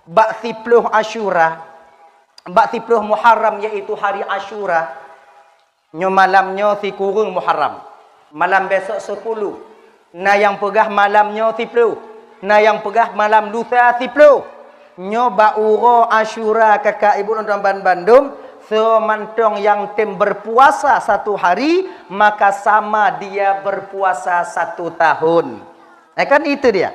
Speaker 3: Bak 10 Asyura, bak 10 Muharram yaitu hari Asyura. Nyo malamnya si kurung Muharram. Malam besok 10. Nah yang pegah malamnya 10. Nah yang pegah malam lusa 10. Nyoba uro Asyura kakak ibu nonton Bandung. Semantong yang tim berpuasa 1 hari, maka sama dia berpuasa 1 tahun. Kan itu dia.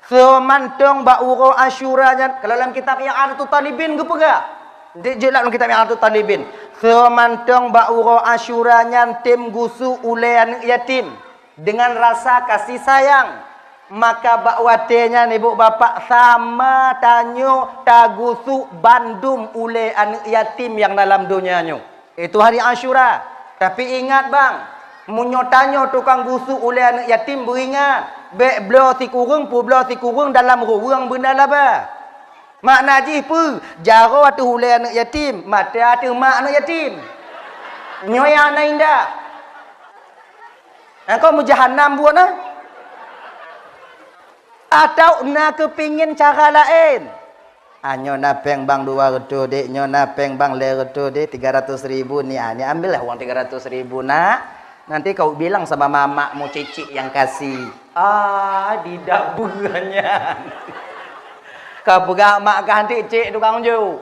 Speaker 3: Semantong ba uro Asyuranya. Kalau dalam kitab yang ada tu talibin ke pegah. Jelas dalam kitab yang ada tu talibin. Semantong ba uro Asyuranya tim gusu ulean yatim. Dengan rasa kasih sayang. Maka bakwatenya ibu bapak sama tanyo tagusu bandum ule anak yatim yang dalam dunianya. Itu hari Asyura. Tapi ingat bang, munyo tanyo tukang gusu ule anak yatim beringat. Bek blo si kurung pu blo si kurung dalam ruang benda laba. Mak najih pu jaro atu ule anak yatim, mata atu mak anak yatim. Nyoya ana indah. Kau mu jahannam buat nah? Atau nak kepingin cara lain. Nyo napeng bang 200 dek, nyo napeng bang 200 dek 300.000 ni. Ni ambillah uang 300.000 nak. Nanti kau bilang sama mamakmu cicik yang kasih. Tidak bukannya. Kau mak ganti cik tukang ju.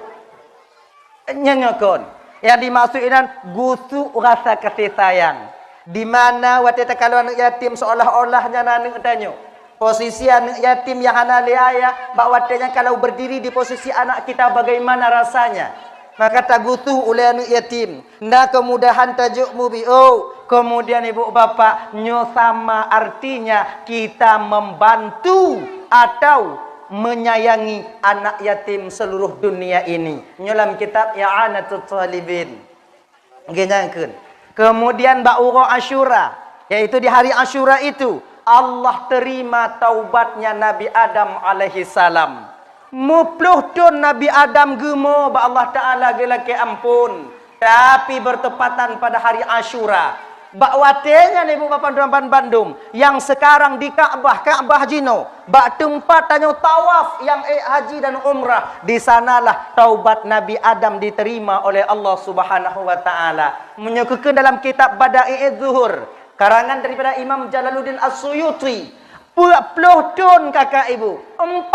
Speaker 3: Nyanyakon. Yang dimaksudkan gusu rasa kasih sayang. Di mana waktu kalau anak yatim seolah-olahnya anak tanya. Posisi anak yatim yang anak ayah, bakwatnya kalau berdiri di posisi anak kita bagaimana rasanya? Maka tagutu oleh anak yatim. Nah kemudahan tajuk mubi. Oh, kemudian ibu bapak nyo sama artinya kita membantu atau menyayangi anak yatim seluruh dunia ini. Nyolam kitab I'anatul Talibin. Genyakeun. Kemudian Ba'ura Asyura, yaitu di hari Asyura itu Allah terima taubatnya Nabi Adam alaihi salam. Mupluh tun Nabi Adam gemo ba Allah Taala gelake ampun. Tapi bertepatan pada hari Asyura. Bakwatenya ibu bapak tuan Bandung yang sekarang di Ka'bah Jino, bak tempat tanya tawaf yang haji dan umrah, di sanalah taubat Nabi Adam diterima oleh Allah Subhanahu wa taala. Menyebutkan dalam kitab Bada'i'idz Zuhur karangan daripada Imam Jalaluddin As-Suyuti, 20 tahun kakak ibu, 40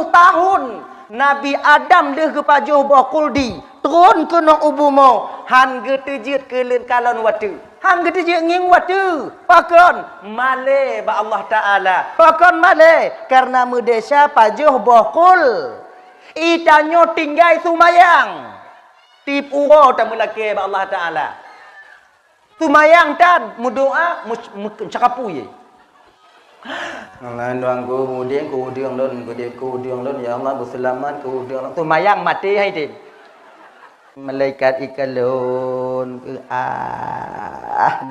Speaker 3: tahun Nabi Adam deh kepajuh bakuldi turun kena ubumo han getejit kelen kalon watu han getejit nging watu pakon male ba Allah Taala pakon male karena mudesya pajuh bakul itanyo tinggai sumayang tipuro tamulake ba Allah Taala sumayang tan mudoa cakapu ye Ngan doang kemudian lon ya Allah berselamat kemudian tu mayang mati hai tim malaikat ikalon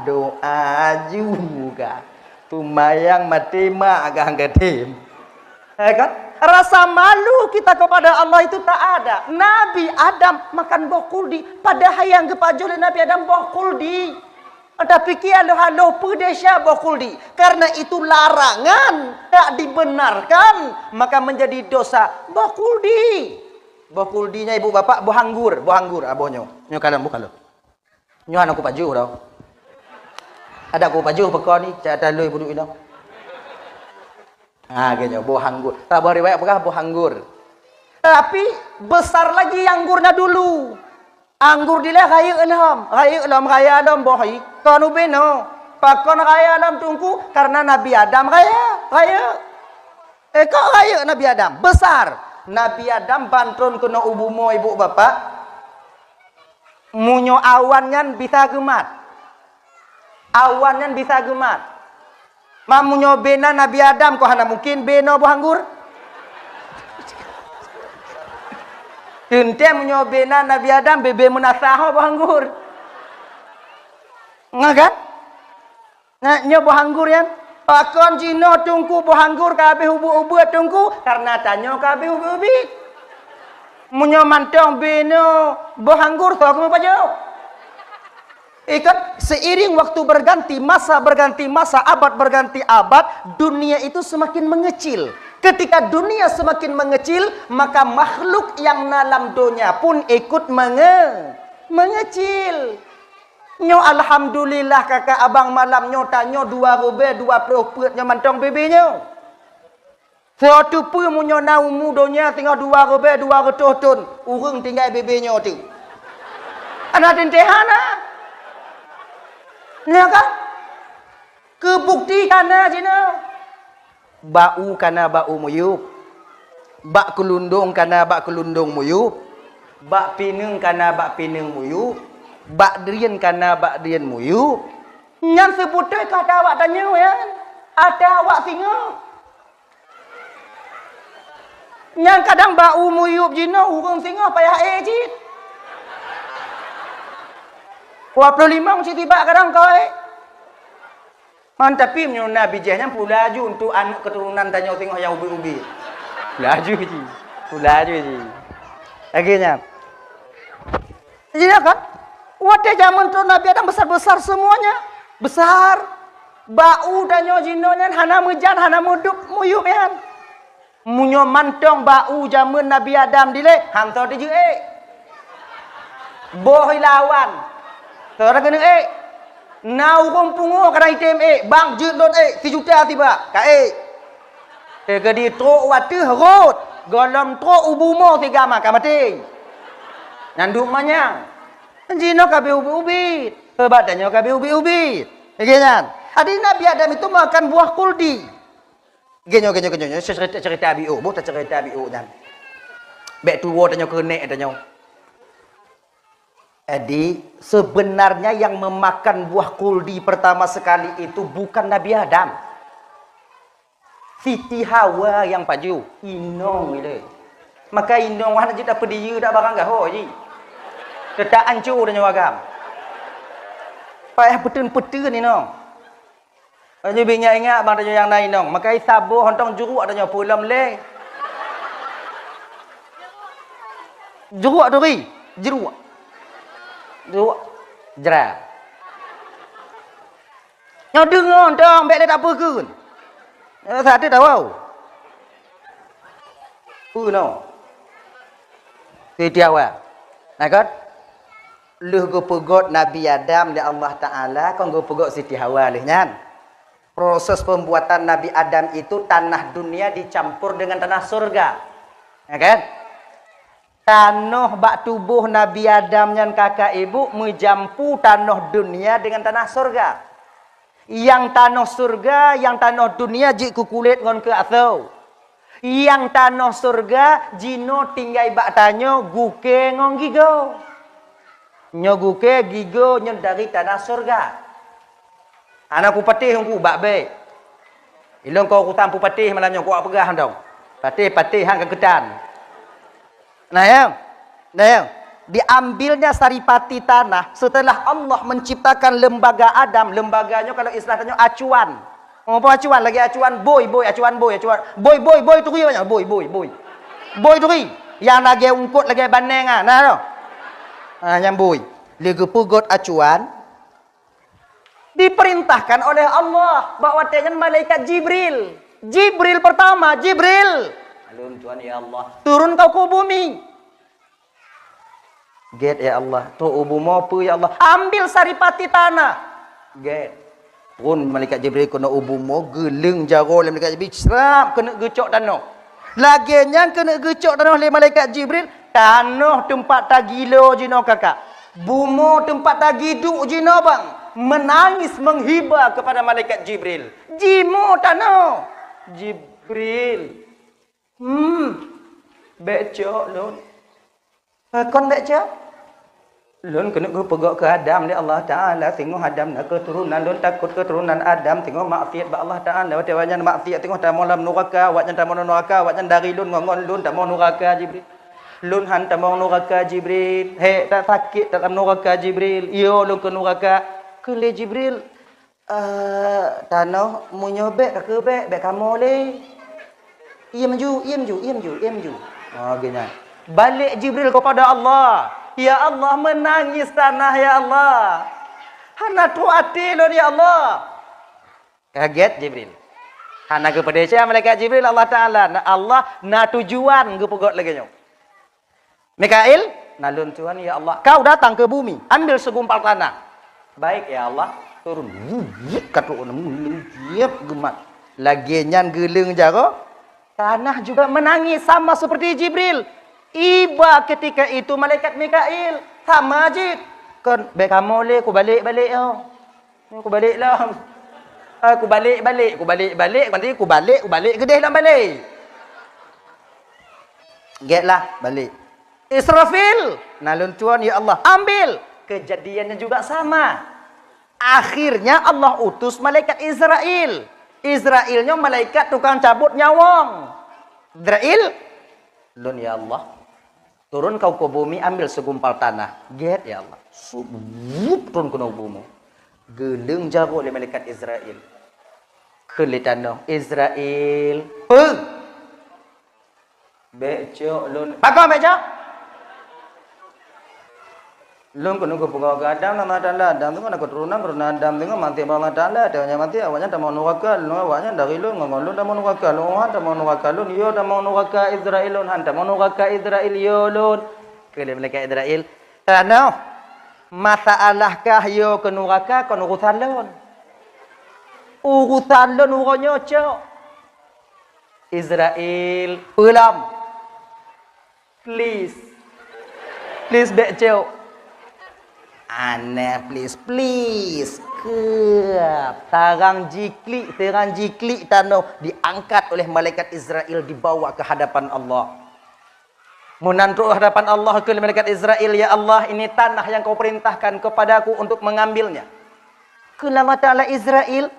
Speaker 3: doa juga tu mayang mati mak agak gatim kan rasa malu kita kepada Allah itu tak ada. Nabi Adam makan bokuldi pada hayang kepajol Nabi Adam bokuldi. Tapi kialah halo pedesya bokuldi. Karena itu larangan, tak dibenarkan, maka menjadi dosa bokuldi. Bokuldinya ibu bapak bohanggur abonyo. Nyo kalam bukalo. Nyo anak ku paju dah. Ada ku paju pekon ni, cak talui budu ina. Gitu bohanggur. Tak boleh riwayat apakah bohanggur. Tapi besar lagi anggurnya dulu. Anggur dia raya alam bohi. Kanu beno. Pakon raya alam tungku karena Nabi Adam raya. Kok raya Nabi Adam besar. Nabi Adam bantun kena ubumo ibu bapak. Munyo awannya bisa gemat. Awannya bisa gemat. Mamunyo bena Nabi Adam kok hana mungkin beno bohanggur. Hente menyobena Nabi Adam bebe menasaho bahanggur. Ngagan? Nah, nyo bahanggur yan. Pakon jino tungku bahanggur kabeh ubu-ubu tungku karena tanyo kabeh ubu-ubi. Munyo mantong beno bahanggur sok mo pajo. Ikat seiring waktu berganti masa, abad berganti abad, dunia itu semakin mengecil. Ketika dunia semakin mengecil, maka makhluk yang dalam dunia pun ikut mengecil. Nyo alhamdulillah kakak abang malam nyo tanyo 2 pet nyo mantong bebenya. Suatu pu munyo naumu dunia tinggal 2 ton, urung tinggal bebenya tu. Ana tentehana. Ya kan? Kebuktikan aja bau kana bau muyup, bak kelundung kana bak kelundung muyup, bak pineng kana bak pineng muyup, bak drian kana bak drian muyup. Yang sebutnya kata awak tanya ya, ada awak singa. Yang kadang bau muyup jino urung singa payah ejit. 25 mesti tiba kadang kau Tapi menyono bijahnya pulaju untuk anak keturunan tanya tengok yang ubi-ubi. Pulaju ji. Akhirnya. Iya kan? Waktu zaman tu Nabi Adam besar-besar semuanya. Besar. Bau tanya jinonya hana mejan hana muduk muyup ya. Munyo mantong bau zaman Nabi Adam dile hantar di je boh lawan. Orang kena Nau kumpungo kada item bang jut don 1 juta tiba ka ke di tro watu rot golom tu ubumo tiga makan mati. Nanduk manyang. Jino kabe ubi-ubit. Badannya kabe ubi-ubit. Kan? Ada Nabi Adam itu makan buah kuldi. Genyo. Cerita biu, bukan cerita biu dan. Bek tua tanya kenek tanya. Jadi sebenarnya yang memakan buah kuldi pertama sekali itu bukan Nabi Adam. Siti Hawa yang paju. Inong ile. Maka inong wah nak tak pedih dak barang gaho ji. Tetak ancur tanya wagam. Payah petun-petun ni nong. Aja ingat bang tanya yang lain nong. Maka sabu hontong juruk tanya pulam le. Juruk tu ri. Jeruk. Jerah. Yang dengar dong, baik dia tak apa ke? Satu tahu. No. Siti awal. Nah kan? Lu go pegot Nabi Adam dan Allah Taala, kau go pegot Siti Hawa leh nyan. Proses pembuatan Nabi Adam itu tanah dunia dicampur dengan tanah surga. Ya kan? Tanah bak tubuh Nabi Adam dan kakak ibu menjampu tanah dunia dengan tanah surga. Yang tanah surga, yang tanah dunia jik kulit ngon ke atau. Yang tanah surga jino tinggai bak tanyo guke ngon gigo. Nyo guke gigo nyon dari tanah surga. Anakku patih ngku bak be. Ilong kau kutampu patih malam nyo kau pegah dong. Patih hang kegedan. Nah yang diambilnya saripati tanah setelah Allah menciptakan lembaga Adam. Lembaganya kalau istilahnya acuan. Apa acuan? Lagi acuan boy acuan. Boy tu banyak boy tu yang lagi ungkut lagi baneng ah. Nah tu. Yang boy. Lagi pugot acuan diperintahkan oleh Allah bawa dengan malaikat Jibril. Jibril pertama, Jibril. Alun Tuhan ya Allah. Turun kau ke bumi. Get ya Allah. Tu ubumo apa ya Allah. Ambil saripati tanah. Get. Turun malaikat Jibril kena ubumo. Geleng jaro oleh malaikat Jibril. Serap kena gecok tanah. Laginya kena gecok tanah oleh malaikat Jibril. Tanah tempat tagilo jino kakak. Bumo tempat tagiduk jino bang. Menangis menghibah kepada malaikat Jibril. Jimo tanah. Jibril. Becok lun. Kon becok? Lun kena pegak ke Adam ni Allah Taala tengok Adam nak keturunan lun takut keturunan Adam tengok maksiat ba Allah Taala wanya maksiat tengok tak mau dalam neraka wanya tak mau neraka wanya dari lun ngongon lun tak mau neraka Jibril. Lun han tak mau neraka Jibril. He tak sakit tak dalam neraka Jibril. Yo lun ke neraka ke le Jibril. Tanah munyo bek ke bek kamu le. Ia maju. Oh, gini. Balik Jibril kepada Allah. Ya Allah menangis tanah ya Allah. Hana tu hati lo ya Allah. Kaget Jibril. Hana kepada siapa malaikat Jibril Allah Taala. Allah na tujuan ke pegot lagi nyo. Mikail, nalun Tuhan ya Allah. Kau datang ke bumi, ambil segumpal tanah. Baik ya Allah, turun. Katu gemat. Lagi nyan geleng jaro. Tanah juga menangis sama seperti Jibril. Iba ketika itu malaikat Mikail sama ajit. Kan baik kamu le ku balik yo. Ku balik lah. Aku balik. Nanti ku balik gedeh lah balik. Getlah balik. Israfil, nalun Tuhan ya Allah, ambil. Kejadiannya juga sama. Akhirnya Allah utus malaikat Israel. Israelnya malaikat tukang cabut nyawang. Israel, lun ya Allah, turun kau ke bumi, ambil segumpal tanah. Get ya Allah, turun ke bumi. Geleng jauh oleh malaikat Israel. Kelitano Israel. Becok lun. Pakai becok. Lun kena kepunggau ke Adam nama Taala. Adam tu kan keturunan Adam tengok mati Allah Taala. Dia mati awaknya tak mau neraka. Lun awaknya dari lun ngomong lun tak mau neraka. Lun tak mau neraka. Lun yo tak mau neraka Israel lun han tak mau neraka Israel yo lun. Kele malaikat Israel. Tanah masalahkah yo ke neraka kon urusan lun. Urusan lun urunyo cok. Israel pelam Please. Please becel. Ana please. Kep. Terang jiklik tanah diangkat oleh malaikat Israel dibawa ke hadapan Allah. Menantu hadapan Allah ke malaikat Israel, ya Allah, ini tanah yang kau perintahkan kepadaku untuk mengambilnya. Kelama ta'ala Israel,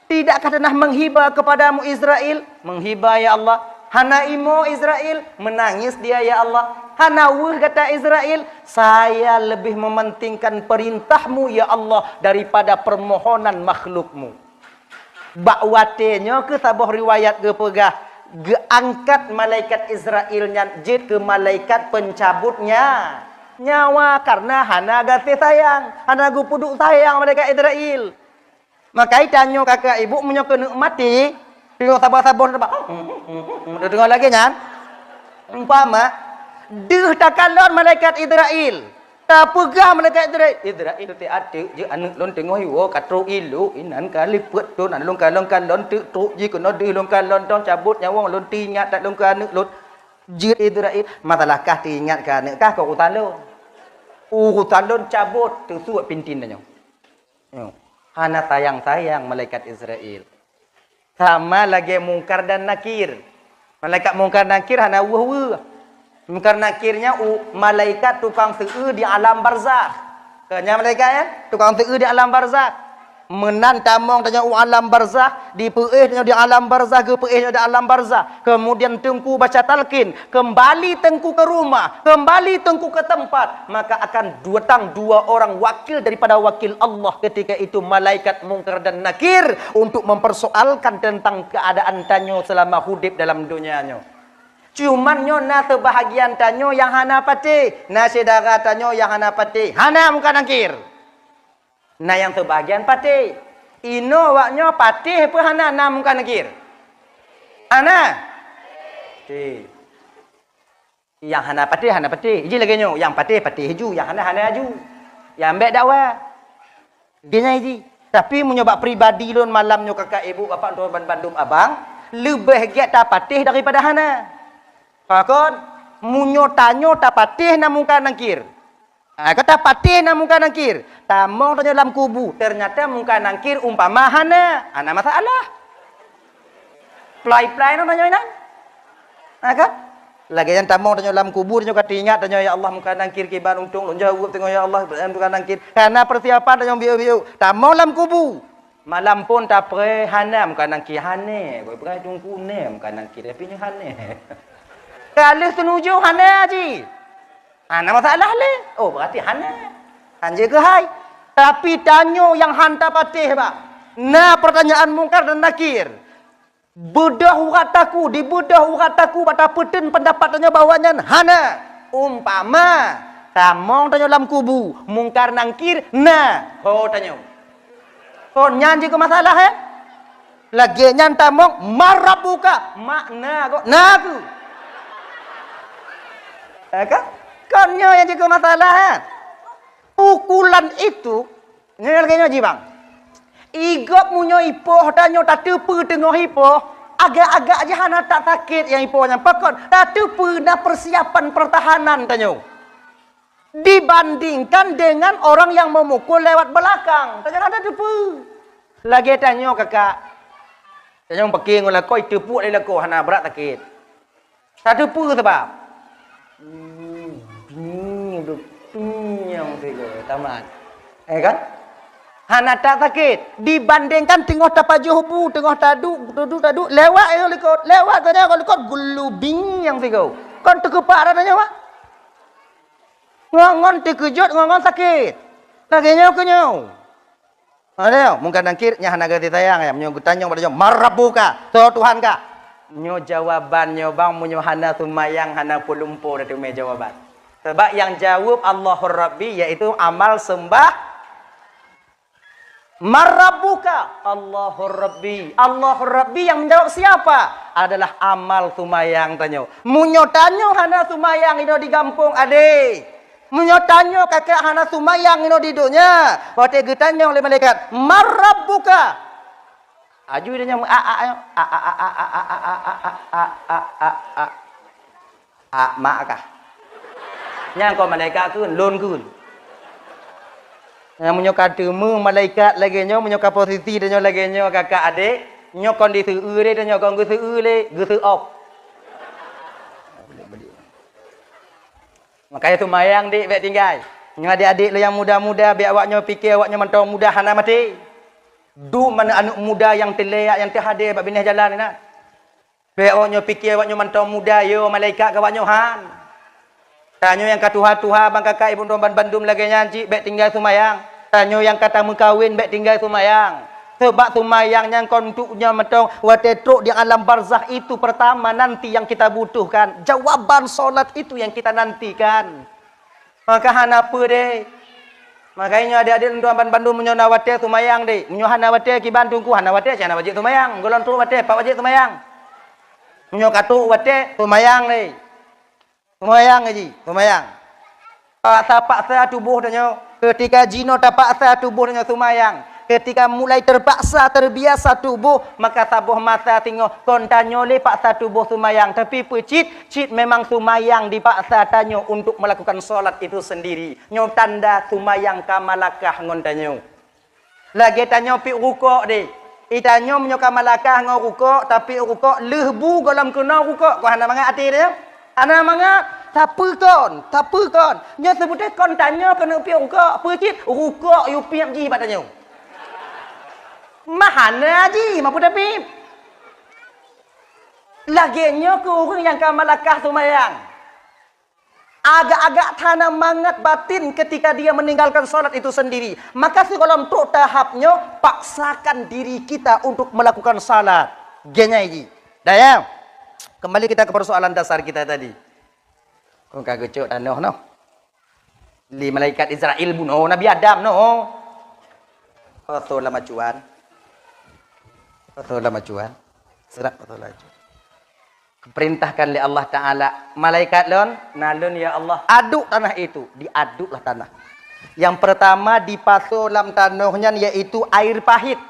Speaker 3: tidakkah tanah menghibah kepadamu Israel? Menghibah ya Allah. Hana imo Israel, menangis dia ya Allah. Hana wuh kata Israel, saya lebih mementingkan perintahmu ya Allah daripada permohonan makhlukmu. Bakwatenya ke tabah riwayat ke pegah, geangkat malaikat Israelnya jid ke malaikat pencabutnya nyawa karena hana gati sayang, hana gu puduk sayang malaikat Israel. Makai tanyo kakak ibu menyo kena mati, tengok sabar-sabar tengok lagi kan. Umpama deh takalon malaikat Israel, ta pegah malaikat Israel te ate je anu lon tengok hiwo katro ilu inan kali put don an lon kalon tu tu ji kono deh lon kalon don cabut nyawa lon tingat tak lon kanu lon jid Israel masalah kah tingat kah ne kah kau utalon utalon cabut tu suat pintin danyo. Hana sayang malaikat Israel. Sama lagi mungkar dan nakir. Malaikat mungkar nakir hana wuh. Mungkar nakirnya malaikat tukang seu di alam barzakh. Kanya malaikat ya, tukang seu di alam barzakh. Menan tamong tanya alam barzakh, di peih tanya di alam barzakh, ke peih di alam barzakh. Kemudian tengku baca talqin, kembali tengku ke rumah, kembali tengku ke tempat, maka akan datang dua orang wakil daripada wakil Allah ketika itu malaikat mungkar dan nakir untuk mempersoalkan tentang keadaan tanyo selama hidup dalam dunianya. Cuman nyo na terbahagian tanyo yang hana pati, na saudara tanyo yang hana pati, hana muka nakir. Na yang terbahagian pati, ino waknyo pati apa hana na muka nakir. Hana, yang hana pati, iji lagi nyo, yang pati hiju, yang hana hiju, yang ambek dakwa. Dia iji. Tapi menyoba pribadi lon malam nyo kakak ibu bapak tuan bandum abang, lebih giat tak pati daripada hana. Pakon munyo tanyo tapatih na muka nangkir. Kata patih na muka nangkir. Tamong tanyo dalam kubu. Ternyata muka nangkir umpama hana. Ana masalah. Play no tanyo ina. Kan? Lagi yang tamong tanyo dalam kubu tanyo katingat tanyo ya Allah muka nangkir kiban untung lon jawab tengok ya Allah muka nangkir. Karena persiapan tanyo biu-biu. Tamong dalam kubu. Malam pun tak pre hana muka nangkir hane. Koi pre tungku ne muka nangkir tapi nya hane. Kalau setuju hana ji. Hana masalah le. Oh berarti hana. Hanje ke hai. Tapi tanyo yang hanta patih pak. Nah pertanyaan mungkar dan nakir. Bedah urataku, di bedah urataku bata peten pendapatannya bawanya hana. Umpama tamong tanyo dalam kubu, mungkar nangkir nah. Oh tanyo. Oh nyanji ke masalah Lagi nyan tamong marabuka makna kok naku. Kanyo yang juga masalah. Pukulan itu, ini lagi ji bang. Igop munyo ipoh danyo tak tepu tengah ipoh, agak-agak aja hana tak sakit yang ipohnya. Pakon tak tepu na persiapan pertahanan danyo. Dibandingkan dengan orang yang memukul lewat belakang, danyo ada tepu. Lagi danyo kakak, danyo pakai ngolah koi tepu le lako hana berat sakit. Tak tepu sebab. Yang tiga tamat. Kan? Hana tak sakit. Dibandingkan tengok tapajuhu, tengok taduk, lewat tanya kalau ikut gulubing yang tiga. Kon terkepak tanya apa? Ngongon terkejut, ngongon sakit. Laginya kenyau. Ada mungkin nangkirnya hana gati sayang ya. Menyo tanya pada marabuka. So Tuhan kah? Nyo jawabannya bang munyo hana tumayang hana pulumpo dari jawaban. Sebab yang jawab Allahur Rabbi yaitu amal sembah marabuka Allahur Rabbi. Allahur Rabbi yang menjawab siapa? Adalah amal tumayang tanyo. Munyo tanyo hana tumayang ino di kampung ade. Munyo tanyo kakak hana tumayang ino di dunia. Waktu getanyo oleh malaikat marabuka. Aju dia nyam makah. Yang kau malaikat kun, lon kun. Yang menyokap temu malaikat lagi nyo, menyokap posisi dan nyo lagi nyo kakak adik, nyo kondisi ure dan nyo kondisi ure, gesu op. Makanya tu mayang dik baik tinggal. Nyo adik-adik lo yang muda-muda, biar awak nyo fikir awak nyo mentau muda hana mati. Du mana anak muda yang terleyak, yang terhadir bab binah jalan ni nak. Biar awak nyo fikir awak nyo mentau muda, yo malaikat kawak nyo han. Tanyo yang kata Tuhan bang kakak ibu domban bandum lagi nyanci baik tinggal sumayang. Tanyo yang kata mengkawin baik tinggal sumayang. Sebab sumayang yang kontuknya metong watetruk di alam barzakh itu pertama nanti yang kita butuhkan. Jawaban solat itu yang kita nantikan. Maka hanapa deh. Makanya adik-adik domban bandum menyona wate sumayang deh. Menyohana wate ki Bandungku hana wate cana wajib sumayang. Golon tu wate pak wajib sumayang. Menyo katuk wate sumayang deh. Sumayang haji, sumayang. Paksa tubuh danyo. Ketika jino terpaksa tubuh danyo sumayang. Ketika mulai terpaksa terbiasa tubuh, maka sabuh masa tengok kontanyo le paksa tubuh sumayang. Tapi cit memang sumayang dipaksa tanyo untuk melakukan solat itu sendiri. Nyo tanda sumayang kamalakah ngontanyo. Lagi tanyo pi rukuk deh. Itanyo menyo kamalakah ngau rukuk, tapi rukuk lehbu dalam kena rukuk. Kau hana mangat hati dia? Anak mangat, tak kon. Nya sebutnya kon tanya kena piak rukuk. Percit, rukuk you piak ji batanya. Mahana ji, mampu tapi. Laginya ke orang yang kamalakah sumayang. Agak-agak tanam mangat batin ketika dia meninggalkan solat itu sendiri. Maka kalau untuk tahapnya, paksakan diri kita untuk melakukan salat. Genyai ji. Dah ya? Kembali kita ke persoalan dasar kita tadi. Kau kagak cok dan no. Li malaikat Israel bunuh Nabi Adam no. Betul lama cuan. Serak betul laju. Perintahkan oleh Allah Taala malaikat lon, nalun ya Allah. Aduk tanah itu, diaduklah tanah. Yang pertama dipasuh dalam tanahnya yaitu air pahit.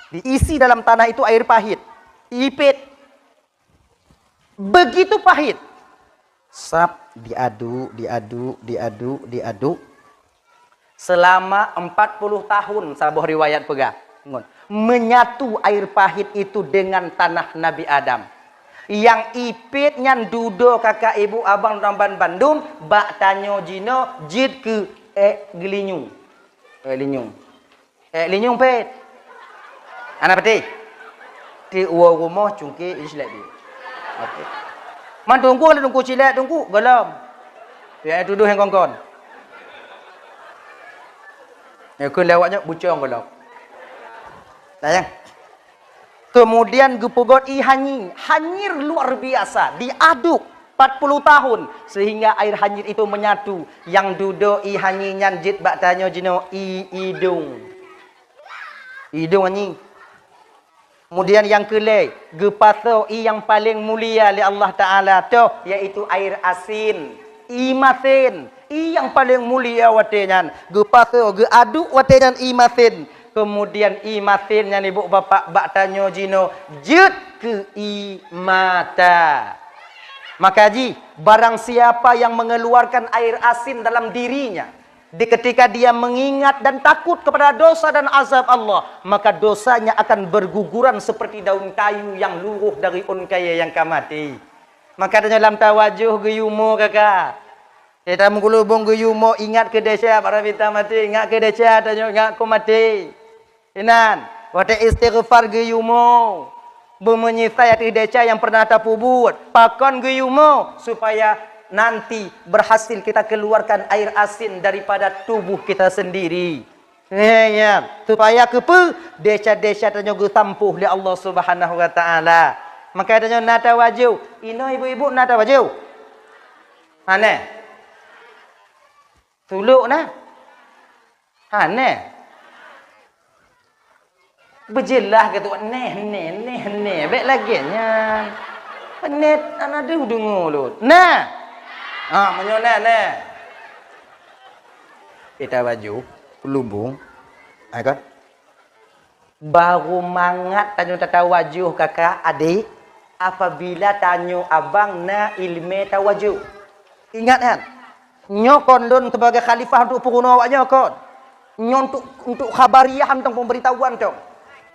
Speaker 3: Diisi dalam tanah itu air pahit. Ipit. Begitu pahit. Sap diaduk. Selama 40 tahun sahabat riwayat pegang. Menyatu air pahit itu dengan tanah Nabi Adam. Yang ipit nyan dudo kakak ibu abang ramban Bandung bak tanyo jino jid ke gelinyung. Linyung pet. Anak peti. Di uang rumah cungki islet dia. Okay. Man tunggu kalau tunggu cilet tunggu galam. Ya tuduh yang kongkon. Ya kun lewatnya bucong galam. Sayang. Kemudian gepugot hanyir luar biasa, diaduk 40 tahun sehingga air hanyir itu menyatu. Yang duduk hanyinyan jit bak tanyo jino hidung. Hidung anjing. Kemudian yang kelai, gepaso yang paling mulia oleh Allah Taala tu yaitu air asin, masin. Yang paling mulia watenyan, gepaso geaduk watenyan masin. Kemudian masin yang ibu bapa bak tanyo jino jet ke mata. Maka ji, barang siapa yang mengeluarkan air asin dalam dirinya ketika dia mengingat dan takut kepada dosa dan azab Allah, maka dosanya akan berguguran seperti daun kayu yang luruh dari unkaya yang kamati. Maka dalam tawajuh geyumo kakak. Kita mengulubung geyumo ingat ke desa para kita mati, ingat ke desa dan ingat ku mati. Inan, wate istighfar geyumo. Menyisai hati desa yang pernah tapu buat. Pakon geyumo supaya nanti berhasil kita keluarkan air asin daripada tubuh kita sendiri. Ya, supaya kepe desa-desa tanyo sampuh li Allah Subhanahu wa taala. Maka tanyo nata wajib. Ino ibu-ibu nata wajib. Hane. Suluk nah. Hane. Berjelah gitu. Neh. Baik lagi nya. Net anak dia dengar lut. Nah. Menyonat. Kita baju pelubung. Kan? Baru mangat tanyo tata wajuh kakak adik apabila tanyo abang na ilme tawajuh. Ingat kan? Nyo kon lun sebagai khalifah untuk puruno awaknya kon. Nyo untuk khabariah tentang pemberitahuan tu.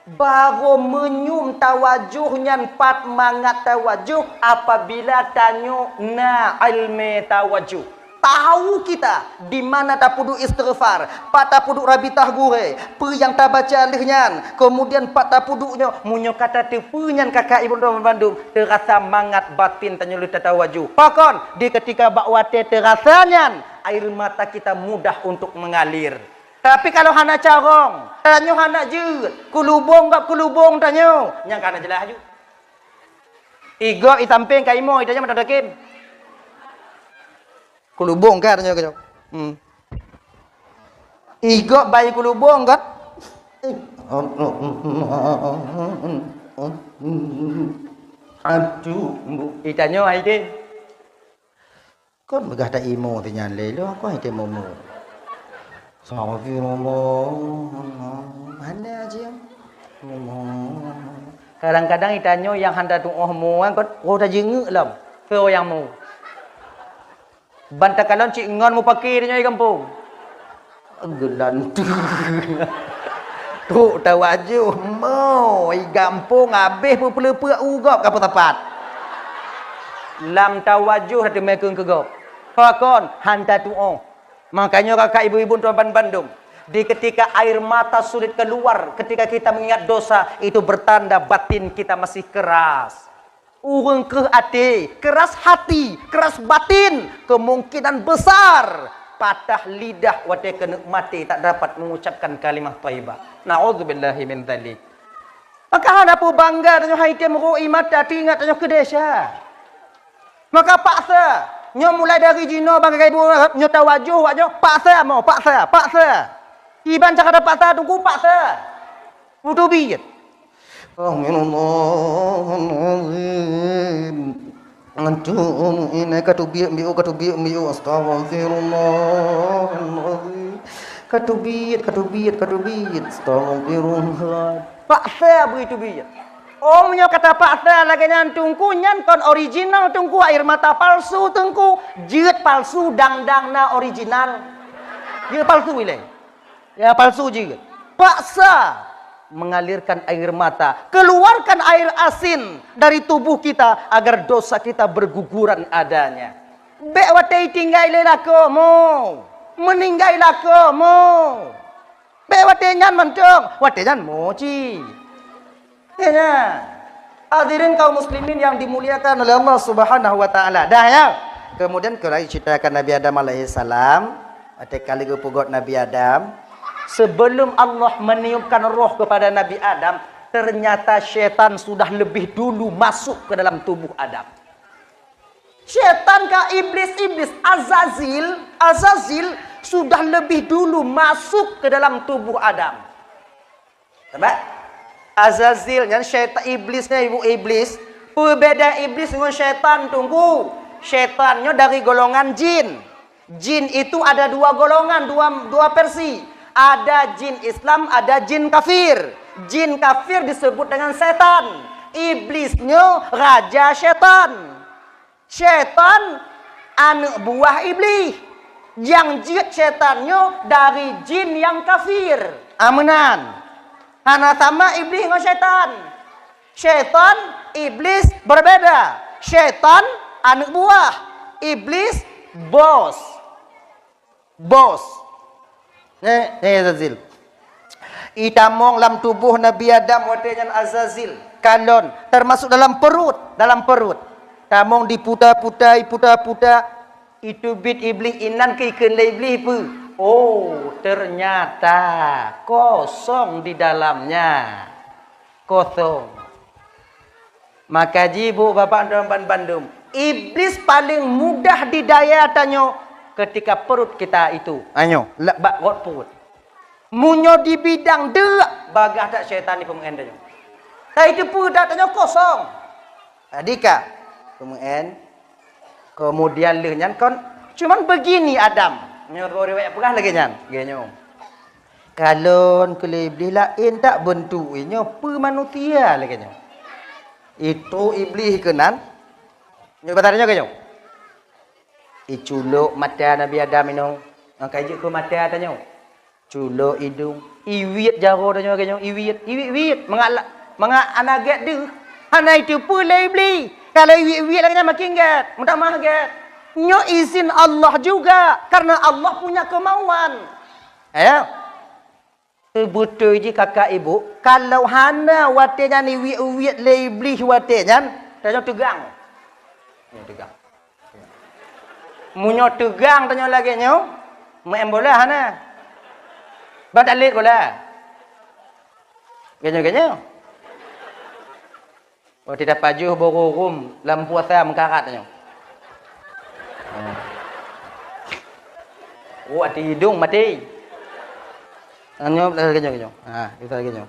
Speaker 3: Baru menyum tawajuhnya pat mangat tawajuh apabila tanyo na ilmu tawajuh. Tahu kita di mana tak pudu istighfar, pat tak pudu rabitah gure, pe yang tak baca lehnya, kemudian pat tak puduknya munyo kata tu penyan kakak ibu Bandung terasa mangat batin tanyo lu tatawaju. Pakon di ketika bakwate terasanya air mata kita mudah untuk mengalir. Tapi kalau hana carong, tanyo hana je, kulubong gap kulubong tanyo, nyang kana jelah ju. Igo i samping kai mo itanya mata dakim. Kulubong kan tanya kau. Igo bayi kulubong kan? Aduh, itanya ai ke. Kon begah tak imo tu nyan le lo ko ite momo. Astagfirullah. Mana aja. Kadang-kadang itanya yang handa tu mo kan ko dah jenguk lam. Ke yang mu. Bantakalon cik ngon mu pakai dia kampung. Gelan tu. Tu tawajuh mo i kampung habis pepelepe ugop kapal tepat. Lam tawajuh hati mekeng kegop. Pakon hanta tuo. Makanya kakak ibu-ibu tuan Bandung, di ketika air mata sulit keluar ketika kita mengingat dosa, itu bertanda batin kita masih keras. Urang ke hati, keras hati, keras batin, kemungkinan besar patah lidah wate kena mati tak dapat mengucapkan kalimah thayyibah. Nauzubillahi min dzalik. Maka hana pu bangga dengan haitem roi mata tingat dengan kedesa. Maka paksa, nyo mulai dari jino bangga ibu nyo tawajuh waknyo paksa mau paksa. Iban cakap paksa tunggu paksa. Utubiyat. Antum ini katubiyat miu astagfirullah. Katubiyat astagfirullah. Paksa begitu biar. Omnya kata paksa lagi tungku nyan kon original tungku air mata palsu tungku jeut palsu dang na original. Jeut palsu ile. Ya palsu jeut. Paksa mengalirkan air mata, keluarkan air asin dari tubuh kita agar dosa kita berguguran adanya. Bek watai tinggai lelakomu, meninggai lakomu. Bek watai nyan mentong, watai nyan moci. Ya, hadirin kaum muslimin yang dimuliakan oleh Allah Subhanahu wa taala. Dah ya. Kemudian kalau ceritakan Nabi Adam alaihissalam, ada kali pugot Nabi Adam. Sebelum Allah meniupkan roh kepada Nabi Adam, ternyata syaitan sudah lebih dulu masuk ke dalam tubuh Adam. Syaitan ke iblis Azazil sudah lebih dulu masuk ke dalam tubuh Adam. Sebab Azazil yang syaitan iblisnya ibu iblis, berbeda iblis dengan syaitan tunggu. Syaitannya dari golongan jin. Jin itu ada dua golongan, dua versi. Ada jin Islam, ada jin kafir. Jin kafir disebut dengan setan. Iblisnya raja setan. Setan anak buah iblis. Yang jin setannya dari jin yang kafir. Amanan. Hana sama iblis dengan setan. Setan, iblis berbeda. Setan anak buah. Iblis bos. Azazil. Itamong dalam tubuh Nabi Adam watejan Azazil. Kalon termasuk dalam perut. Tamong diputa-puta. Itu bit iblis inan ke ikan iblis pu. Oh, ternyata kosong di dalamnya. Kosong. Maka jibu bapak dan Bandung. Iblis paling mudah didaya tanyo ketika perut kita itu. Anyo, lebak rot perut. Munyo di bidang derak bagah tak syaitan ni pemuen tanyo. Tai itu perut tanyo kosong. Adika pemuen. Kemudian lehnyan kon cuman begini Adam. Nyo riwayat pegah lagi nyan. Genyo. Kalon kele iblis lain tak bentuk inyo pe manusia lagi nyo. Itu iblis kenan. Nyo katanya genyo. Iculuk mata Nabi Adam minum. Angkai je ke mata tanya. Culuk hidung. Iwit jaro tanya kanya. Iwit. Mengat anagat dia. Anak itu pulai beli. Kalau iwit lagi makin gat. Mudah mah gat. Nyo izin Allah juga. Karena Allah punya kemauan. Betul je kakak ibu. Kalau hana watenya ni wit lebih watenya, tanya tegang. Tegang. Munyo tegang tanya lagi nyo. Main bola hana. Badalit bola. Ganyo. Oh tidak pajuh borum lampu puasa mengkarat tanya. Oh hati hidung mati. Anyo lagi nyo. Itu lagi nyo.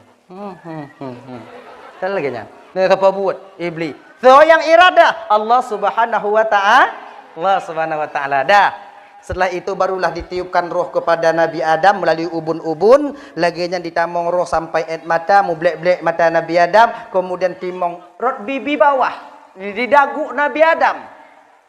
Speaker 3: Lagi nyo. Ni apa buat? Iblis. So yang irada Allah Subhanahu wa ta'ala. Allah Subhanahu wa ta'ala dah. Setelah itu barulah ditiupkan roh kepada Nabi Adam melalui ubun-ubun, laginya ditamong roh sampai air mata, mublek-blek mata Nabi Adam, kemudian timong rot bibi bawah di dagu Nabi Adam.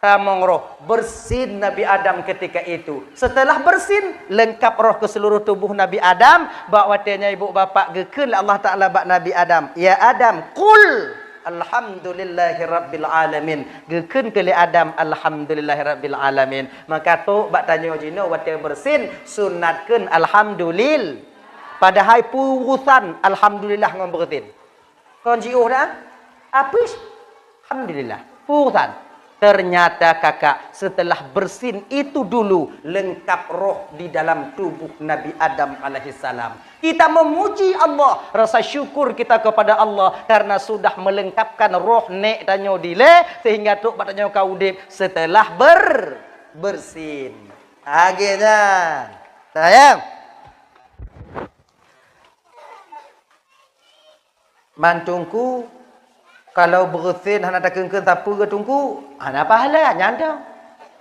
Speaker 3: Tamong roh bersin Nabi Adam ketika itu. Setelah bersin lengkap roh ke seluruh tubuh Nabi Adam. Bak watanya ibu bapa gekun Allah Taala bak Nabi Adam. Ya Adam, qul alhamdulillahi rabbil alamin. Gekun ke Adam alhamdulillahi rabbil alamin. Maka tu bak tanya jino watanya bersin sunatkeun alhamdulillah. Padahal purusan alhamdulillah ngom bersin. Kon jiuh dah? Apis? Alhamdulillah. Purusan. Ternyata kakak setelah bersin itu dulu lengkap roh di dalam tubuh Nabi Adam alaihissalam. Kita memuji Allah, rasa syukur kita kepada Allah karena sudah melengkapkan roh nek tanyo dile sehingga tuk patanya kau udip setelah bersin. Akhirnya sayang mantungku kalau bersin hana tak kengkeng siapa ke tungku, hana pahala nyanda.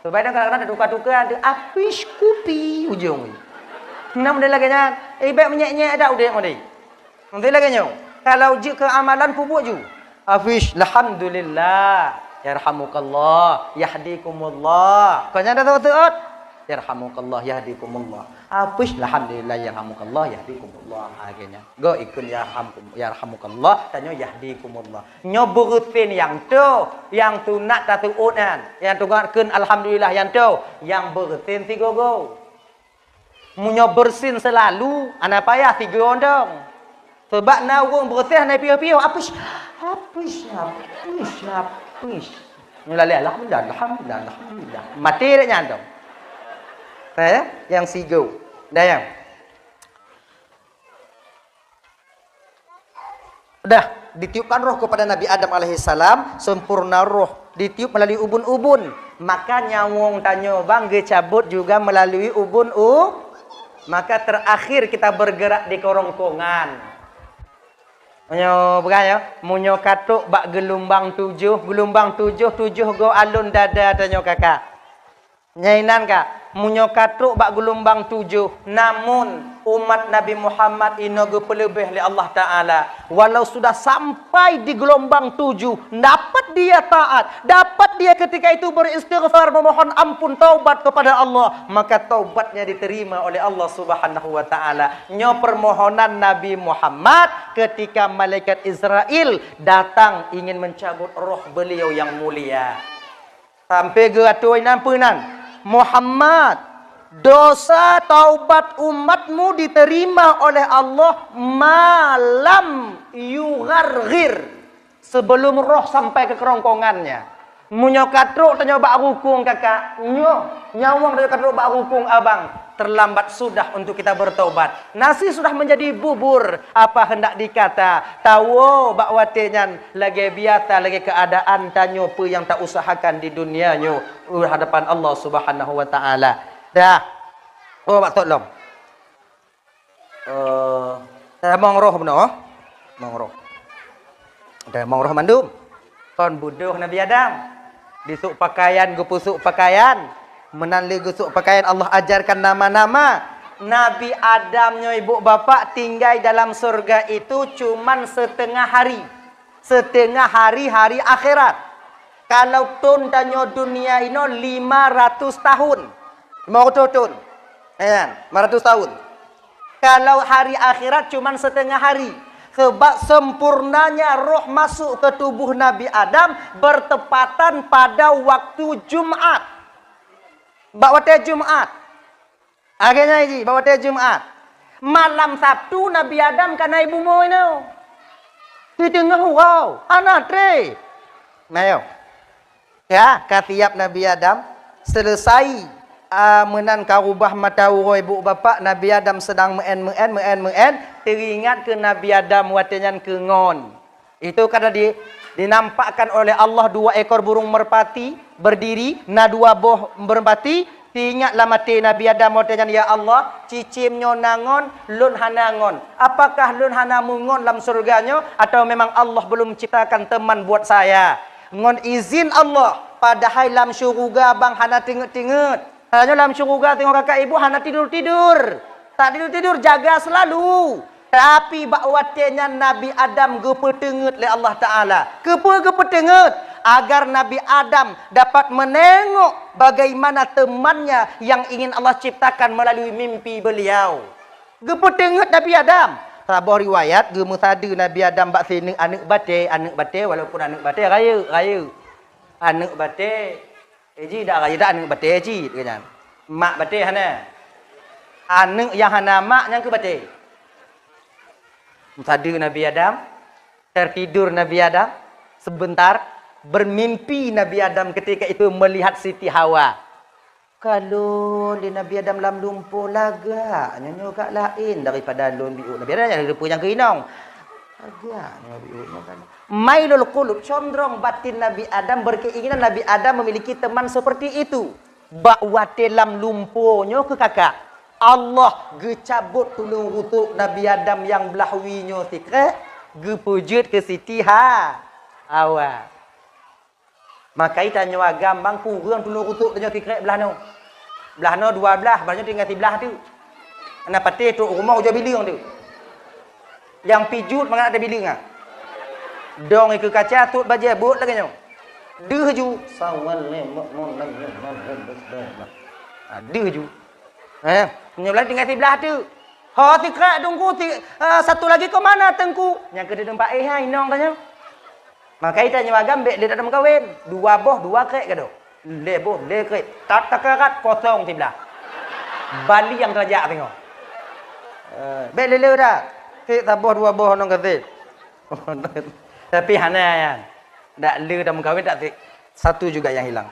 Speaker 3: Sebab kadang-kadang ada tukar-tukar ada apis kupi ujung ni. Nak model lagi nya, baik menyek-nyek ada udek model. Model lagi nya. Kalau je ke amalan ku buat ju. Apis alhamdulillah, yarhamukallah, yahdikumullah. Kau nyanda tahu tuat? Yarhamukallah, yahdikumullah. Apis alhamdulillah, yarhamukallah, yahdikumullah. Akhirnya go ikut yarhamukallah tanya yahdikumullah. Nyo bersin yang tu nak tak tuutan, yang tu ngatkeun alhamdulillah yang tu, yang bersin tiga go. Munyo bersin selalu ana payah tiga ondong. Sebab nawung bersin ana piu-piu apis. Alhamdulillah. Mati dak nyandong. Yang sigo dah ditiupkan roh kepada Nabi Adam alaihissalam, sempurna roh ditiup melalui ubun-ubun. Maka nyawong tanyo bang cabut juga melalui ubun. Maka terakhir kita bergerak di kerongkongan. Munyo bukan ya? Munyo katuk bak gelombang 7 go alun dada tanyo kakak. Nyainan kak. Munyo katruk bak gelombang 7. Namun umat Nabi Muhammad ino ge pelebih li Allah Taala. Walau sudah sampai di gelombang 7, dapat dia taat, dapat dia ketika itu beristighfar memohon ampun taubat kepada Allah, maka taubatnya diterima oleh Allah Subhanahu wa taala. Nyo permohonan Nabi Muhammad ketika malaikat Israel datang ingin mencabut roh beliau yang mulia. Sampai ge atuai nampunan Muhammad, dosa taubat umatmu diterima oleh Allah malam yugharghir, sebelum roh sampai ke kerongkongannya. Munyo katruk tanya bak rukung kakak, nyawang tanya katruk bak rukung abang, terlambat sudah untuk kita bertaubat. Nasi sudah menjadi bubur, apa hendak dikata? Tahu bak watenyan lagi biata lagi keadaan tanyo pe yang tak usahakan di dunianyo hadapan Allah Subhanahu wa taala. Dah. Oh bak tolong. Mong roh benar. Mong roh. Dah mong roh mandum. Kon buduh Nabi Adam. Disuk pakaian gepusuk pakaian. Menanli gusuk pakaian Allah ajarkan nama-nama. Nabi Adamnya ibu bapak tinggal dalam surga itu cuman setengah hari. Setengah hari akhirat. Kalau tun tanyo dunia ini 500 tahun. 500 tun. 500 tahun. Kalau hari akhirat cuma setengah hari. Sebab sempurnanya roh masuk ke tubuh Nabi Adam bertepatan pada waktu Jumat. Waktu Jumat. Akhirnya ini, waktu Jumat. Malam Sabtu Nabi Adam kan naik bumi ini. Di tengah wow, anak tre. Mayo. Ya, ketiap Nabi Adam selesai menan karubah mata uroi ibu bapa Nabi Adam sedang men teringat ke Nabi Adam watenyan ke ngon. Itu karena dinampakkan oleh Allah 2 ekor burung merpati berdiri, na 2 boh merpati, ingatlah mati Nabi Adam watenyan, ya Allah, cicimnyo nangon, lun hanangon. Apakah lun hana mungon dalam surganya atau memang Allah belum ciptakan teman buat saya? Ngon izin Allah, padahal dalam syurga bang hana tingut-tingut. Hanya dalam syurga tengok kakak ibu hana tidur-tidur. Tak tidur-tidur, jaga selalu. Tapi bakwatenya Nabi Adam gepetengut oleh Allah Ta'ala. Gepetengut agar Nabi Adam dapat menengok bagaimana temannya yang ingin Allah ciptakan melalui mimpi beliau. Gepetengut Nabi Adam. Sabah riwayat gemusada Nabi Adam bak sini anak bate walaupun anak bate raya. Anak bate eji dak raya dak anak bate eji kan. Mak bate hana. Anak yang hana mak yang ke bate. Musada Nabi Adam, tertidur Nabi Adam sebentar, bermimpi Nabi Adam ketika itu melihat Siti Hawa. Kalau di Nabi Adam dalam lumpur lagak, nyanyo kat lain daripada lun biu. Nabi Adam yang lumpur yang keinong. Agaknya biu kan. Mailul qulub, condong batin Nabi Adam berkeinginan Nabi Adam memiliki teman seperti itu. Bak dalam lumpurnya ke kakak. Allah gecabut tulung rutuk Nabi Adam yang belahwinya sikre, gepujud ke Siti Hawa. Maka kita nyawa gambang kurang tulung rutuk tanya sikre belah no. Belah no 12, banyak tinggal sebelah tu. Ana pati tu rumah ujar biling tu. Yang pijut mana ada biling ah. Dong ke kaca tut baja bot lagi nyo. Deuh ju sawan le mon deuh ju. Nyolah tinggal sebelah tu. Ha sikra tunggu satu lagi ke mana tengku? Yang ke tempat hai nong tanya. Maka kita nyawa gambek dia dalam kawin. 2 boh 2 krek kado. Le boh le krek. Tak takarat kosong sebelah. Bali yang kerja tengok. Bek lele dah. Krek taboh 2 boh nong kate. Tapi hana ya. Dak le dalam kawin tak satu juga yang hilang.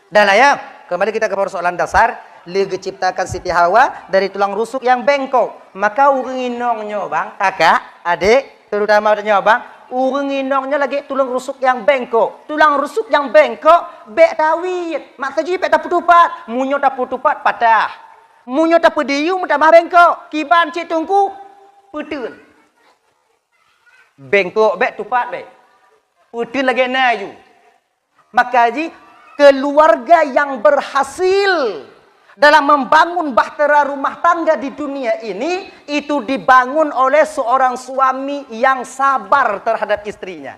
Speaker 3: Dah lah ya. Kembali kita ke persoalan dasar. Le ciptakan Siti Hawa dari tulang rusuk yang bengkok. Maka urang inongnya bang, kakak, adik, terutama tanya bang, urang inongnya lagi tulang rusuk yang bengkok. Tulang rusuk yang bengkok, bek tawit. Maksudnya bek taputupat, munyo taputupat patah. Munyo tapediu mutamah bengkok. Kiban cik tungku, putun. Bengkok bek tupat bek. Putun lagi naju. Maka ji keluarga yang berhasil dalam membangun bahtera rumah tangga di dunia ini, itu dibangun oleh seorang suami yang sabar terhadap istrinya.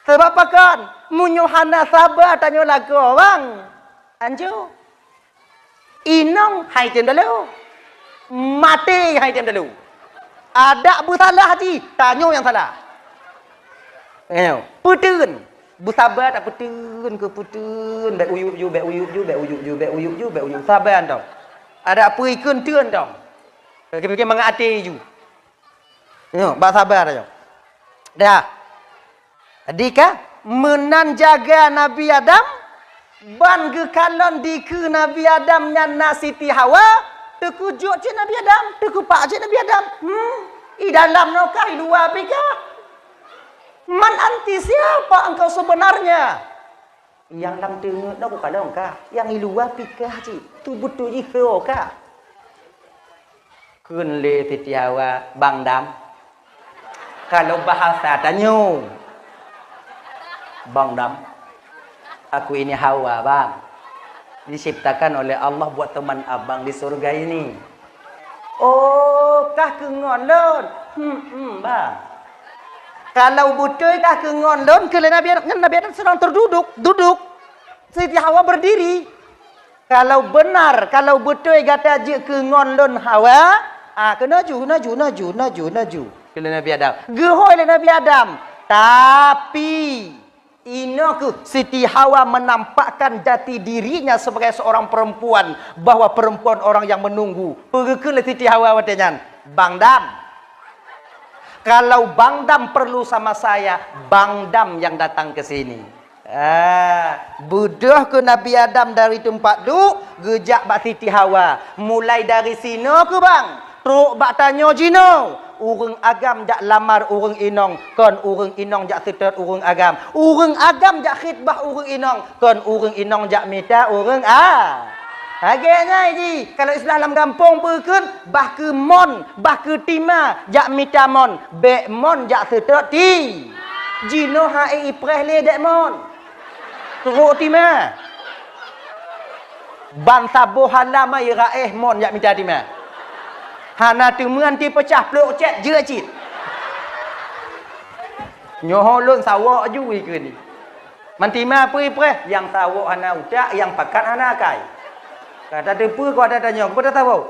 Speaker 3: Sebab apa kan? Munyuhana sabar tanya lagu orang. Anjo. Inong hai tem dulu. Mati hai tem dulu. Ada bersalah haji, tanya yang salah. Putun. Bersabar tak putun ke putun, bek uyup ju, bek uyup ju, bek uyup ju, bek uyup ju, bek uyup. Sabar tau. Ada apa ikun tuan tau. Fikir-fikir mengati ju. Yo, bak sabar tau. Dah. Adika menan jaga Nabi Adam ban ge kalon di ke Nabi Adam nyana Siti Hawa, tekujut je Nabi Adam, tekupak je Nabi Adam. I dalam no kai luar pika. Man anti siapa engkau sebenarnya? Yang dalam tengok dah bukan engkau. Yang di luar pikah cik. Tu betul jika kah? Kun le Siti Hawa Bang Dam. Kalau bahasa tanya. Bang Dam. Aku ini Hawa bang. Diciptakan oleh Allah buat teman abang di surga ini. Oh, kah kengon lon? Bang. Kalau betul kah ke ngondon, ke Nabi Adam sedang duduk. Siti Hawa berdiri. Kalau benar, kalau betul kata je ke ngondon Hawa, kena naju. Ke Nabi Adam. Gehoi Nabi Adam. Tapi inoku Siti Hawa menampakkan jati dirinya sebagai seorang perempuan, bahwa perempuan orang yang menunggu. Pergi Siti Hawa watanya, Bang Dam. Kalau Bang Dam perlu sama saya, Bang Dam yang datang ke sini. Buduh ke Nabi Adam dari tempat duk, gejak bak Siti Hawa. Mulai dari sini ke bang, truk bak tanya jino. Urang agam jak lamar urang inong, kon urang inong jak setet urang agam. Urang agam jak khidbah urang inong, kon urang inong jak minta urang Agaknya ini, kalau Islam dalam kampung perken, bah ke mon, bah ke tima, jak mita mon, bek mon jak setek ti. Jino hai ipreh le dek mon. Teruk tima. Ban sabuh halama iraeh mon jak mita tima. Hana temuan ti pecah peluk cek je cit. Nyoholon sawak ju ke ni. Mantima apa ipreh? Yang sawak hana ucak, yang pakat hana kai. Kata depu kau ada tanya, kau dah tahu?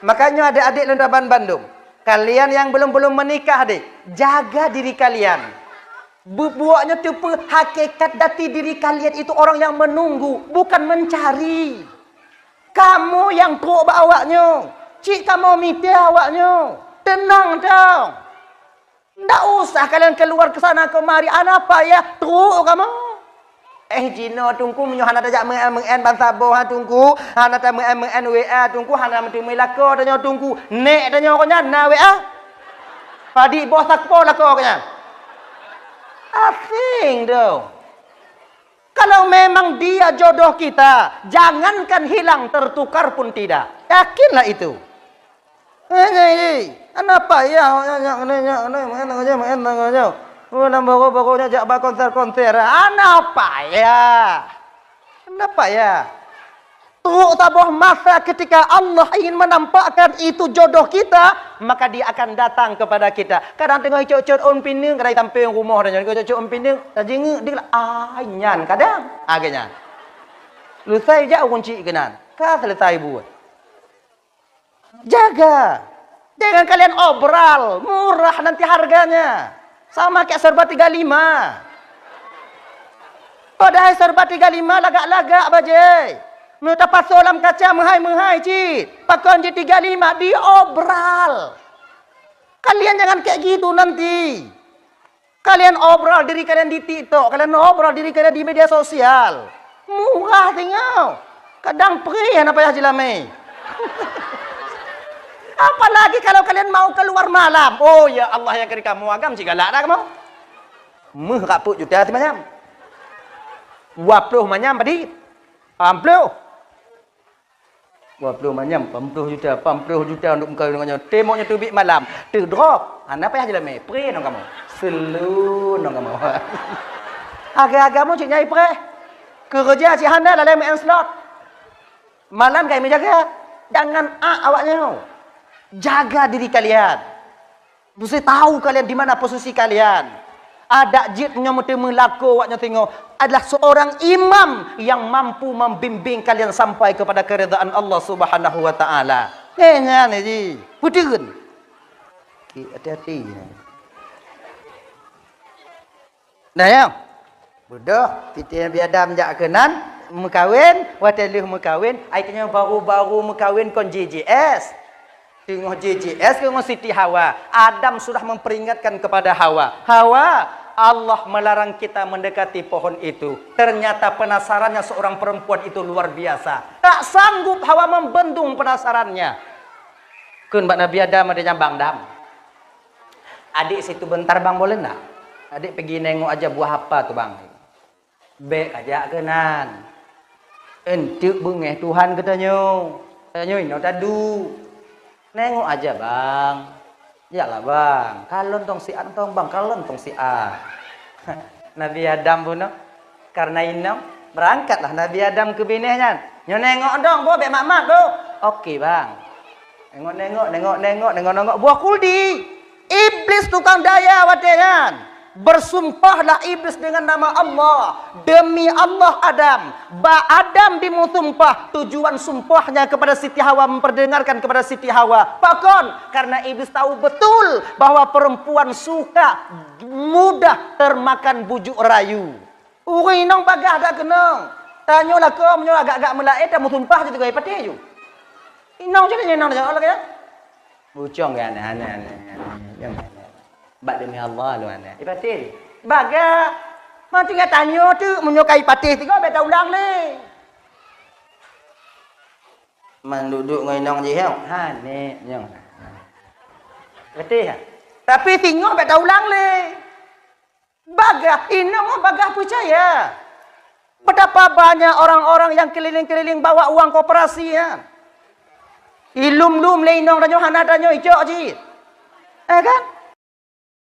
Speaker 3: Makanya adik-adik Lendaban Bandung, kalian yang belum menikah adik, jaga diri kalian. Buatnya tepu hakikat dati diri kalian itu orang yang menunggu, bukan mencari. Kamu yang teruk awaknya, cik kamu miti awaknya, tenang dong. Tak usah kalian keluar ke sana kemari, apa ya teruk kamu. Jino tungku menyohana tajak mengen bansaboh tungku hana ta mengen WA tungku hana mesti melako tanya tungku nek tanya kanya na WA padi bos sakpo lako kanya asing do. Kalau memang dia jodoh kita, jangankan hilang, tertukar pun tidak. Yakinlah itu. Kenapa ya? Baru-barunya jak konser-konser. Kenapa ya? Kenapa ya? Teruk tabuh masa ketika Allah ingin menampakkan itu jodoh kita, maka dia akan datang kepada kita. Kadang tengah cocok on pining, kadang tampil rumah dan jadi cocok on pining, tak jenguk dia nyan kadang agaknya. Selesai je kunci kenan. Ka selesai buat. Jaga. Jangan kalian obral, murah nanti harganya. Sama kayak serba 35. Padahal serba 35 lagak-lagak bajai. Mereka pasal dalam kaca menghai-menghai cik. Pakon je 35 diobral. Kalian jangan kayak gitu nanti. Kalian obral diri kalian di TikTok, kalian obral diri kalian di media sosial. Murah tengok. Kadang perih apa ya jilame. Apalagi kalau kalian mau keluar malam. Oh ya Allah yang kiri kamu agam jika galak dah kamu. Meh kapuk juta si macam. 20 macam tadi. 20 macam 40 juta untuk engkau dengannya. Temoknya tubik malam. Terdrop. Apa ya jilame? Pre dong kamu. Selu dong kamu. Agak-agakmu cik nyai pre. Kerja cik handa dalam main slot. Malam kami jaga. Jangan awaknya. Jaga diri kalian. Mesti tahu kalian di mana posisi kalian. Ada jitnya mesti melako waknya tengok adalah seorang imam yang mampu membimbing kalian sampai kepada keridaan Allah Subhanahu wa taala. Kenya ni, betul. Hati-hati. Nah ya. Bodoh, titi Nabi Adam jak kenan mekawin, watelih mekawin, aitnya baru-baru mekawin kon JJS. Tengok JJS, tengok Siti Hawa. Adam sudah memperingatkan kepada Hawa. Hawa, Allah melarang kita mendekati pohon itu. Ternyata penasarannya seorang perempuan itu luar biasa. Tak sanggup Hawa membendung penasarannya. Kun Mbak Nabi Adam adanya Bang Dam. Adik situ bentar bang boleh tak? Adik pergi nengok aja buah apa tu bang. Bek aja kenan. Entuk bengeh Tuhan katanya. Katanya ini tadu. Nengok aja bang. Yalah bang. Kalon tong si an tong bang. Kalon tong si a. Nabi Adam pun karena ini berangkatlah Nabi Adam ke binehnya. Nyo nengok dong bo bek mak-mak bo. Okey bang. Nengok. Buah kuldi. Iblis tukang daya watian. Bersumpahlah iblis dengan nama Allah. Demi Allah Adam. Adam dimusumpah. Tujuan sumpahnya kepada Siti Hawa, memperdengarkan kepada Siti Hawa. Pakon, karena iblis tahu betul bahwa perempuan suka mudah termakan bujuk rayu. Uri nong bagah dak kenong. Tanyalah kau menyolah agak-agak melaet dan musumpah je tegak pati ju. Inong je nyenang je Allah ya. Bucong ya aneh-aneh. Bak demi Allah lu anda. Ipatih. Baga. Mang tinggal tanya tu menyukai patih tiga beta ulang ni. Man duduk ngai nong je hang. Ha ni nyong. Patih ha. Tapi tengok beta ulang ni. Baga inong baga percaya. Betapa banyak orang-orang yang keliling-keliling bawa uang koperasi ya. Ilum-lum le inong danyo hana danyo icok ji. Kan?